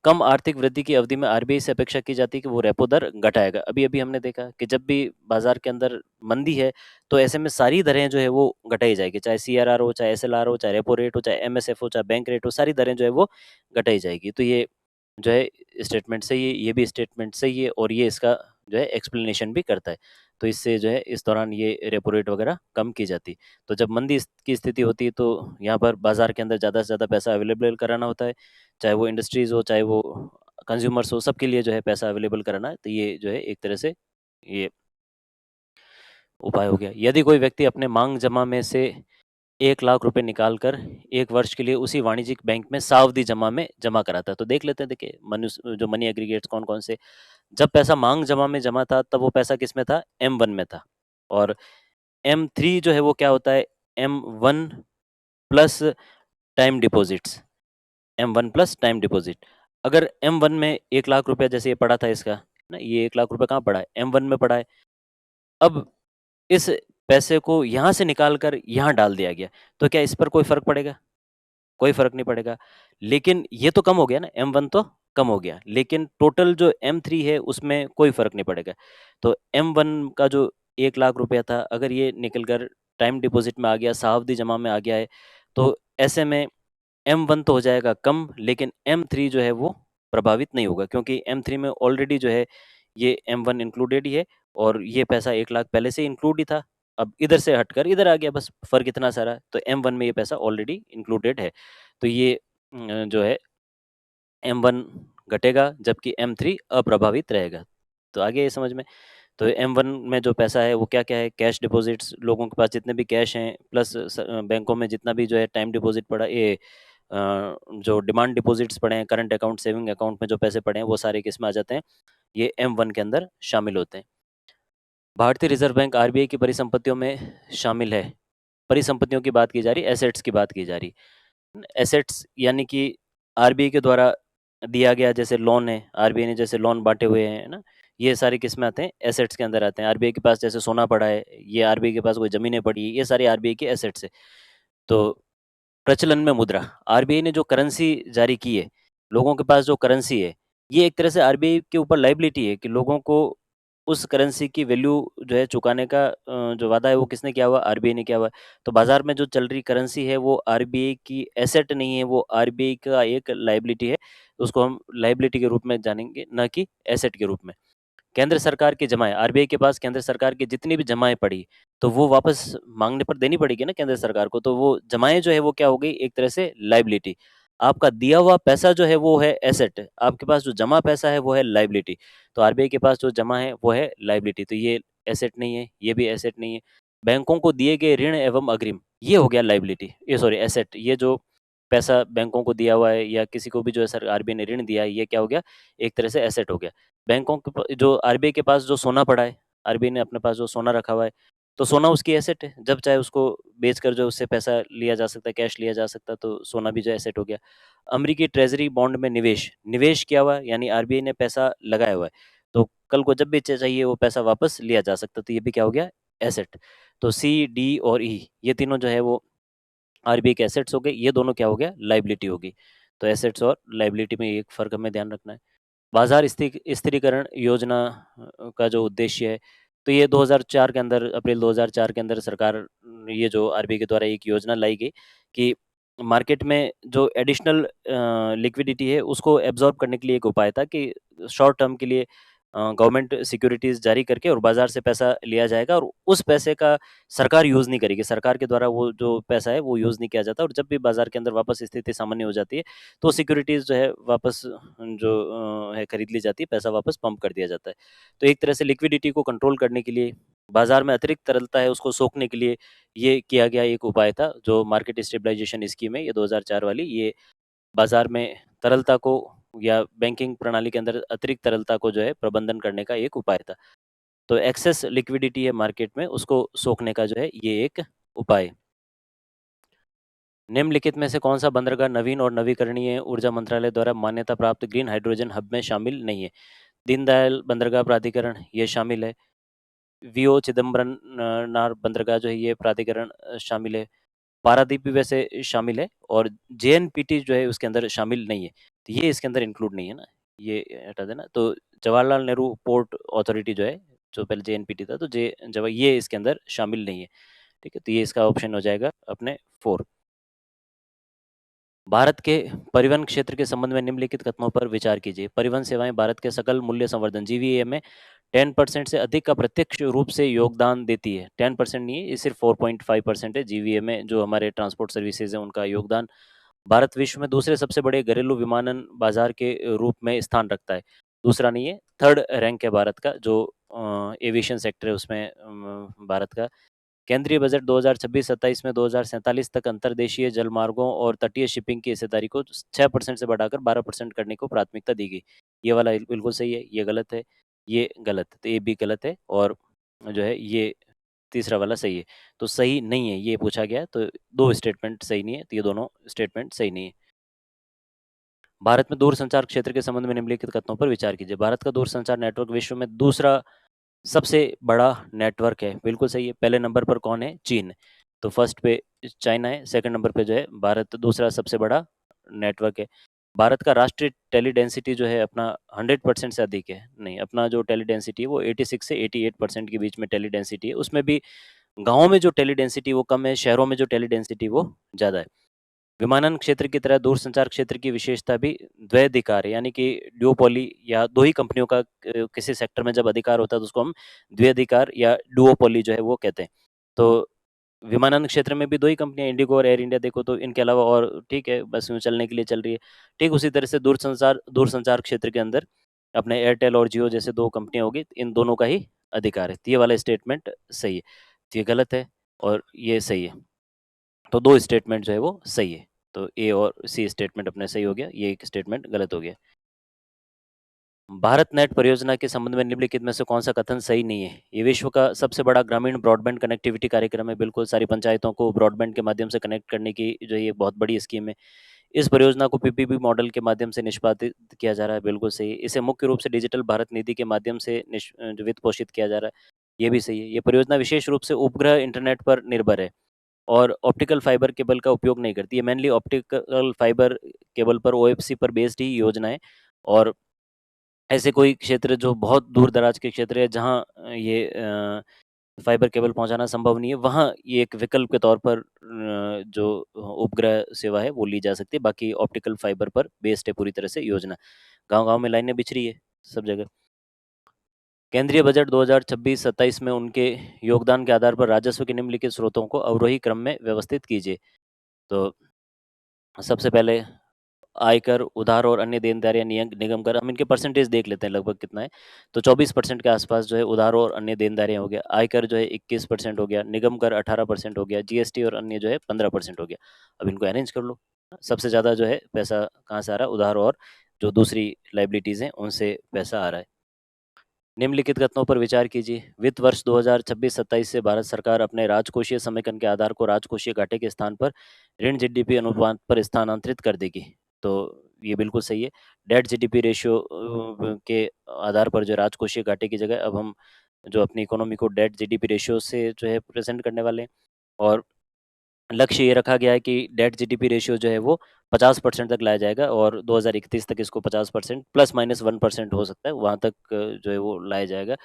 कम आर्थिक वृद्धि की अवधि में आरबीआई से अपेक्षा की जाती है कि वो रेपो दर घटाएगा। अभी-अभी हमने देखा कि जब भी बाजार के अंदर मंदी है, तो ऐसे में सारी दरें जो है वो घटाई जाएगी। चाहे सीआरआर हो, चाहे एसएलआर हो, चाहे रेपो रेट हो, चाहे एमएसएफ हो, चाहे बैंक रेट हो, सारी दरें जो है वो घटाई जाएगी। तो ये जो है स्टेटमेंट सही है, ये भी स्टेटमेंट सही है, और ये इसका जो है एक्सप्लेनेशन भी करता है। तो इससे जो है इस दौरान ये रेपो रेट वगैरह कम की जाती है। तो जब मंदी की स्थिति होती है तो यहाँ पर बाजार के अंदर ज़्यादा से ज़्यादा पैसा अवेलेबल कराना होता है। चाहे वो इंडस्ट्रीज़ हो, चाहे वो कंज्यूमर्स हो, सबके लिए जो है पैसा अवेलेबल कराना है। तो ये जो है एक तरह से ये उपाय हो गया। यदि कोई व्यक्ति अपने मांग जमा में से 1 लाख रुपए निकाल कर 1 वर्ष के लिए उसी वाणिज्यिक बैंक में सावधि जमा में जमा कराता है, तो देख लेते हैं, देखिए मनुष्य जो मनी एग्रीगेट्स कौन कौन से। जब पैसा मांग जमा में जमा था तब वो पैसा किस में था, M1 में था। और M3 जो है वो क्या होता है, M1 plus time deposits, M1 plus time deposit. अगर M1 में 1 लाख रुपया जैसे ये पड़ा था इसका, ना ये 1 लाख रुपया कहाँ पड़ा है? M1 में पड़ा है। अब इस पैसे को यहाँ से निकाल कर यहाँ डाल दिया गया, तो क्या इस पर कोई फ़र्क पड़ेगा? कोई फ़र्क नहीं पड़ेगा। लेकिन ये तो कम हो गया ना, M1 तो कम हो गया, लेकिन टोटल जो M3 है उसमें कोई फ़र्क नहीं पड़ेगा। तो M1 का जो 1 लाख रुपया था, अगर ये निकल कर टाइम डिपॉज़िट में आ गया, सावधि जमा में आ गया है, तो ऐसे में M1 तो हो जाएगा कम, लेकिन M3 जो है वो प्रभावित नहीं होगा, क्योंकि M3 में ऑलरेडी जो है ये M1 इंक्लूडेड ही है और ये पैसा 1 लाख पहले से इंक्लूड ही था। अब इधर से हटकर इधर आ गया, बस फ़र्क इतना सारा है। तो M1 में ये पैसा ऑलरेडी इंक्लूडेड है। तो ये जो है M1 घटेगा, जबकि M3 अप्रभावित रहेगा। तो आ गया ये समझ में? तो M1 में जो पैसा है वो क्या-क्या है? कैश डिपॉज़िट्स, लोगों के पास जितने भी कैश हैं, प्लस बैंकों में जितना भी जो है टाइम डिपॉज़िट पड़ा, जो डिमांड डिपॉज़िट्स पड़े हैं, करंट अकाउंट, सेविंग अकाउंट में जो पैसे पड़े हैं, वो सारे किसमें आ जाते हैं? ये M1 के अंदर शामिल होते हैं। भारतीय रिज़र्व बैंक आरबीआई की परिसंपत्तियों में शामिल है। परिसंपत्तियों की बात की जा रही है, एसेट्स की बात की जा रही है। एसेट्स यानी कि आरबीआई के द्वारा दिया गया जैसे लोन है, आरबीआई ने जैसे लोन बाँटे हुए हैं, है ना? ये सारे किसमें आते हैं? एसेट्स के अंदर आते हैं। आरबीआई के पास जैसे सोना पड़ा है, ये आरबीआई के पास कोई ज़मीनें पड़ी हैं, ये सारी आरबीआई के एसेट्स है। तो प्रचलन में मुद्रा, आरबीआई ने जो करेंसी जारी की है, लोगों के पास जो करेंसी है, ये एक तरह से आरबीआई के ऊपर लायबिलिटी है कि लोगों को उस करेंसी की वैल्यू जो है चुकाने का जो वादा है वो किसने किया हुआ? आरबीआई ने किया हुआ है। तो बाज़ार में जो चल रही करेंसी है वो आरबीआई की एसेट नहीं है, वो आरबीआई का एक लायबिलिटी है। उसको हम लायबिलिटी के रूप में जानेंगे, ना कि एसेट के रूप में। केंद्र सरकार की जमाएँ, आरबीआई के पास केंद्र सरकार की जितनी भी जमाएँ पड़ी, तो वो वापस माँगने पर देनी पड़ेगी ना केंद्र सरकार को, तो वो जमाएँ जो है वो क्या हो गई? एक तरह से लायबिलिटी। आपका दिया हुआ पैसा जो है वो है एसेट, आपके पास जो जमा पैसा है वो है लायबिलिटी। तो आरबीआई के पास जो जमा है वो है लायबिलिटी, तो ये एसेट नहीं है, ये भी एसेट नहीं है। बैंकों को दिए गए ऋण एवं अग्रिम, ये हो गया लायबिलिटी, ये सॉरी एसेट। ये जो पैसा बैंकों को दिया हुआ है या किसी को भी जो है सर आरबीआई ने ऋण दिया है, ये क्या हो गया? एक तरह से एसेट हो गया। बैंकों के जो आरबीआई के पास जो सोना पड़ा है, आरबीआई ने अपने पास जो सोना रखा हुआ है, तो सोना उसकी एसेट है। जब चाहे उसको बेचकर जो उससे पैसा लिया जा सकता है, कैश लिया जा सकता है, तो सोना भी जो एसेट हो गया। अमेरिकी ट्रेज़री बॉन्ड में निवेश, निवेश किया हुआ है यानी आरबीआई ने पैसा लगाया हुआ है, तो कल को जब भी चाहिए वो पैसा वापस लिया जा सकता है, तो ये भी क्या हो गया? एसेट। तो सी, डी और ई ये तीनों जो है वो आरबीआई के एसेट्स हो गए, ये दोनों क्या हो गया? लायबिलिटी हो गई। तो एसेट्स और लायबिलिटी में एक फ़र्क हमें ध्यान रखना है। बाजार स्थिरीकरण योजना का जो उद्देश्य है, तो ये 2004 के अंदर, अप्रैल 2004 के अंदर सरकार, ये जो आरबीआई के द्वारा एक योजना लाई गई कि मार्केट में जो एडिशनल लिक्विडिटी है उसको एब्ज़ॉर्ब करने के लिए एक उपाय था कि शॉर्ट टर्म के लिए गवर्नमेंट सिक्योरिटीज़ जारी करके और बाज़ार से पैसा लिया जाएगा और उस पैसे का सरकार यूज़ नहीं करेगी। सरकार के द्वारा वो जो पैसा है वो यूज़ नहीं किया जाता और जब भी बाज़ार के अंदर वापस स्थिति सामान्य हो जाती है, तो सिक्योरिटीज़ जो है वापस जो है खरीद ली जाती है, पैसा वापस पंप कर दिया जाता है। तो एक तरह से लिक्विडिटी को कंट्रोल करने के लिए, बाज़ार में अतिरिक्त तरलता है उसको सोखने के लिए ये किया गया एक उपाय था, जो मार्केट स्टेबलाइज़ेशन स्कीम है, ये 2004 वाली, ये बाज़ार में तरलता को या बैंकिंग प्रणाली के अंदर अतिरिक्त तरलता को जो है प्रबंधन करने का एक उपाय था। तो एक्सेस लिक्विडिटी है मार्केट में, उसको सोखने का जो है ये एक उपाय है। निम्नलिखित में से कौन-सा बंदरगाह नवीन और नवीकरणीय ऊर्जा मंत्रालय द्वारा मान्यता प्राप्त ग्रीन हाइड्रोजन हब में शामिल नहीं है? दीनदयाल बंदरगाह प्राधिकरण ये शामिल है। वीओ चिदम्बरम नार बंदरगाह जो है ये प्राधिकरण शामिल है। पारादीप भी वैसे शामिल है और जेएनपीटी जो है उसके अंदर शामिल नहीं है। तो ये इसके अंदर इंक्लूड नहीं है ना, ये हटा देना। तो जवाहरलाल नेहरू पोर्ट अथॉरिटी जो है, जो पहले जेएनपीटी था, तो जे जब ये इसके अंदर शामिल नहीं है। ठीक है? तो ये इसका ऑप्शन हो जाएगा अपने 4। भारत के परिवहन क्षेत्र के संबंध में निम्नलिखित कथनों पर विचार कीजिए। परिवहन सेवाएँ भारत के सकल मूल्य संवर्धन जीवीए में 10% से अधिक का प्रत्यक्ष रूप से योगदान देती है। 10% नहीं है, ये सिर्फ़ 4.5% है जीवीए में जो हमारे ट्रांसपोर्ट सर्विसेज़ हैं उनका योगदान। भारत विश्व में दूसरे सबसे बड़े घरेलू विमानन बाज़ार के रूप में स्थान रखता है। दूसरा नहीं है, 3rd रैंक है भारत का जो एविएशन सेक्टर है उसमें भारत का। केंद्रीय बजट 2026-27 में 2047 तक अंतर्देशीय जलमार्गों और तटीय शिपिंग की हिस्सेदारी को 6% से बढ़ाकर 12% करने को प्राथमिकता दी गई। ये वाला बिल्कुल सही है, ये गलत है, ये गलत है, तो ये भी गलत है और जो है ये तीसरा वाला सही है। तो सही नहीं है, ये पूछा गया है, तो 2 स्टेटमेंट सही नहीं है, तो ये दोनों स्टेटमेंट सही नहीं है। भारत में दूरसंचार क्षेत्र के संबंध में निम्नलिखित कथनों पर विचार कीजिए। भारत का दूरसंचार नेटवर्क विश्व में दूसरा सबसे बड़ा नेटवर्क है। बिल्कुल सही है। पहले नंबर पर कौन है? चीन। तो फर्स्ट पे चाइना है, सेकंड नंबर पे जो है भारत दूसरा सबसे बड़ा नेटवर्क है। भारत का राष्ट्रीय टेली डेंसिटी जो है अपना 100% से अधिक है। नहीं, अपना जो टेली डेंसिटी है वो 86 से 88% के बीच में टेली डेंसिटी है। उसमें भी गाँव में जो टेली डेंसिटी वो कम है, शहरों में जो टेली डेंसिटी वो ज़्यादा है। विमानन क्षेत्र की तरह दूरसंचार क्षेत्र की विशेषता भी द्वैधिकार है, यानी कि ड्यूओपोली या दो ही कंपनियों का किसी सेक्टर में जब अधिकार होता है तो उसको हम द्वैधिकार या डुओपोली जो है वो कहते हैं। तो विमानन क्षेत्र में भी दो ही कंपनियां, इंडिगो और एयर इंडिया देखो तो इनके अलावा और ठीक है, बस यूँ चलने के लिए चल रही है। ठीक उसी तरह से दूरसंचार क्षेत्र के अंदर अपने एयरटेल और जियो जैसे दो कंपनियां होगी, इन दोनों का ही अधिकार है। तो ये वाला स्टेटमेंट सही है, तो ये गलत है और ये सही है। तो दो स्टेटमेंट जो है वो सही है। तो ए और सी स्टेटमेंट अपने सही हो गया, ये एक स्टेटमेंट गलत हो गया। भारत नेट परियोजना के संबंध में निम्नलिखित में से कौन सा कथन सही नहीं है? ये विश्व का सबसे बड़ा ग्रामीण ब्रॉडबैंड कनेक्टिविटी कार्यक्रम है। बिल्कुल, सारी पंचायतों को ब्रॉडबैंड के माध्यम से कनेक्ट करने की जो ये बहुत बड़ी स्कीम है। इस परियोजना को पीपीपी मॉडल के माध्यम से निष्पादित किया जा रहा है। बिल्कुल सही है। इसे मुख्य रूप से डिजिटल भारत निधि के माध्यम से जो वित्त पोषित किया जा रहा है। ये भी सही है। ये परियोजना विशेष रूप से उपग्रह इंटरनेट पर निर्भर है और ऑप्टिकल फाइबर केबल का उपयोग नहीं करती है। मेनली ऑप्टिकल फाइबर केबल पर ओएफसी पर बेस्ड ही योजना है। और ऐसे कोई क्षेत्र जो बहुत दूर दराज के क्षेत्र है जहाँ ये फाइबर केबल पहुंचाना संभव नहीं है, वहाँ ये एक विकल्प के तौर पर जो उपग्रह सेवा है वो ली जा सकती है। बाकी ऑप्टिकल फाइबर पर बेस्ड है पूरी तरह से योजना। गांव गांव में लाइनें बिछ रही है सब जगह। केंद्रीय बजट 2026-27 में उनके योगदान के आधार पर राजस्व के निम्नलिखित स्रोतों को अवरोही क्रम में व्यवस्थित कीजिए। तो सबसे पहले आयकर, उधार और अन्य देनदारियां, निगम कर, हम इनके परसेंटेज देख लेते हैं लगभग कितना है। तो 24% के आसपास जो है उधार और अन्य देनदारियां हो गया। आयकर जो है 21% हो गया, निगम कर 18% हो गया, जीएसटी और अन्य जो है 15% हो गया। अब इनको अरेंज कर लो। सबसे ज़्यादा जो है पैसा कहाँ से आ रहा है? उधार और जो दूसरी लाइबिलिटीज़ हैं उनसे पैसा आ रहा है। निम्नलिखित कथनों पर विचार कीजिए। वित्त वर्ष 2026-27 से भारत सरकार अपने राजकोषीय समेकन के आधार को राजकोषीय घाटे के स्थान पर ऋण जीडीपी अनुपात पर स्थानांतरित कर देगी। तो ये बिल्कुल सही है। डेट जीडीपी रेशियो के आधार पर जो राजकोषीय घाटे की जगह अब हम जो अपनी इकोनॉमी को डेट जीडीपी रेशियो से जो है प्रेजेंट करने वाले हैं। और लक्ष्य ये रखा गया है कि डेट जीडीपी रेशियो जो है वो 50% तक लाया जाएगा और 2031 तक इसको 50% प्लस माइनस 1% हो सकता है, वहाँ तक जो है वो लाया जाएगा।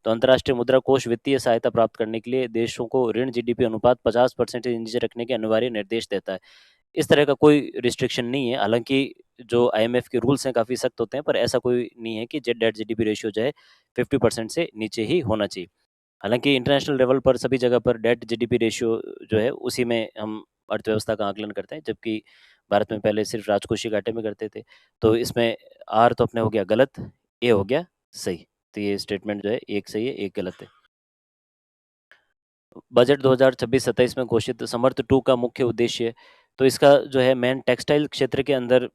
तो अंतर्राष्ट्रीय मुद्रा कोष वित्तीय सहायता प्राप्त करने के लिए देशों को ऋण जीडीपी अनुपात 50% से नीचे रखने के अनिवार्य निर्देश देता है। इस तरह का कोई रिस्ट्रिक्शन नहीं है। हालांकि जो आईएमएफ के रूल्स हैं काफ़ी सख्त होते हैं, पर ऐसा कोई नहीं है कि डेट जीडीपी रेशियो जो है 50% से नीचे ही होना चाहिए। हालाँकि इंटरनेशनल लेवल पर सभी जगह पर डेट जीडीपी रेशियो जो है उसी में हम अर्थव्यवस्था का आकलन करते हैं, जबकि भारत में पहले सिर्फ राजकोषीय घाटे में करते थे। तो इसमें आर तो अपने हो गया गलत, ए हो गया सही। तो ये स्टेटमेंट जो है एक सही है, एक गलत है। बजट 2026-27 में घोषित समर्थ 2 का मुख्य उद्देश्य, तो इसका जो है मेन टेक्सटाइल क्षेत्र के अंदर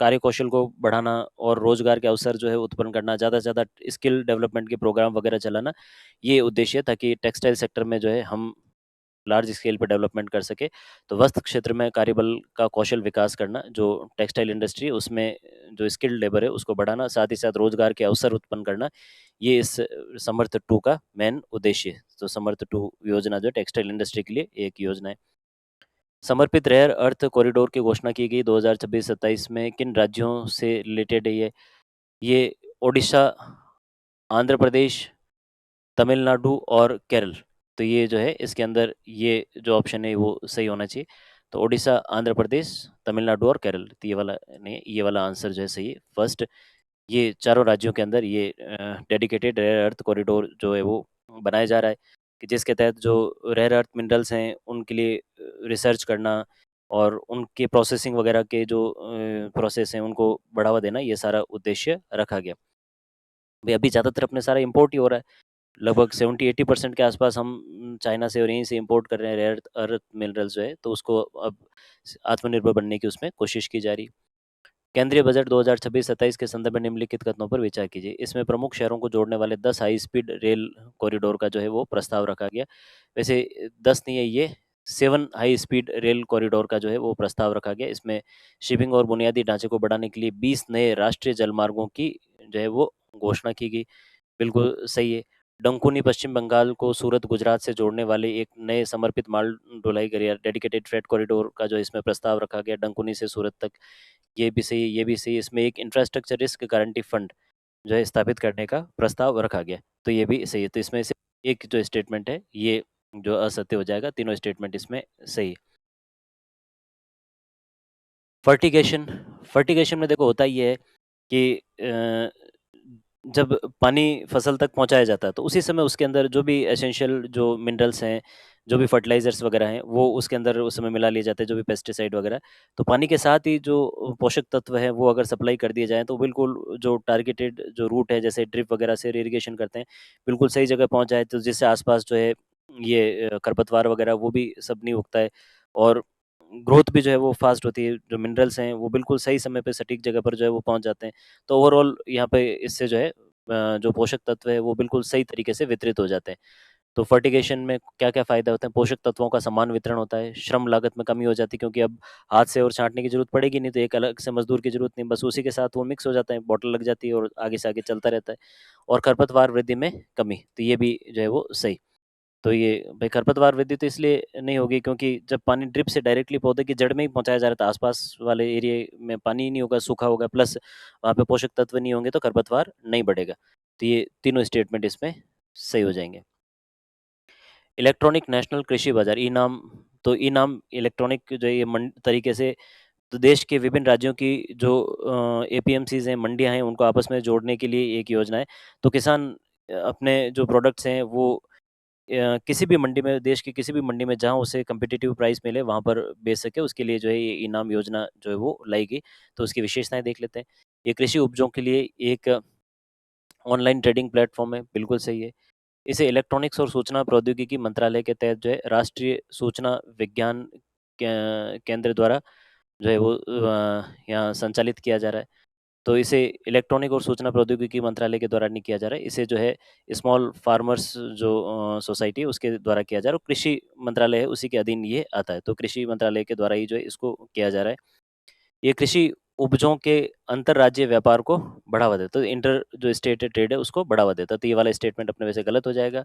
कार्य कौशल को बढ़ाना और रोजगार के अवसर जो है उत्पन्न करना, ज़्यादा से ज़्यादा स्किल डेवलपमेंट के प्रोग्राम वगैरह चलाना, ये उद्देश्य है ताकि टेक्सटाइल सेक्टर में जो है हम लार्ज स्केल पे डेवलपमेंट कर सके। तो वस्त्र क्षेत्र में कार्यबल का कौशल विकास करना, जो टेक्सटाइल इंडस्ट्री है उसमें जो स्किल्ड लेबर है उसको बढ़ाना, साथ ही साथ रोजगार के अवसर उत्पन्न करना, ये इस समर्थ टू का मेन उद्देश्य है। तो समर्थ टू योजना जो टेक्सटाइल इंडस्ट्री के लिए एक योजना है। समर्पित रेयर अर्थ कॉरिडोर की घोषणा की गई 2026-27 में किन राज्यों से रिलेटेड है ये ओडिशा, आंध्र प्रदेश, तमिलनाडु और केरल। तो ये जो है इसके अंदर ये जो ऑप्शन है वो सही होना चाहिए। तो ओडिशा, आंध्र प्रदेश, तमिलनाडु और केरल, तो ये वाला नहीं, ये वाला आंसर जो है सही है फर्स्ट। ये चारों राज्यों के अंदर ये डेडिकेटेड रेयर अर्थ कॉरिडोर जो है वो बनाया जा रहा है, कि जिसके तहत जो रेयर अर्थ मिनरल्स हैं उनके लिए रिसर्च करना और उनके प्रोसेसिंग वगैरह के जो प्रोसेस हैं उनको बढ़ावा देना, ये सारा उद्देश्य रखा गया। भाई अभी ज़्यादातर अपने सारा इम्पोर्ट ही हो रहा है। लगभग 70-80% के आसपास हम चाइना से और यहीं से इंपोर्ट कर रहे हैं रेयर अर्थ मिनरल्स जो है, तो उसको अब आत्मनिर्भर बनने की उसमें कोशिश की जा रही है। केंद्रीय बजट 2026-27 के संदर्भ में निम्नलिखित कथनों पर विचार कीजिए। इसमें प्रमुख शहरों को जोड़ने वाले 10 हाई स्पीड रेल कॉरिडोर का जो है वो प्रस्ताव रखा गया। वैसे 10 नहीं है, ये 7 हाई स्पीड रेल कॉरिडोर का जो है वो प्रस्ताव रखा गया। इसमें शिपिंग और बुनियादी ढांचे को बढ़ाने के लिए 20 नए राष्ट्रीय जलमार्गों की जो है वो घोषणा की गई। बिल्कुल सही है। डंकुनी पश्चिम बंगाल को सूरत गुजरात से जोड़ने वाले एक नए समर्पित माल ढुलाई करियर डेडिकेटेड फ्रेट कॉरिडोर का जो इसमें प्रस्ताव रखा गया डंकुनी से सूरत तक। ये भी सही है, ये भी सही है। इसमें एक इंफ्रास्ट्रक्चर रिस्क गारंटी फंड जो है स्थापित करने का प्रस्ताव रखा गया। तो ये भी सही है। तो इसमें से एक जो स्टेटमेंट है ये जो असत्य हो जाएगा, तीनों स्टेटमेंट इसमें सही है। फर्टिगेशन, फर्टिगेशन में देखो होता ये है कि जब पानी फसल तक पहुंचाया जाता है तो उसी समय उसके अंदर जो भी एसेंशियल जो मिनरल्स हैं, जो भी फर्टिलाइजर्स वगैरह हैं, वो उसके अंदर उस समय मिला लिए जाते हैं, जो भी पेस्टिसाइड वगैरह। तो पानी के साथ ही जो पोषक तत्व है वो अगर सप्लाई कर दिए जाएँ तो बिल्कुल जो टारगेटेड जो रूट है जैसे ड्रिप वगैरह से इरिगेशन करते हैं, बिल्कुल सही जगह पहुंच जाए तो जिससे आसपास जो है ये खरपतवार वगैरह वो भी सब नहीं उगता है और ग्रोथ भी जो है वो फास्ट होती है। जो मिनरल्स हैं वो बिल्कुल सही समय पे सटीक जगह पर जो है वो पहुंच जाते हैं। तो ओवरऑल यहाँ पे इससे जो है जो पोषक तत्व है वो बिल्कुल सही तरीके से वितरित हो जाते हैं। तो फर्टिगेशन में क्या-क्या फ़ायदा होते हैं? पोषक तत्वों का समान वितरण होता है, श्रम लागत में कमी हो जाती है क्योंकि अब हाथ से और छाँटने की ज़रूरत पड़ेगी नहीं, तो एक अलग से मज़दूर की ज़रूरत नहीं, बस उसी के साथ वो मिक्स हो जाता है, बॉटल लग जाती है और आगे से आगे चलता रहता है। और खरपतवार वृद्धि में कमी, तो ये भी जो है वो सही। तो ये भई खरपतवार वृद्धि तो इसलिए नहीं होगी क्योंकि जब पानी ड्रिप से डायरेक्टली पौधे की जड़ में ही पहुँचाया जा रहा था, आस-पास वाले एरिये में पानी ही नहीं होगा, सूखा होगा, प्लस वहाँ पे पोषक तत्व नहीं होंगे तो खरपतवार नहीं बढ़ेगा। तो ये तीनों स्टेटमेंट इसमें सही हो जाएँगे। इलेक्ट्रॉनिक नेशनल कृषि बाज़ार ई-नाम, तो ई-नाम इलेक्ट्रॉनिक जो है ये तरीके से तो देश के विभिन्न राज्यों की जो एपीएमसीज़ हैं, मंडियाँ हैं, उनको आपस में जोड़ने के लिए एक योजना है। तो किसान अपने जो प्रोडक्ट्स हैं वो किसी भी मंडी में, देश की किसी भी मंडी में जहाँ उसे कॉम्पिटिटिव प्राइस मिले वहाँ पर बेच सके, उसके लिए जो है ये इनाम योजना जो है वो लाई गई। तो उसकी विशेषताएँ देख लेते हैं। ये कृषि उपजों के लिए एक ऑनलाइन ट्रेडिंग प्लेटफ़ॉर्म है, बिल्कुल सही है। इसे इलेक्ट्रॉनिक्स और सूचना प्रौद्योगिकी मंत्रालय के तहत जो है राष्ट्रीय सूचना विज्ञान केंद्र द्वारा जो है वो यहाँ संचालित किया जा रहा है। तो इसे इलेक्ट्रॉनिक और सूचना प्रौद्योगिकी मंत्रालय के द्वारा नहीं किया जा रहा है। इसे जो है स्मॉल फार्मर्स जो सोसाइटी है उसके द्वारा किया जा रहा है और कृषि मंत्रालय है उसी के अधीन ये आता है। तो कृषि मंत्रालय के द्वारा ही जो है इसको किया जा रहा है। ये कृषि उपजों के अंतर्राज्यीय व्यापार को बढ़ावा देता है। तो इंटर जो स्टेट ट्रेड है उसको बढ़ावा देता है। तो ये वाला स्टेटमेंट अपने वैसे गलत हो जाएगा।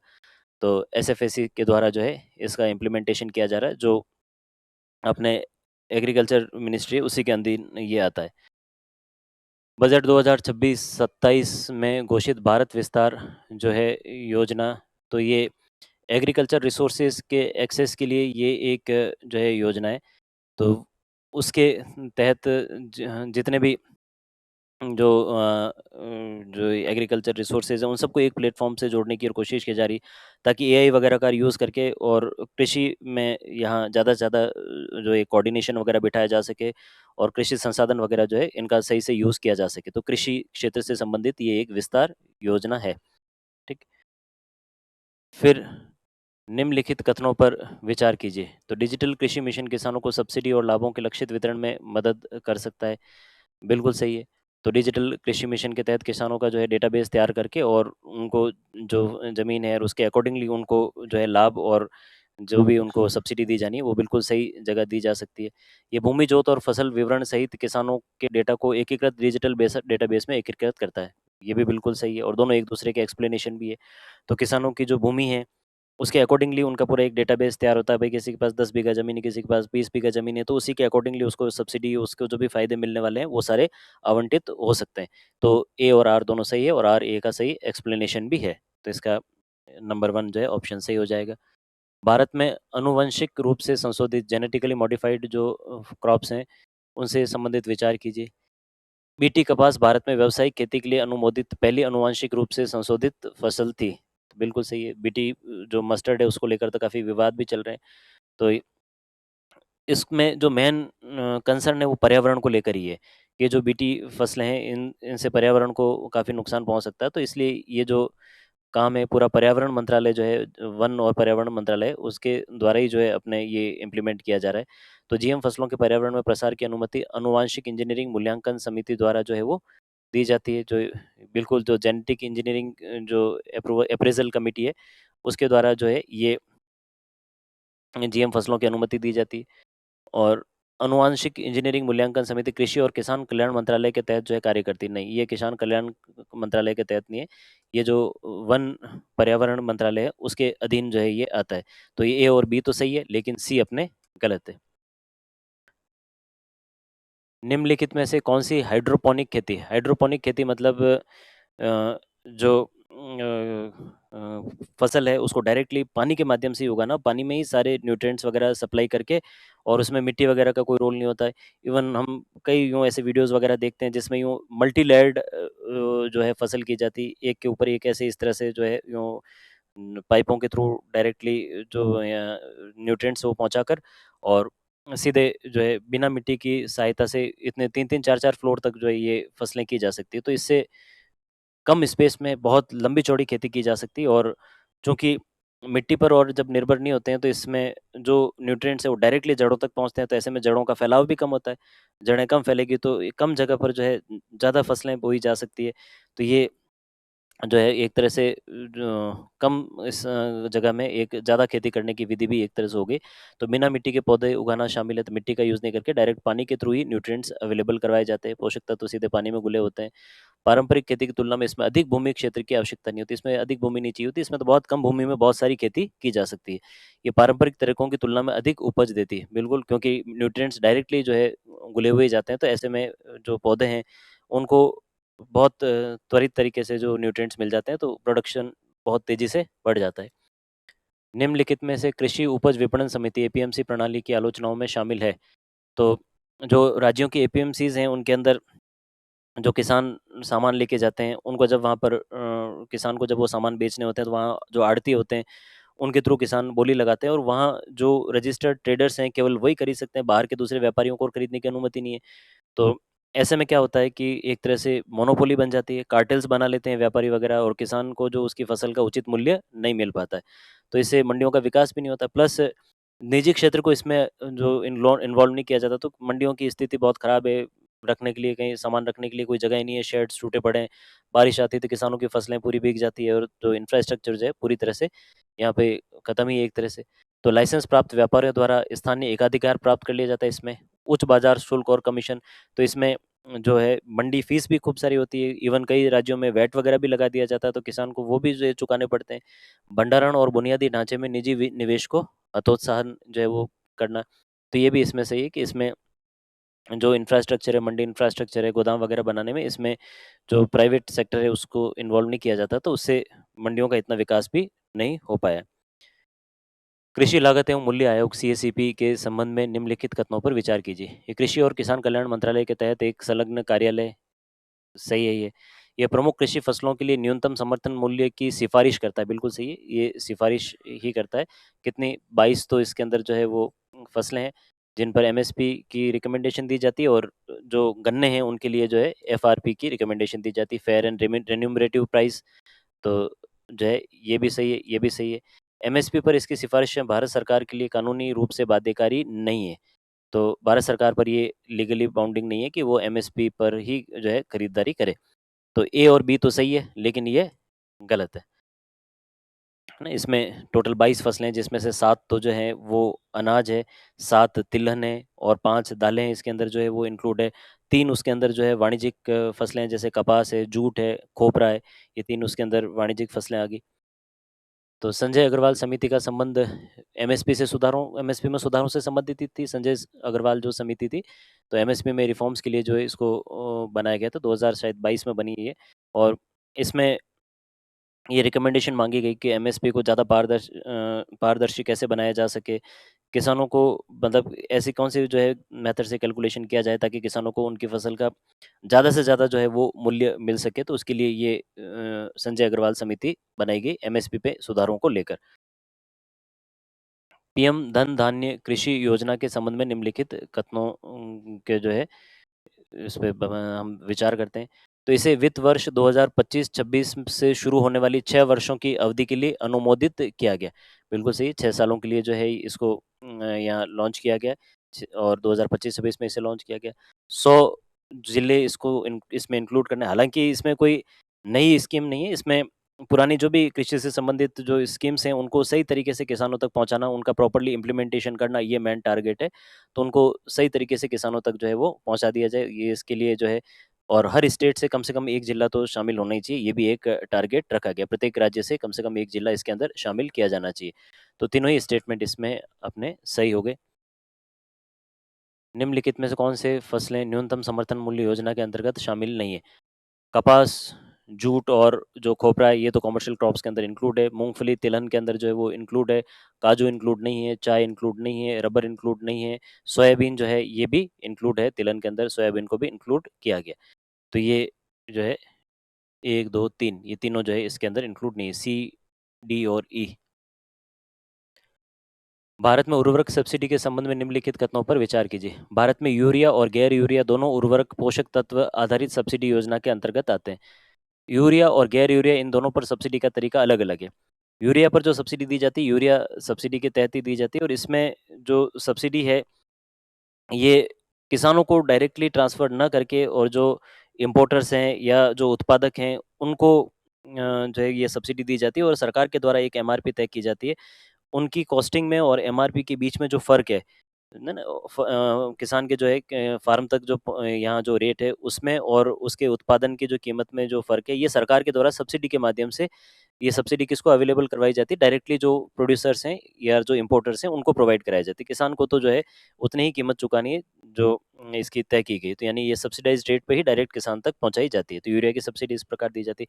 तो एसएफएसी के द्वारा जो है इसका इम्प्लीमेंटेशन किया जा रहा है जो अपने एग्रीकल्चर मिनिस्ट्री है उसी के अधीन ये आता है। बजट 2026-27 में घोषित भारत विस्तार जो है योजना, तो ये एग्रीकल्चर रिसोर्सेज के एक्सेस के लिए ये एक जो है योजना है। तो उसके तहत जितने भी जो एग्रीकल्चर रिसोर्सेज हैं उन सबको एक प्लेटफॉर्म से जोड़ने की और कोशिश की जा रही ताकि एआई वगैरह का यूज़ करके और कृषि में यहाँ ज़्यादा से ज़्यादा जो है कोऑर्डिनेशन वगैरह बिठाया जा सके और कृषि संसाधन वगैरह जो है इनका सही से यूज़ किया जा सके। तो कृषि क्षेत्र से संबंधित ये एक विस्तार योजना है। ठीक। फिर निम्नलिखित कथनों पर विचार कीजिए। तो डिजिटल कृषि मिशन किसानों को सब्सिडी और लाभों के लक्षित वितरण में मदद कर सकता है। बिल्कुल सही है। तो डिजिटल कृषि मिशन के तहत किसानों का जो है डेटाबेस तैयार करके और उनको जो ज़मीन है और उसके अकॉर्डिंगली उनको जो है लाभ और जो भी उनको सब्सिडी दी जानी है वो बिल्कुल सही जगह दी जा सकती है। ये भूमि जोत और फसल विवरण सहित किसानों के डेटा को एकीकृत डिजिटल डेटाबेस में एकीकृत करता है। ये भी बिल्कुल सही है और दोनों एक दूसरे के एक्सप्लेनेशन भी है। तो किसानों की जो भूमि है उसके अकॉर्डिंगली उनका पूरा एक डेटाबेस तैयार होता है। भाई किसी के पास 10 बीघा ज़मीन है, किसी के पास 20 बीघा ज़मीन है, तो उसी के अकॉर्डिंगली उसको सब्सिडी, उसको जो भी फ़ायदे मिलने वाले हैं, वो सारे आवंटित हो सकते हैं। तो ए और आर दोनों सही है और आर ए का सही एक्सप्लेनेशन भी है। तो इसका नंबर 1 जो है ऑप्शन सही हो जाएगा। भारत में आनुवंशिक रूप से संशोधित जेनेटिकली मॉडिफाइड जो क्रॉप्स हैं, उनसे संबंधित विचार कीजिए। बीटी कपास भारत में व्यावसायिक खेती के लिए अनुमोदित पहली आनुवांशिक रूप से संशोधित फसल थी। तो बिल्कुल सही है। बीटी जो मस्टर्ड है उसको लेकर तो काफ़ी विवाद भी चल रहे हैं। तो इसमें जो मेन कंसर्न है वो पर्यावरण को लेकर ही है। ये जो बीटी फसलें हैं इनसे पर्यावरण को काफ़ी नुकसान पहुँच सकता है। तो इसलिए ये जो काम है पूरा पर्यावरण मंत्रालय जो है वन और पर्यावरण मंत्रालय उसके द्वारा ही जो है अपने ये इम्प्लीमेंट किया जा रहा है। तो जीएम फसलों के पर्यावरण में प्रसार की अनुमति आनुवांशिक इंजीनियरिंग मूल्यांकन समिति द्वारा जो है वो दी जाती है। जो बिल्कुल जो जेनेटिक इंजीनियरिंग जो अप्रेज़ल कमिटी है उसके द्वारा जो है ये जीएम फसलों की अनुमति दी जाती है। और आनुवांशिक इंजीनियरिंग मूल्यांकन समिति कृषि और किसान कल्याण मंत्रालय के तहत जो है कार्य करती है। नहीं, ये किसान कल्याण मंत्रालय के तहत नहीं है, ये जो वन पर्यावरण मंत्रालय है उसके अधीन जो है ये आता है। तो ये ए और बी तो सही है, लेकिन सी अपने गलत है। निम्नलिखित में से कौन सी हाइड्रोपोनिक खेती है? हाइड्रोपोनिक खेती मतलब जो फसल है उसको डायरेक्टली पानी के माध्यम से ही उगाना, पानी में ही सारे न्यूट्रिएंट्स वगैरह सप्लाई करके, और उसमें मिट्टी वगैरह का कोई रोल नहीं होता है। इवन हम कई यूँ ऐसे वीडियोस वगैरह देखते हैं जिसमें यूँ मल्टी लेयर्ड जो है फसल की जाती है, एक के ऊपर एक ऐसे इस तरह से जो है यूँ पाइपों के थ्रू डायरेक्टली जो न्यूट्रिएंट्स वो पहुंचाकर, और सीधे जो है बिना मिट्टी की सहायता से इतने 3-3 4-4 फ्लोर तक जो है ये फसलें की जा सकती है। तो इससे कम स्पेस में बहुत लंबी चौड़ी खेती की जा सकती है, और चूंकि मिट्टी पर और जब निर्भर नहीं होते हैं तो इसमें जो न्यूट्रिएंट्स है वो डायरेक्टली जड़ों तक पहुंचते हैं, तो ऐसे में जड़ों का फैलाव भी कम होता है। जड़ें कम फैलेगी तो कम जगह पर जो है ज़्यादा फसलें बोई जा सकती है। तो ये जो है एक तरह से कम इस जगह में एक ज़्यादा खेती करने की विधि भी एक तरह से होगी। तो बिना मिट्टी के पौधे उगाना शामिल है, तो मिट्टी का यूज़ नहीं करके डायरेक्ट पानी के थ्रू ही न्यूट्रिएंट्स अवेलेबल करवाए जाते हैं। पोषक तत्व सीधे पानी में घुले होते हैं। पारंपरिक खेती की तुलना में इसमें अधिक भूमि क्षेत्र की आवश्यकता नहीं होती, इसमें अधिक भूमि नहीं चाहिए होती, इसमें तो बहुत कम भूमि में बहुत सारी खेती की जा सकती है। ये पारंपरिक तरीकों की तुलना में अधिक उपज देती है, बिल्कुल, क्योंकि न्यूट्रिएंट्स डायरेक्टली जो है घुले हुए जाते हैं, तो ऐसे में जो पौधे हैं उनको बहुत त्वरित तरीके से जो न्यूट्रिएंट्स मिल जाते हैं, तो प्रोडक्शन बहुत तेज़ी से बढ़ जाता है। निम्नलिखित में से कृषि उपज विपणन समिति एपीएमसी प्रणाली की आलोचनाओं में शामिल है। तो जो राज्यों की एपीएमसीज़ हैं उनके अंदर जो किसान सामान लेके जाते हैं, उनको जब वहाँ पर किसान को जब वो सामान बेचने होते हैं, तो वहाँ जो आड़ती होते हैं, उनके थ्रू किसान बोली लगाते हैं, और वहाँ जो रजिस्टर्ड ट्रेडर्स हैं, केवल वही खरीद सकते हैं, बाहर के दूसरे व्यापारियों को और खरीदने की अनुमति नहीं है। तो ऐसे में क्या होता है कि एक तरह से मोनोपोली बन जाती है, कार्टेल्स बना लेते हैं व्यापारी वगैरह, और किसान को जो उसकी फसल का उचित मूल्य नहीं मिल पाता है। तो इससे मंडियों का विकास भी नहीं होता, प्लस निजी क्षेत्र को इसमें जो इन्वॉल्व नहीं किया जाता, तो मंडियों की स्थिति बहुत खराब है। रखने के लिए, कहीं सामान रखने के लिए कोई जगह ही नहीं है, शेड्स टूटे पड़े हैं। बारिश आती है तो किसानों की फसलें पूरी भीग जाती है, और जो इंफ्रास्ट्रक्चर जो है पूरी तरह से यहाँ पे खत्म ही है एक तरह से। तो लाइसेंस प्राप्त व्यापारियों द्वारा स्थानीय एकाधिकार प्राप्त कर लिया जाता है इसमें। उच्च बाजार शुल्क और कमीशन, तो इसमें जो है मंडी फीस भी खूब सारी होती है। इवन कई राज्यों में वैट वगैरह भी लगा दिया जाता है, तो किसान को वो भी जो है चुकाने पड़ते हैं। भंडारण और बुनियादी ढांचे में निजी निवेश को हतोत्साहन जो है वो करना। तो ये भी इसमें सही है कि इसमें जो इंफ्रास्ट्रक्चर है, मंडी इंफ्रास्ट्रक्चर है, गोदाम वगैरह बनाने में, इसमें जो प्राइवेट सेक्टर है उसको इन्वॉल्व नहीं किया जाता, तो उससे मंडियों का इतना विकास भी नहीं हो पाया। कृषि लागत एवं मूल्य आयोग सीएसीपी के संबंध में निम्नलिखित कथनों पर विचार कीजिए। ये कृषि और किसान कल्याण मंत्रालय के तहत एक संलग्न कार्यालय, सही है ये। ये प्रमुख कृषि फसलों के लिए न्यूनतम समर्थन मूल्य की सिफारिश करता है, बिल्कुल सही है, ये सिफारिश ही करता है। कितनी 22 तो इसके अंदर जो है वो फसलें हैं जिन पर एमएसपी की रिकमेंडेशन दी जाती है, और जो गन्ने हैं उनके लिए जो है एफआरपी की रिकमेंडेशन दी जाती है, फेयर एंड रेन्यूमरेटिव प्राइस। तो जो है ये भी सही है, ये भी सही है। एमएसपी पर इसकी सिफारिशें भारत सरकार के लिए कानूनी रूप से बाध्यकारी नहीं है। तो भारत सरकार पर ये लीगली बाउंडिंग नहीं है कि वो एमएसपी पर ही जो है खरीदारी करे। तो ए और बी तो सही है, लेकिन ये गलत है। है ना? इसमें टोटल 22 फसलें हैं, जिसमें से 7 तो जो है वो अनाज है, 7 तिलहन है, और 5 दालें इसके अंदर जो है वो इंक्लूड है। 3 उसके अंदर जो है वाणिज्यिक फसलें हैं, जैसे कपास है, जूट है, खोपरा है, ये 3 उसके अंदर वाणिज्यिक फसलें आ गई। तो संजय अग्रवाल समिति का संबंध एमएसपी में सुधारों से संबंधित थी। संजय अग्रवाल जो समिति थी, तो एमएसपी में रिफॉर्म्स के लिए जो है इसको बनाया गया था, 2000 शायद 22 में बनी है ये। और इसमें ये रिकमेंडेशन मांगी गई कि एमएसपी को ज़्यादा पारदर्शी कैसे बनाया जा सके। किसानों को मतलब ऐसी कौन सी जो है मेथड से कैलकुलेशन किया जाए ताकि किसानों को उनकी फसल का ज़्यादा से ज़्यादा जो है वो मूल्य मिल सके। तो उसके लिए ये संजय अग्रवाल समिति बनाई गई एमएसपी पे सुधारों को लेकर। पीएम धन धान्य कृषि योजना के संबंध में निम्नलिखित कथनों के जो है इस पे हम विचार करते हैं। तो इसे वित्त वर्ष 2025-26 से शुरू होने वाली 6 वर्षों की अवधि के लिए अनुमोदित किया गया। बिल्कुल सही, 6 सालों के लिए जो है इसको यहाँ लॉन्च किया गया, और 2025-26 में इसे लॉन्च किया गया। 100 जिले इसको इसमें इंक्लूड करने, हालांकि इसमें कोई नई स्कीम नहीं है, इसमें पुरानी जो भी कृषि से संबंधित जो स्कीम्स हैं, उनको सही तरीके से किसानों तक पहुँचाना, उनका प्रॉपर्ली इम्प्लीमेंटेशन करना, ये मेन टारगेट है। तो उनको सही तरीके से किसानों तक जो है वो पहुँचा दिया जाए, ये इसके लिए जो है और हर स्टेट से कम 1 जिला तो शामिल होना ही चाहिए, ये भी एक टारगेट रखा गया। प्रत्येक राज्य से कम 1 जिला इसके अंदर शामिल किया जाना चाहिए। तो तीनों ही स्टेटमेंट इसमें अपने सही हो गए। निम्नलिखित में से कौन से फसलें न्यूनतम समर्थन मूल्य योजना के अंतर्गत शामिल नहीं है? कपास, जूट और जो खोपरा है ये तो कमर्शियल क्रॉप्स के अंदर इंक्लूड है। मूँगफली, तिलहन के अंदर जो है वो इंक्लूड है। काजू इंक्लूड नहीं है, चाय इंक्लूड नहीं है, रबर इंक्लूड नहीं है। सोयाबीन जो है ये भी इंक्लूड है, तिलहन के अंदर सोयाबीन को भी इंक्लूड किया गया। तो ये जो है 1, 2, 3 ये तीनों जो है इसके अंदर इंक्लूड नहीं है। सी, डी और ई। भारत में उर्वरक सब्सिडी के संबंध में निम्नलिखित कथनों पर विचार कीजिए। भारत में यूरिया और गैर यूरिया दोनों उर्वरक पोषक तत्व आधारित सब्सिडी योजना के अंतर्गत आते हैं। यूरिया और गैर यूरिया इन दोनों पर सब्सिडी का तरीका अलग-अलग है। यूरिया पर जो सब्सिडी दी जाती है, यूरिया सब्सिडी के तहत ही दी जाती है और इसमें जो सब्सिडी है, ये किसानों को डायरेक्टली ट्रांसफ़र ना करके और जो इम्पोर्टर्स हैं या जो उत्पादक हैं, उनको जो है ये सब्सिडी दी जाती है और सरकार के द्वारा एक एमआरपी तय की जाती है। उनकी कॉस्टिंग में और एमआरपी के बीच में जो फ़र्क है ना ना किसान के जो है फार्म तक जो यहाँ जो रेट है उसमें और उसके उत्पादन की जो कीमत में जो फ़र्क है, ये सरकार के द्वारा सब्सिडी के माध्यम से ये सब्सिडी किसको अवेलेबल करवाई जाती है? डायरेक्टली जो प्रोड्यूसर्स हैं या जो इम्पोर्टर्स हैं, उनको प्रोवाइड कराई जाती है। किसान को तो जो है उतनी ही कीमत चुकानी है जो इसकी तय की गई। तो यानी ये सब्सिडाइज़्ड रेट पे ही डायरेक्ट किसान तक पहुँचाई जाती है। तो यूरिया की सब्सिडी इस प्रकार दी जाती है।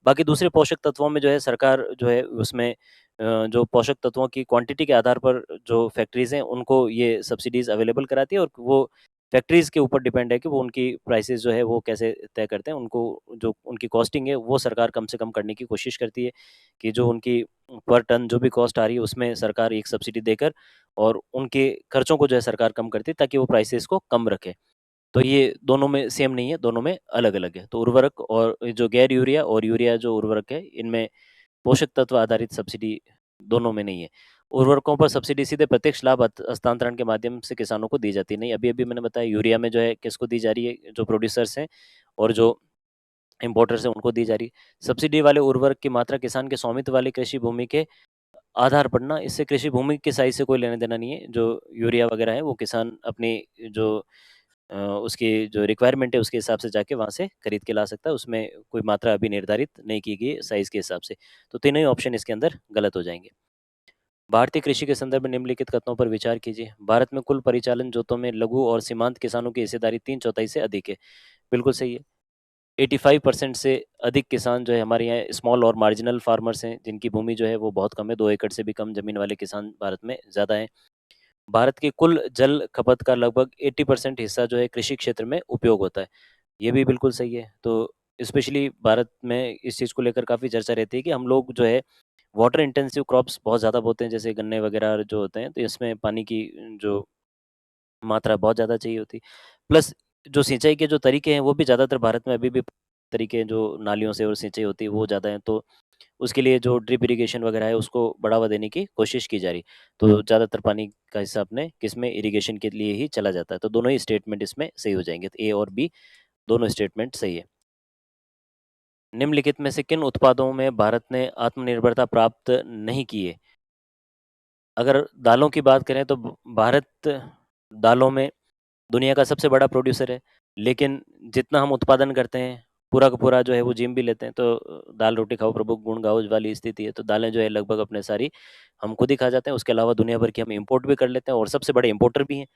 बाकी दूसरे पोषक तत्वों में जो है सरकार जो है उसमें जो पोषक तत्वों की क्वांटिटी के आधार पर जो फैक्ट्रीज़ हैं, उनको ये सब्सिडीज़ अवेलेबल कराती है और वो फैक्ट्रीज़ के ऊपर डिपेंड है कि वो उनकी प्राइसेज़ जो है वो कैसे तय करते हैं। उनको जो उनकी कॉस्टिंग है वो सरकार कम से कम करने की कोशिश करती है कि जो उनकी पर टन जो भी कॉस्ट आ रही है उसमें सरकार एक सब्सिडी देकर और उनके खर्चों को जो है सरकार कम करती है ताकि वो प्राइसेज़ को कम रखे। तो ये दोनों में सेम नहीं है, दोनों में अलग-अलग है। तो उर्वरक और जो गैर यूरिया और यूरिया जो उर्वरक है, इनमें पोषक तत्व आधारित सब्सिडी दोनों में नहीं है। उर्वरकों पर सब्सिडी सीधे प्रत्यक्ष लाभ हस्तांतरण के माध्यम से किसानों को दी जाती है। नहीं, अभी-अभी मैंने बताया यूरिया में जो है किसको दी जा रही है, जो प्रोड्यूसर्स हैं और जो इम्पोर्टर्स हैं उनको दी जा रही है। सब्सिडी वाले उर्वरक की मात्रा किसान के स्वामित्व वाली कृषि भूमि के आधार पर ना इससे कृषि भूमि के साइज़ से कोई लेना-देना नहीं है। जो यूरिया वगैरह है वो किसान अपनी जो उसकी जो रिक्वायरमेंट है उसके हिसाब से जाके वहाँ से खरीद के ला सकता है। उसमें कोई मात्रा अभी निर्धारित नहीं की गई है साइज़ के हिसाब से। तो तीनों ही ऑप्शन इसके अंदर गलत हो जाएँगे। भारतीय कृषि के संदर्भ में निम्नलिखित कथनों पर विचार कीजिए। भारत में कुल परिचालन जोतों में लघु और सीमांत किसानों की हिस्सेदारी 3/4 से अधिक है। बिल्कुल सही है। 85% से अधिक किसान जो है हमारे यहाँ स्मॉल और मार्जिनल फार्मर्स हैं, जिनकी भूमि जो है वो बहुत कम है, 2 एकड़ से भी कम ज़मीन वाले किसान भारत में ज़्यादा हैं। भारत के कुल जल खपत का लगभग 80% हिस्सा जो है कृषि क्षेत्र में उपयोग होता है। ये भी बिल्कुल सही है। तो स्पेशली भारत में इस चीज़ को लेकर काफ़ी चर्चा रहती है कि हम लोग जो है वाटर इंटेंसिव क्रॉप्स बहुत ज़्यादा बोते हैं, जैसे गन्ने वगैरह जो होते हैं, तो इसमें पानी की जो मात्रा बहुत ज़्यादा चाहिए होती है। प्लस जो सिंचाई के जो तरीके हैं, वो भी ज़्यादातर भारत में अभी भी तरीके जो नालियों से और सिंचाई होती है, वो ज़्यादा है। तो उसके लिए जो ड्रिप इरिगेशन वगैरह है, उसको बढ़ावा देने की कोशिश की जा रही है। तो ज़्यादातर पानी का हिस्सा अपने किसमें इरिगेशन के लिए ही चला जाता है। तो दोनों ही स्टेटमेंट इसमें सही हो जाएँगे। तो ए और बी दोनों स्टेटमेंट सही है। निम्नलिखित में से किन उत्पादों में भारत ने आत्मनिर्भरता प्राप्त नहीं की है? अगर दालों की बात करें तो भारत दालों में दुनिया का सबसे बड़ा प्रोड्यूसर है, लेकिन जितना हम उत्पादन करते हैं, पूरा का पूरा जो है वो जिम भी लेते हैं, तो दाल रोटी खाओ प्रभु गुण गाओ वाली स्थिति है। तो दालें जो है लगभग अपने सारी हम खुद ही खा जाते हैं, उसके अलावा दुनिया भर की हम इम्पोर्ट भी कर लेते हैं और सबसे बड़े इम्पोर्टर भी हैं।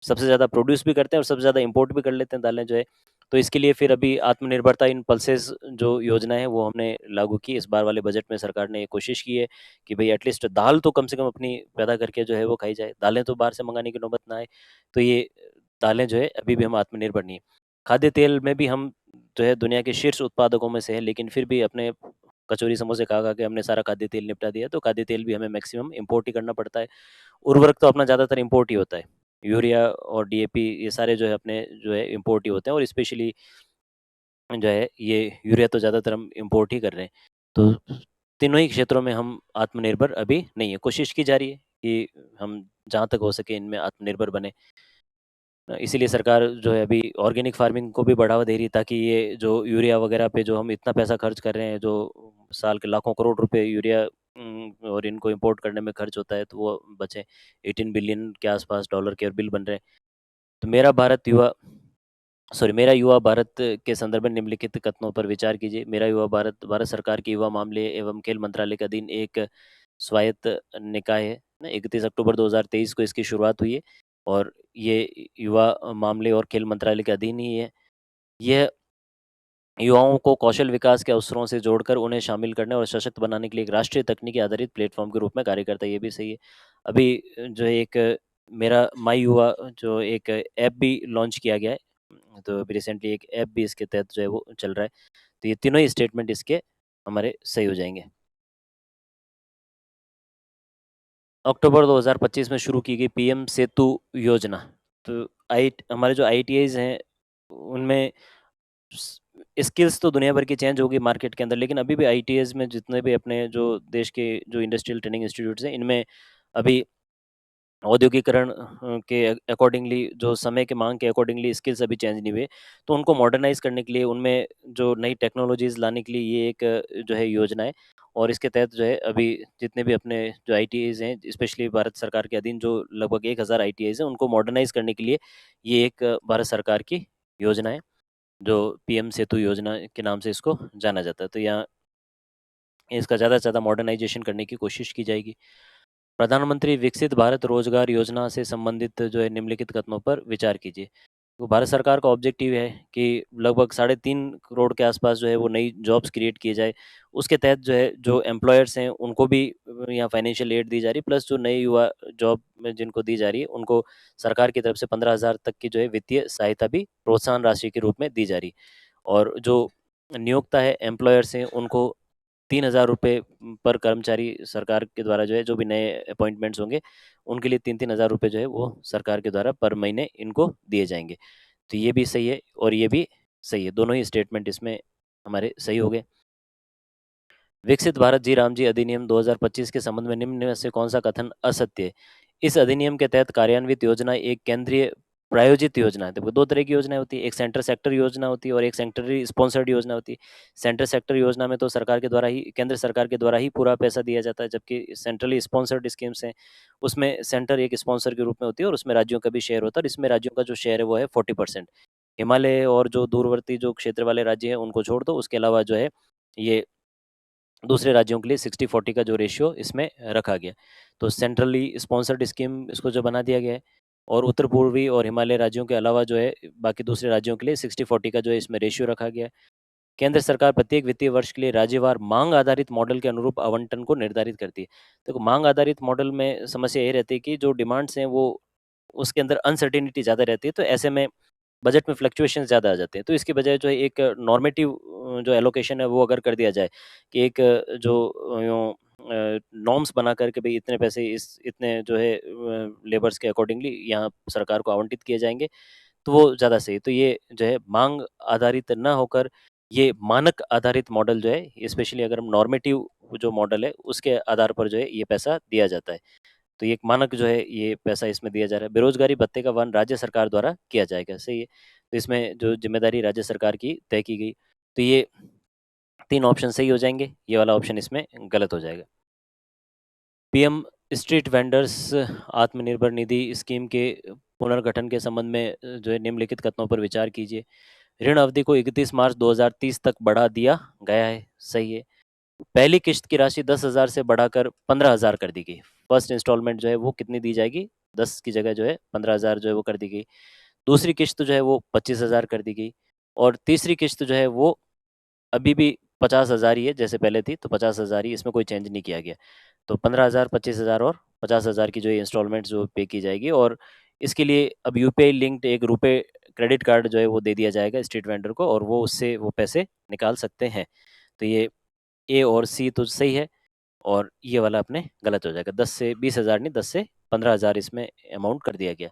सबसे ज़्यादा प्रोड्यूस भी करते हैं और सबसे ज़्यादा इम्पोर्ट भी कर लेते हैं दालें जो है। तो इसके लिए फिर अभी आत्मनिर्भरता इन पल्सेस जो योजना है वो हमने लागू की। इस बार वाले बजट में सरकार ने ये कोशिश की है कि भई एटलीस्ट दाल तो कम से कम अपनी पैदा करके जो है वो खाई जाए। दालें तो बाहर से मँगाने की नौबत ना आए। तो ये दालें जो है अभी भी हम आत्मनिर्भर नहीं हैं। खाद्य तेल में भी हम जो है दुनिया के शीर्ष उत्पादकों में से हैं, लेकिन फिर भी अपने कचौरी समोसे खा-खा के हमने सारा खाद्य तेल निपटा दिया। तो खाद्य तेल भी हमें मैक्सिमम इम्पोर्ट ही करना पड़ता है। उर्वरक तो अपना ज़्यादातर इम्पोर्ट ही होता है। यूरिया और डीएपी ये सारे जो है अपने जो है इम्पोर्ट ही होते हैं और स्पेशली जो है ये यूरिया तो ज़्यादातर हम इम्पोर्ट ही कर रहे हैं। तो तीनों ही क्षेत्रों में हम आत्मनिर्भर अभी नहीं है। कोशिश की जा रही है कि हम जहाँ तक हो सके इनमें आत्मनिर्भर बनें। इसीलिए सरकार जो है अभी ऑर्गेनिक फार्मिंग को भी बढ़ावा दे रही है, ताकि ये जो यूरिया वगैरह पे जो हम इतना पैसा खर्च कर रहे हैं, जो साल के लाखों करोड़ रुपए यूरिया और इनको इंपोर्ट करने में खर्च होता है, तो वो बचे। 18 बिलियन के आसपास डॉलर के बिल बन रहे हैं। तो मेरा युवा भारत के संदर्भ में निम्नलिखित कथनों पर विचार कीजिए। मेरा युवा भारत भारत सरकार के युवा मामले एवं खेल मंत्रालय के अधीन एक स्वायत्त निकाय है। 31 अक्टूबर 2023 को इसकी शुरुआत हुई है और ये युवा मामले और खेल मंत्रालय के अधीन ही है। यह युवाओं को कौशल विकास के अवसरों से जोड़कर उन्हें शामिल करने और सशक्त बनाने के लिए एक राष्ट्रीय तकनीकी आधारित प्लेटफॉर्म के रूप में कार्य करता है। ये भी सही है। अभी जो है एक मेरा माई युवा जो एक ऐप भी लॉन्च किया गया है, तो अभी रिसेंटली एक ऐप भी इसके तहत जो है वो चल रहा है। तो ये तीनों ही स्टेटमेंट इसके हमारे सही हो जाएंगे। अक्टूबर 2025 में शुरू की गई पीएम सेतु योजना। तो आई हमारे जो आईटीआईज हैं उनमें स्किल्स तो दुनिया भर की चेंज होगी मार्केट के अंदर, लेकिन अभी भी आईटीआईज में जितने भी अपने जो देश के जो इंडस्ट्रियल ट्रेनिंग इंस्टीट्यूट्स हैं, इनमें अभी औद्योगिकरण के अकॉर्डिंगली, जो समय के मांग के अकॉर्डिंगली स्किल्स अभी चेंज नहीं हुए, तो उनको मॉडर्नाइज करने के लिए, उनमें जो नई टेक्नोलॉजीज लाने के लिए ये एक जो है योजना है। और इसके तहत जो है अभी जितने भी अपने जो आईटीआईज हैं, स्पेशली भारत सरकार के अधीन जो लगभग 1000 आईटीआईज हैं, उनको मॉडर्नाइज करने के लिए ये एक भारत सरकार की योजना है, जो पीएम सेतु योजना के नाम से इसको जाना जाता है। तो यहाँ इसका ज़्यादा से ज़्यादा मॉडर्नाइजेशन करने की कोशिश की जाएगी। प्रधानमंत्री विकसित भारत रोजगार योजना से संबंधित जो है निम्नलिखित कथनों पर विचार कीजिए। तो भारत सरकार का ऑब्जेक्टिव है कि लगभग 3.5 करोड़ के आसपास जो है वो नई जॉब्स क्रिएट किए जाए। उसके तहत जो है जो एम्प्लॉयर्स हैं उनको भी यहाँ फाइनेंशियल एड दी जा रही है, प्लस जो नए युवा जॉब में जिनको दी जा रही है उनको सरकार की तरफ से 15,000 तक की जो है वित्तीय सहायता भी प्रोत्साहन राशि के रूप में दी जा रही है। और जो नियोक्ता है, एम्प्लॉयर्स हैं, उनको 3,000 रुपये पर कर्मचारी सरकार के द्वारा जो है, जो भी नए अपॉइंटमेंट्स होंगे उनके लिए 3-3 हज़ार रुपये जो है वो सरकार के द्वारा पर महीने इनको दिए जाएंगे। तो ये भी सही है और ये भी सही है, दोनों ही स्टेटमेंट इसमें हमारे सही हो गए। विकसित भारत जी राम जी अधिनियम 2025 के संबंध में निम्न में से कौन सा कथन असत्य है? इस अधिनियम के तहत कार्यान्वित योजना एक केंद्रीय प्रायोजित योजना है। देखो, दो तरह की योजनाएं होती है, एक सेंटर सेक्टर योजना होती है और एक सेंट्रली स्पॉन्सर्ड योजना होती है। सेंटर सेक्टर योजना में तो सरकार के द्वारा ही, केंद्र सरकार के द्वारा ही पूरा पैसा दिया जाता है, जबकि सेंट्रली स्पॉन्सर्ड स्कीम्स हैं उसमें सेंटर एक स्पॉन्सर के रूप में होती है और उसमें राज्यों का भी शेयर होता है, और इसमें राज्यों का जो शेयर है वो है 40%। हिमालय और जो दूरवर्ती जो क्षेत्र वाले राज्य हैं उनको छोड़ दो, उसके अलावा जो है ये दूसरे राज्यों के लिए 60-40 का जो रेशियो इसमें रखा गया। तो सेंट्रली स्पॉन्सर्ड स्कीम इसको जो बना दिया गया है, और उत्तर पूर्वी और हिमालय राज्यों के अलावा जो है बाकी दूसरे राज्यों के लिए 60-40 का जो है इसमें रेशियो रखा गया है। केंद्र सरकार प्रत्येक वित्तीय वर्ष के लिए राज्यवार मांग आधारित मॉडल के अनुरूप आवंटन को निर्धारित करती है। देखो, मांग आधारित मॉडल में समस्या ये रहती है कि जो डिमांड्स हैं वो उसके अंदर अनसर्टेनिटी ज़्यादा रहती है, तो ऐसे में बजट में फ्लक्चुएशन ज़्यादा आ जाते हैं। तो इसकी बजाय जो है एक नॉर्मेटिव जो एलोकेशन है वो अगर कर दिया जाए कि एक जो नॉर्म्स बना कर के भाई इतने पैसे इस इतने जो है लेबर्स के अकॉर्डिंगली यहाँ सरकार को आवंटित किए जाएँगे, तो वो ज़्यादा सही है। तो ये जो है माँग आधारित ना होकर ये मानक आधारित मॉडल जो है, स्पेशली अगर हम नॉर्मेटिव जो मॉडल है उसके आधार पर जो है ये पैसा दिया जाता है। तो ये एक मानक जो है ये पैसा इसमें दिया जा रहा है। बेरोज़गारी भत्ते का वहन राज्य सरकार द्वारा किया जाएगा, सही है। तो इसमें जो ज़िम्मेदारी राज्य सरकार की तय की गई। तो ये 3 ऑप्शन सही हो जाएँगे, ये वाला ऑप्शन इसमें गलत हो जाएगा। PM street vendors Atmanirbhar Nidhi scheme के पुनर्गठन के संबंध में जो है निम्नलिखित कथनों पर विचार कीजिए। ऋण अवधि को 31 मार्च 2030 तक बढ़ा दिया गया है, सही है। पहली किश्त की राशि 10,000 से बढ़ाकर 15,000 कर दी गई। फर्स्ट इंस्टॉलमेंट जो है वो कितनी दी जाएगी? 10 की जगह जो है 15,000 जो है वो कर दी गई। दूसरी किश्त जो है वो 25,000 कर दी गई, और तीसरी किश्त जो है वो अभी भी 50,000 ही है जैसे पहले थी, तो 50,000 ही, इसमें कोई चेंज नहीं किया गया। तो 15,000, 25,000 और 50,000 की जो ये इंस्टॉलमेंट जो पे की जाएगी, और इसके लिए अब यूपीआई लिंक्ड एक रुपए क्रेडिट कार्ड जो है वो दे दिया जाएगा स्ट्रीट वेंडर को, और वो उससे वो पैसे निकाल सकते हैं। तो ये ए और सी तो सही है, और ये वाला अपने गलत हो जाएगा। 10 से 20,000 नहीं, 10 से 15,000 इसमें अमाउंट कर दिया गया।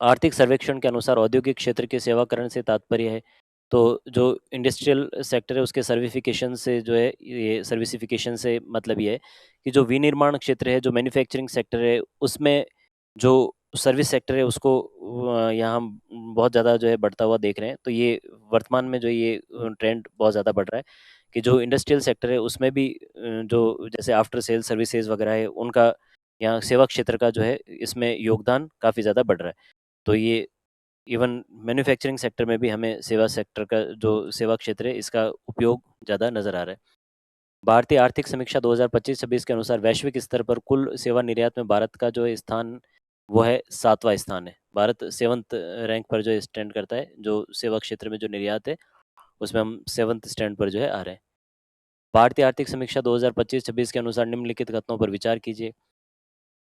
आर्थिक सर्वेक्षण के अनुसार औद्योगिक क्षेत्र के सेवाकरण से तात्पर्य है, तो जो इंडस्ट्रियल सेक्टर है उसके सर्विफिकेशन से जो है, ये सर्विसिफिकेशन से मतलब ये है कि जो विनिर्माण क्षेत्र है, जो मैन्युफैक्चरिंग सेक्टर है, उसमें जो सर्विस सेक्टर है उसको यहाँ हम बहुत ज़्यादा जो है बढ़ता हुआ देख रहे हैं। तो ये वर्तमान में जो ये ट्रेंड बहुत ज़्यादा बढ़ रहा है कि जो इंडस्ट्रियल सेक्टर है उसमें भी जो जैसे आफ्टर सेल सर्विसेज वगैरह है उनका यहाँ सेवा क्षेत्र का जो है इसमें योगदान काफ़ी ज़्यादा बढ़ रहा है। तो ये इवन मैन्युफैक्चरिंग सेक्टर में भी हमें सेवा सेक्टर का जो सेवा क्षेत्र है इसका उपयोग ज़्यादा नज़र आ रहा है। भारतीय आर्थिक समीक्षा 2025-26 के अनुसार वैश्विक स्तर पर कुल सेवा निर्यात में भारत का जो स्थान वो है 7वां स्थान है। भारत 7th रैंक पर जो स्टैंड करता है, जो सेवा क्षेत्र में जो निर्यात है, उसमें हम 7th स्टैंड पर जो है आ रहे हैं। भारतीय आर्थिक समीक्षा 2025-26 के अनुसार निम्नलिखित कथनों पर विचार कीजिए।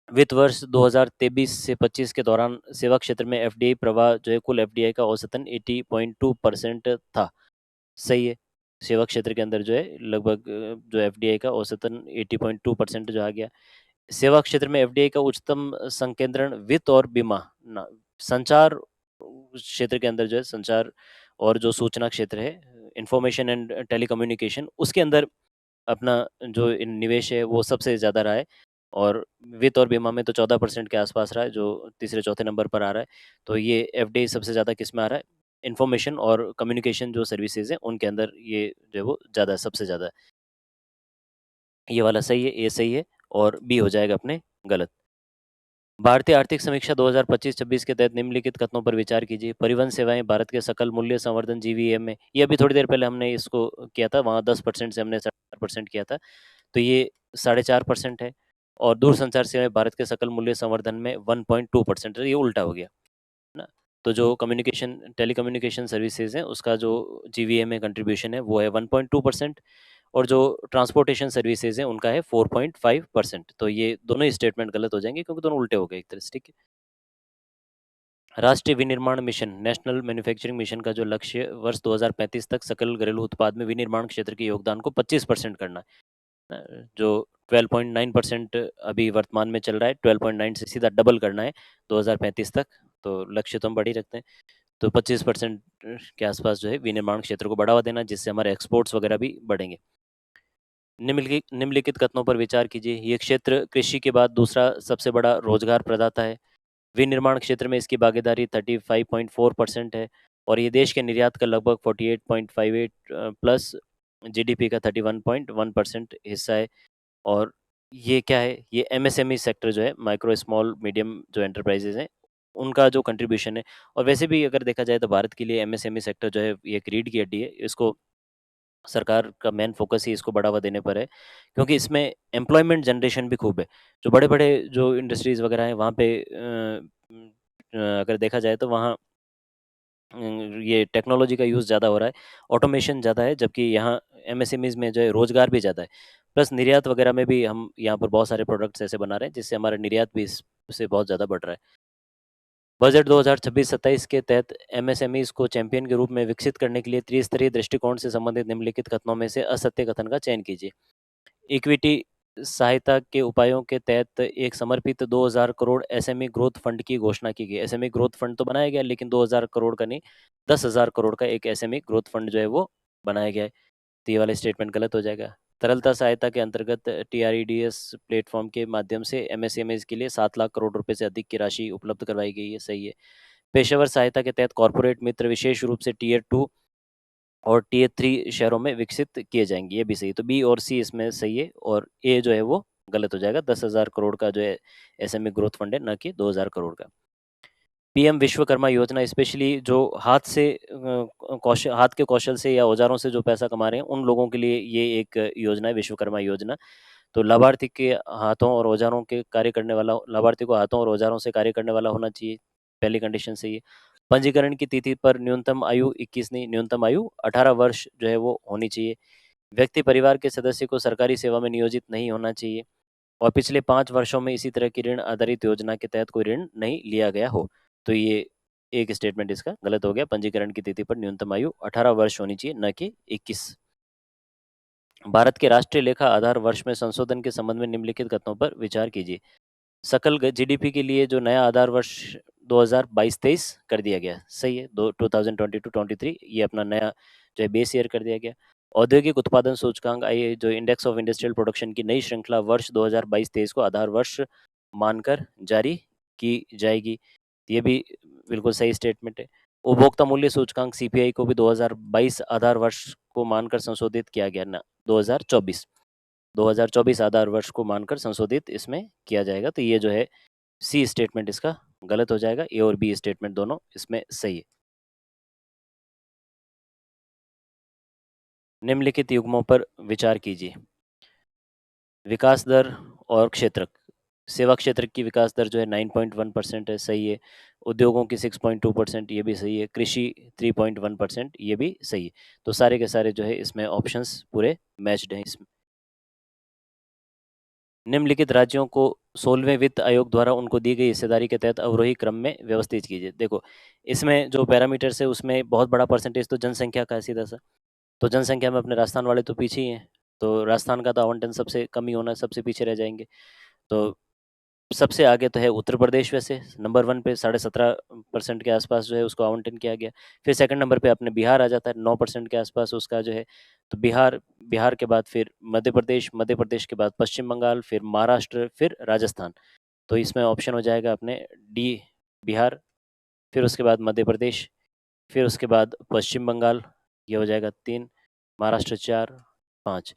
वित्त वर्ष 2023 से 25 के दौरान सेवा क्षेत्र में एफडीआई प्रवाह जो है कुल एफडीआई का औसतन 80.2% था। सही है। सेवा क्षेत्र के अंदर जो है लगभग जो एफडीआई का औसतन 80.2% जो आ गया। सेवा क्षेत्र में एफडीआई का उच्चतम संकेंद्रण वित्त और बीमा संचार क्षेत्र के अंदर जो है संचार और जो सूचना क्षेत्र है इंफॉर्मेशन एंड टेलीकम्युनिकेशन उसके अंदर अपना जो निवेश है वो सबसे ज़्यादा रहा है और वित्त और बीमा में तो 14% के आसपास रहा है जो तीसरे चौथे नंबर पर आ रहा है। तो ये एफडीआई सबसे ज़्यादा किस में आ रहा है, इंफॉर्मेशन और कम्युनिकेशन जो सर्विसेज हैं उनके अंदर ये जो है वो ज़्यादा सबसे ज़्यादा। ये वाला सही है, ए सही है और बी हो जाएगा अपने गलत। भारतीय आर्थिक समीक्षा 2025-26 के तहत निम्नलिखित कथनों पर विचार कीजिए। परिवहन सेवाएं भारत के सकल मूल्य संवर्धन जीवीएम में, ये अभी थोड़ी देर पहले हमने इसको किया था, वहाँ 10% से हमने 4% किया था, तो ये 4.5% है। और दूरसंचार सेवाएं भारत के सकल मूल्य संवर्धन में 1.2% है, ये उल्टा हो गया ना। तो जो कम्युनिकेशन टेलीकम्युनिकेशन सर्विसेज हैं उसका जो जीवीएम में कंट्रीब्यूशन है वो है 1.2% और जो ट्रांसपोर्टेशन सर्विसेज हैं उनका है 4.5%। तो ये दोनों ही स्टेटमेंट गलत हो जाएंगे क्योंकि दोनों उल्टे हो गए एक तरह से, ठीक है। राष्ट्रीय विनिर्माण मिशन नेशनल मैन्युफैक्चरिंग मिशन का जो लक्ष्य वर्ष 2035 तक सकल घरेलू उत्पाद में विनिर्माण क्षेत्र के योगदान को 25% करना है, जो 12.9% अभी वर्तमान में चल रहा है, 12.9 से सीधा डबल करना है 2035 तक। तो लक्ष्य तो हम बढ़ ही रखते हैं। तो 25% के आसपास जो है विनिर्माण क्षेत्र को बढ़ावा देना जिससे हमारे एक्सपोर्ट्स वगैरह भी बढ़ेंगे। निम्नलिखित कथनों पर विचार कीजिए। ये क्षेत्र कृषि के बाद दूसरा सबसे बड़ा रोजगार प्रदाता है। विनिर्माण क्षेत्र में इसकी भागीदारी 35.4% है और ये देश के निर्यात का लगभग 48.58 प्लस जीडीपी का 31.1% हिस्सा है। और ये क्या है, ये एमएसएमई सेक्टर जो है, माइक्रो स्मॉल मीडियम जो एंटरप्राइजेज हैं उनका जो कंट्रीब्यूशन है। और वैसे भी अगर देखा जाए तो भारत के लिए एमएसएमई सेक्टर जो है ये एक रीढ़ की हड्डी है। इसको सरकार का मेन फोकस ही इसको बढ़ावा देने पर है क्योंकि इसमें एम्प्लॉयमेंट जनरेशन भी खूब है। जो बड़े बड़े जो इंडस्ट्रीज़ वगैरह हैं वहाँ पे अगर देखा जाए तो वहाँ ये टेक्नोलॉजी का यूज़ ज़्यादा हो रहा है, ऑटोमेशन ज़्यादा है, जबकि यहाँ एमएसएमईज़ में जो है रोज़गार भी ज़्यादा है। प्लस निर्यात वगैरह में भी हम यहाँ पर बहुत सारे प्रोडक्ट्स ऐसे बना रहे हैं जिससे हमारा निर्यात भी इससे बहुत ज़्यादा बढ़ रहा है। बजट 2026-27 के तहत एमएसएमईज़ को चैंपियन के रूप में विकसित करने के लिए त्रिस्तरीय दृष्टिकोण से संबंधित निम्नलिखित कथनों में से असत्य कथन का चयन कीजिए। इक्विटी सहायता के उपायों के तहत एक समर्पित 2000 करोड़ एसएमई ग्रोथ फंड की घोषणा की गई। एसएमई ग्रोथ फंड तो बनाया गया लेकिन 2000 करोड़ का नहीं, 10,000 करोड़ का एक एसएमई ग्रोथ फंड जो है वो बनाया गया है। तो ये वाला स्टेटमेंट गलत हो जाएगा। तरलता सहायता के अंतर्गत टीआरईडीएस प्लेटफॉर्म के माध्यम से एमएसएमईज के लिए 7 लाख करोड़ रुपए से अधिक की राशि उपलब्ध करवाई गई है। सही है। पेशेवर सहायता के तहत कॉरपोरेट मित्र विशेष रूप से टीयर 2 और टियर 3 शहरों में विकसित किए जाएंगे, ये भी सही। तो बी और सी इसमें सही है और ए जो है वो गलत हो जाएगा। 10,000 करोड़ का जो है एसएमई ग्रोथ फंड है, न कि 2,000 करोड़ का। पीएम विश्वकर्मा योजना स्पेशली जो हाथ के कौशल से या औजारों से जो पैसा कमा रहे हैं उन लोगों के लिए ये एक योजना है, विश्वकर्मा योजना। तो लाभार्थी के हाथों और औजारों के कार्य करने वाला, लाभार्थी को हाथों और औजारों से कार्य करने वाला होना चाहिए, पहली कंडीशन से ये। पंजीकरण की तिथि पर न्यूनतम आयु 21 नहीं, न्यूनतम आयु 18 वर्ष जो है वो होनी चाहिए। व्यक्ति परिवार के सदस्य को सरकारी सेवा में नियोजित नहीं होना चाहिए और पिछले 5 वर्षों में इसी तरह की ऋण आधारित योजना के तहत कोई ऋण नहीं लिया गया हो। तो ये एक स्टेटमेंट इसका गलत हो गया। पंजीकरण की तिथि पर न्यूनतम आयु 18 वर्ष होनी चाहिए, न कि 21। भारत के राष्ट्रीय लेखा आधार वर्ष में संशोधन के संबंध में निम्नलिखित कथनों पर विचार कीजिए। सकल जीडीपी के लिए जो नया आधार वर्ष 2022-23 कर दिया गया, सही है। 2022-23 ये अपना नया जो है बेस ईयर कर दिया गया। औद्योगिक उत्पादन सूचकांक आई जो इंडेक्स ऑफ इंडस्ट्रियल प्रोडक्शन की नई श्रृंखला वर्ष 2022-23 को आधार वर्ष मानकर जारी की जाएगी। ये भी बिल्कुल सही स्टेटमेंट है। उपभोक्ता मूल्य सूचकांक सीपीआई को भी 2022 आधार वर्ष को मानकर संशोधित किया गया ना 2024 आधार वर्ष को मानकर संशोधित इसमें किया जाएगा। तो ये जो है सी स्टेटमेंट इसका गलत हो जाएगा, ए और बी स्टेटमेंट दोनों इसमें सही है। निम्नलिखित युग्मों पर विचार कीजिए। विकास दर और क्षेत्रक। सेवा क्षेत्र की विकास दर जो है 9.1% है, सही है। उद्योगों की 6.2%, ये भी सही है। कृषि 3.1%, ये भी सही है। तो सारे के सारे जो है इसमें ऑप्शंस पूरे मैच्ड हैं इसमें। निम्नलिखित राज्यों को 16वें वित्त आयोग द्वारा उनको दी गई हिस्सेदारी के तहत अवरोही क्रम में व्यवस्थित कीजिए। देखो, इसमें जो पैरामीटर्स है उसमें बहुत बड़ा परसेंटेज तो जनसंख्या का है सीधा सा। तो जनसंख्या में अपने राजस्थान वाले तो पीछे ही हैं, तो राजस्थान का तो आवंटन सबसे कम ही होना, सबसे पीछे रह जाएंगे। तो सबसे आगे तो है उत्तर प्रदेश, वैसे नंबर 1 पे 17.5% के आसपास जो है उसको आवंटन किया गया। फिर सेकंड नंबर पे अपने बिहार आ जाता है, 9% के आसपास उसका जो है। तो बिहार, बिहार के बाद फिर मध्य प्रदेश, मध्य प्रदेश के बाद पश्चिम बंगाल, फिर महाराष्ट्र, फिर राजस्थान। तो इसमें ऑप्शन हो जाएगा अपने डी, बिहार, फिर उसके बाद मध्य प्रदेश, फिर उसके बाद पश्चिम बंगाल, ये हो जाएगा 3, महाराष्ट्र 4, 5।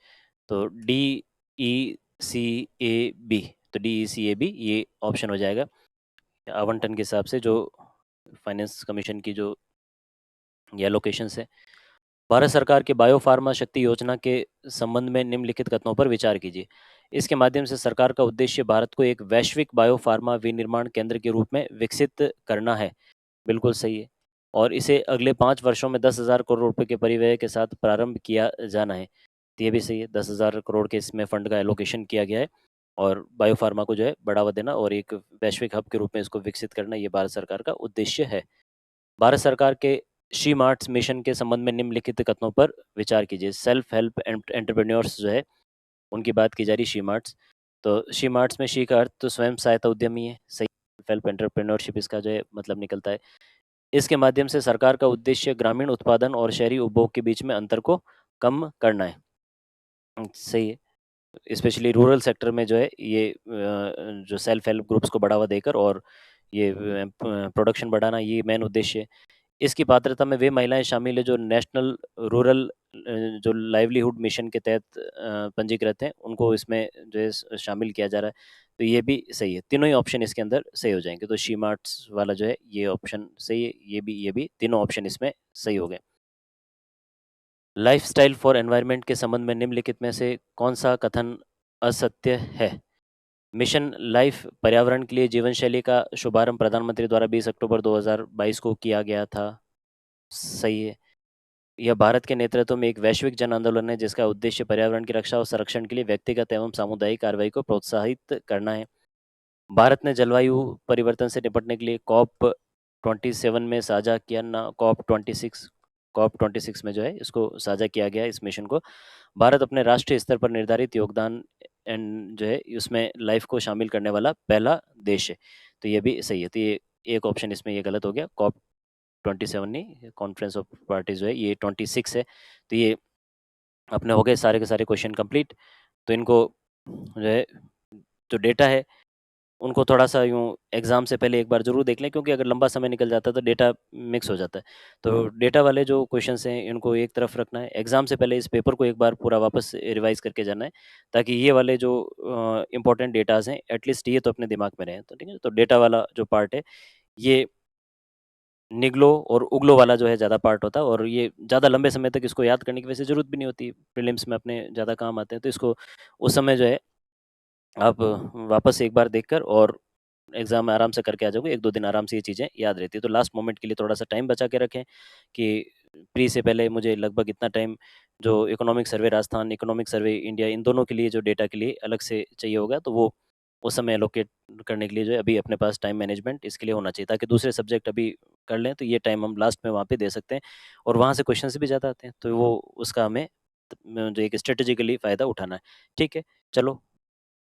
तो डी, ई, सी, ए, बी। तो डी, ई, सी, ए, बी ये ऑप्शन हो जाएगा आवंटन के हिसाब से, जो फाइनेंस कमीशन की जो ये लोकेशंस है। भारत सरकार के बायोफार्मा शक्ति योजना के संबंध में निम्नलिखित कथनों पर विचार कीजिए। इसके माध्यम से सरकार का उद्देश्य भारत को एक वैश्विक बायोफार्मा विनिर्माण केंद्र के रूप में विकसित करना है। बिल्कुल सही है। और इसे अगले 5 वर्षों में 10,000 करोड़ रुपए के परिव्यय के साथ प्रारंभ किया जाना है। तो ये भी सही है, 10,000 करोड़ के इसमें फंड का एलोकेशन किया गया है। और बायोफार्मा को जो है बढ़ावा देना और एक वैश्विक हब के रूप में इसको विकसित करना, ये भारत सरकार का उद्देश्य है। भारत सरकार के शी मार्ट्स मिशन के संबंध में निम्नलिखित कथनों पर विचार कीजिए। सेल्फ हेल्प एंटरप्रेन्योर्स जो है उनकी बात की जा रही, शी मार्ट्स। तो शी मार्ट्स में शी का अर्थ तो स्वयं सहायता उद्यमी है, सही। सेल्फ हेल्प एंटरप्रेन्योरशिप इसका जो है मतलब निकलता है। इसके माध्यम से सरकार का उद्देश्य ग्रामीण उत्पादन और शहरी उपभोग के बीच में अंतर को कम करना है। सही है। स्पेशली रूरल सेक्टर में जो है ये जो सेल्फ हेल्प ग्रुप्स को बढ़ावा देकर और ये प्रोडक्शन बढ़ाना, ये मेन उद्देश्य है। इसकी पात्रता में वे महिलाएं शामिल है जो नेशनल रूरल जो लाइवलीहुड मिशन के तहत पंजीकृत हैं, उनको इसमें जो है शामिल किया जा रहा है। तो ये भी सही है। तीनों ही ऑप्शन इसके अंदर सही हो जाएंगे। तो शी मार्ट्स वाला जो है ये ऑप्शन सही है, ये भी तीनों ऑप्शन इसमें सही हो गए। लाइफस्टाइल फॉर एनवायरनमेंट के संबंध में निम्नलिखित में से कौन सा कथन असत्य है? मिशन लाइफ पर्यावरण के लिए जीवन शैली का शुभारंभ प्रधानमंत्री द्वारा 20 अक्टूबर 2022 को किया गया था। सही है। यह भारत के नेतृत्व में एक वैश्विक जन आंदोलन है जिसका उद्देश्य पर्यावरण की रक्षा और संरक्षण के लिए व्यक्तिगत एवं सामुदायिक कार्रवाई को प्रोत्साहित करना है। भारत ने जलवायु परिवर्तन से निपटने के लिए कॉप 27 में साझा किया ना, कॉप 26 में जो है इसको साझा किया गया इस मिशन को। भारत अपने राष्ट्रीय स्तर पर निर्धारित योगदान एंड जो है उसमें लाइफ को शामिल करने वाला पहला देश है। तो ये भी सही है। तो ये एक ऑप्शन इसमें ये गलत हो गया। कॉप 27 नहीं, कॉन्फ्रेंस ऑफ पार्टीज जो है ये 26 है। तो ये अपने हो गए सारे के सारे क्वेश्चन कंप्लीट। तो इनको जो है जो डेटा है उनको थोड़ा सा यूँ एग्ज़ाम से पहले एक बार ज़रूर देख लें, क्योंकि अगर लंबा समय निकल जाता है तो डेटा मिक्स हो जाता है। तो डेटा वाले जो क्वेश्चंस हैं इनको एक तरफ रखना है। एग्ज़ाम से पहले इस पेपर को एक बार पूरा वापस रिवाइज़ करके जाना है, ताकि ये वाले जो इम्पोर्टेंट डेटाज़ हैं एटलीस्ट ये तो अपने दिमाग में रहें। तो ठीक है, तो डेटा वाला जो पार्ट है ये निगलो और उगलो वाला जो है ज़्यादा पार्ट होता है, और ये ज़्यादा लंबे समय तक इसको याद करने की वैसे ज़रूरत भी नहीं होती। प्रीलिम्स में अपने ज़्यादा काम आते हैं, तो इसको उस समय जो है आप वापस एक बार देखकर और एग्ज़ाम में आराम से करके आ जाओगे। 1-2 दिन आराम से ये चीज़ें याद रहती है। तो लास्ट मोमेंट के लिए थोड़ा-सा टाइम बचा के रखें कि प्री से पहले मुझे लगभग इतना टाइम जो economic survey Rajasthan, economic survey India, इन दोनों के लिए जो डेटा के लिए अलग से चाहिए होगा, तो वो उस समय एलोकेट करने के लिए जो है अभी अपने पास टाइम मैनेजमेंट इसके लिए होना चाहिए, ताकि दूसरे सब्जेक्ट अभी कर लें तो ये टाइम हम लास्ट में वहाँ पे दे सकते हैं, और वहाँ से क्वेश्चंस भी ज़्यादा आते हैं। तो वो उसका हमें जो एक स्ट्रेटेजिकली फ़ायदा उठाना है। ठीक है, चलो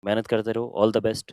मेहनत करते रहो। All the best.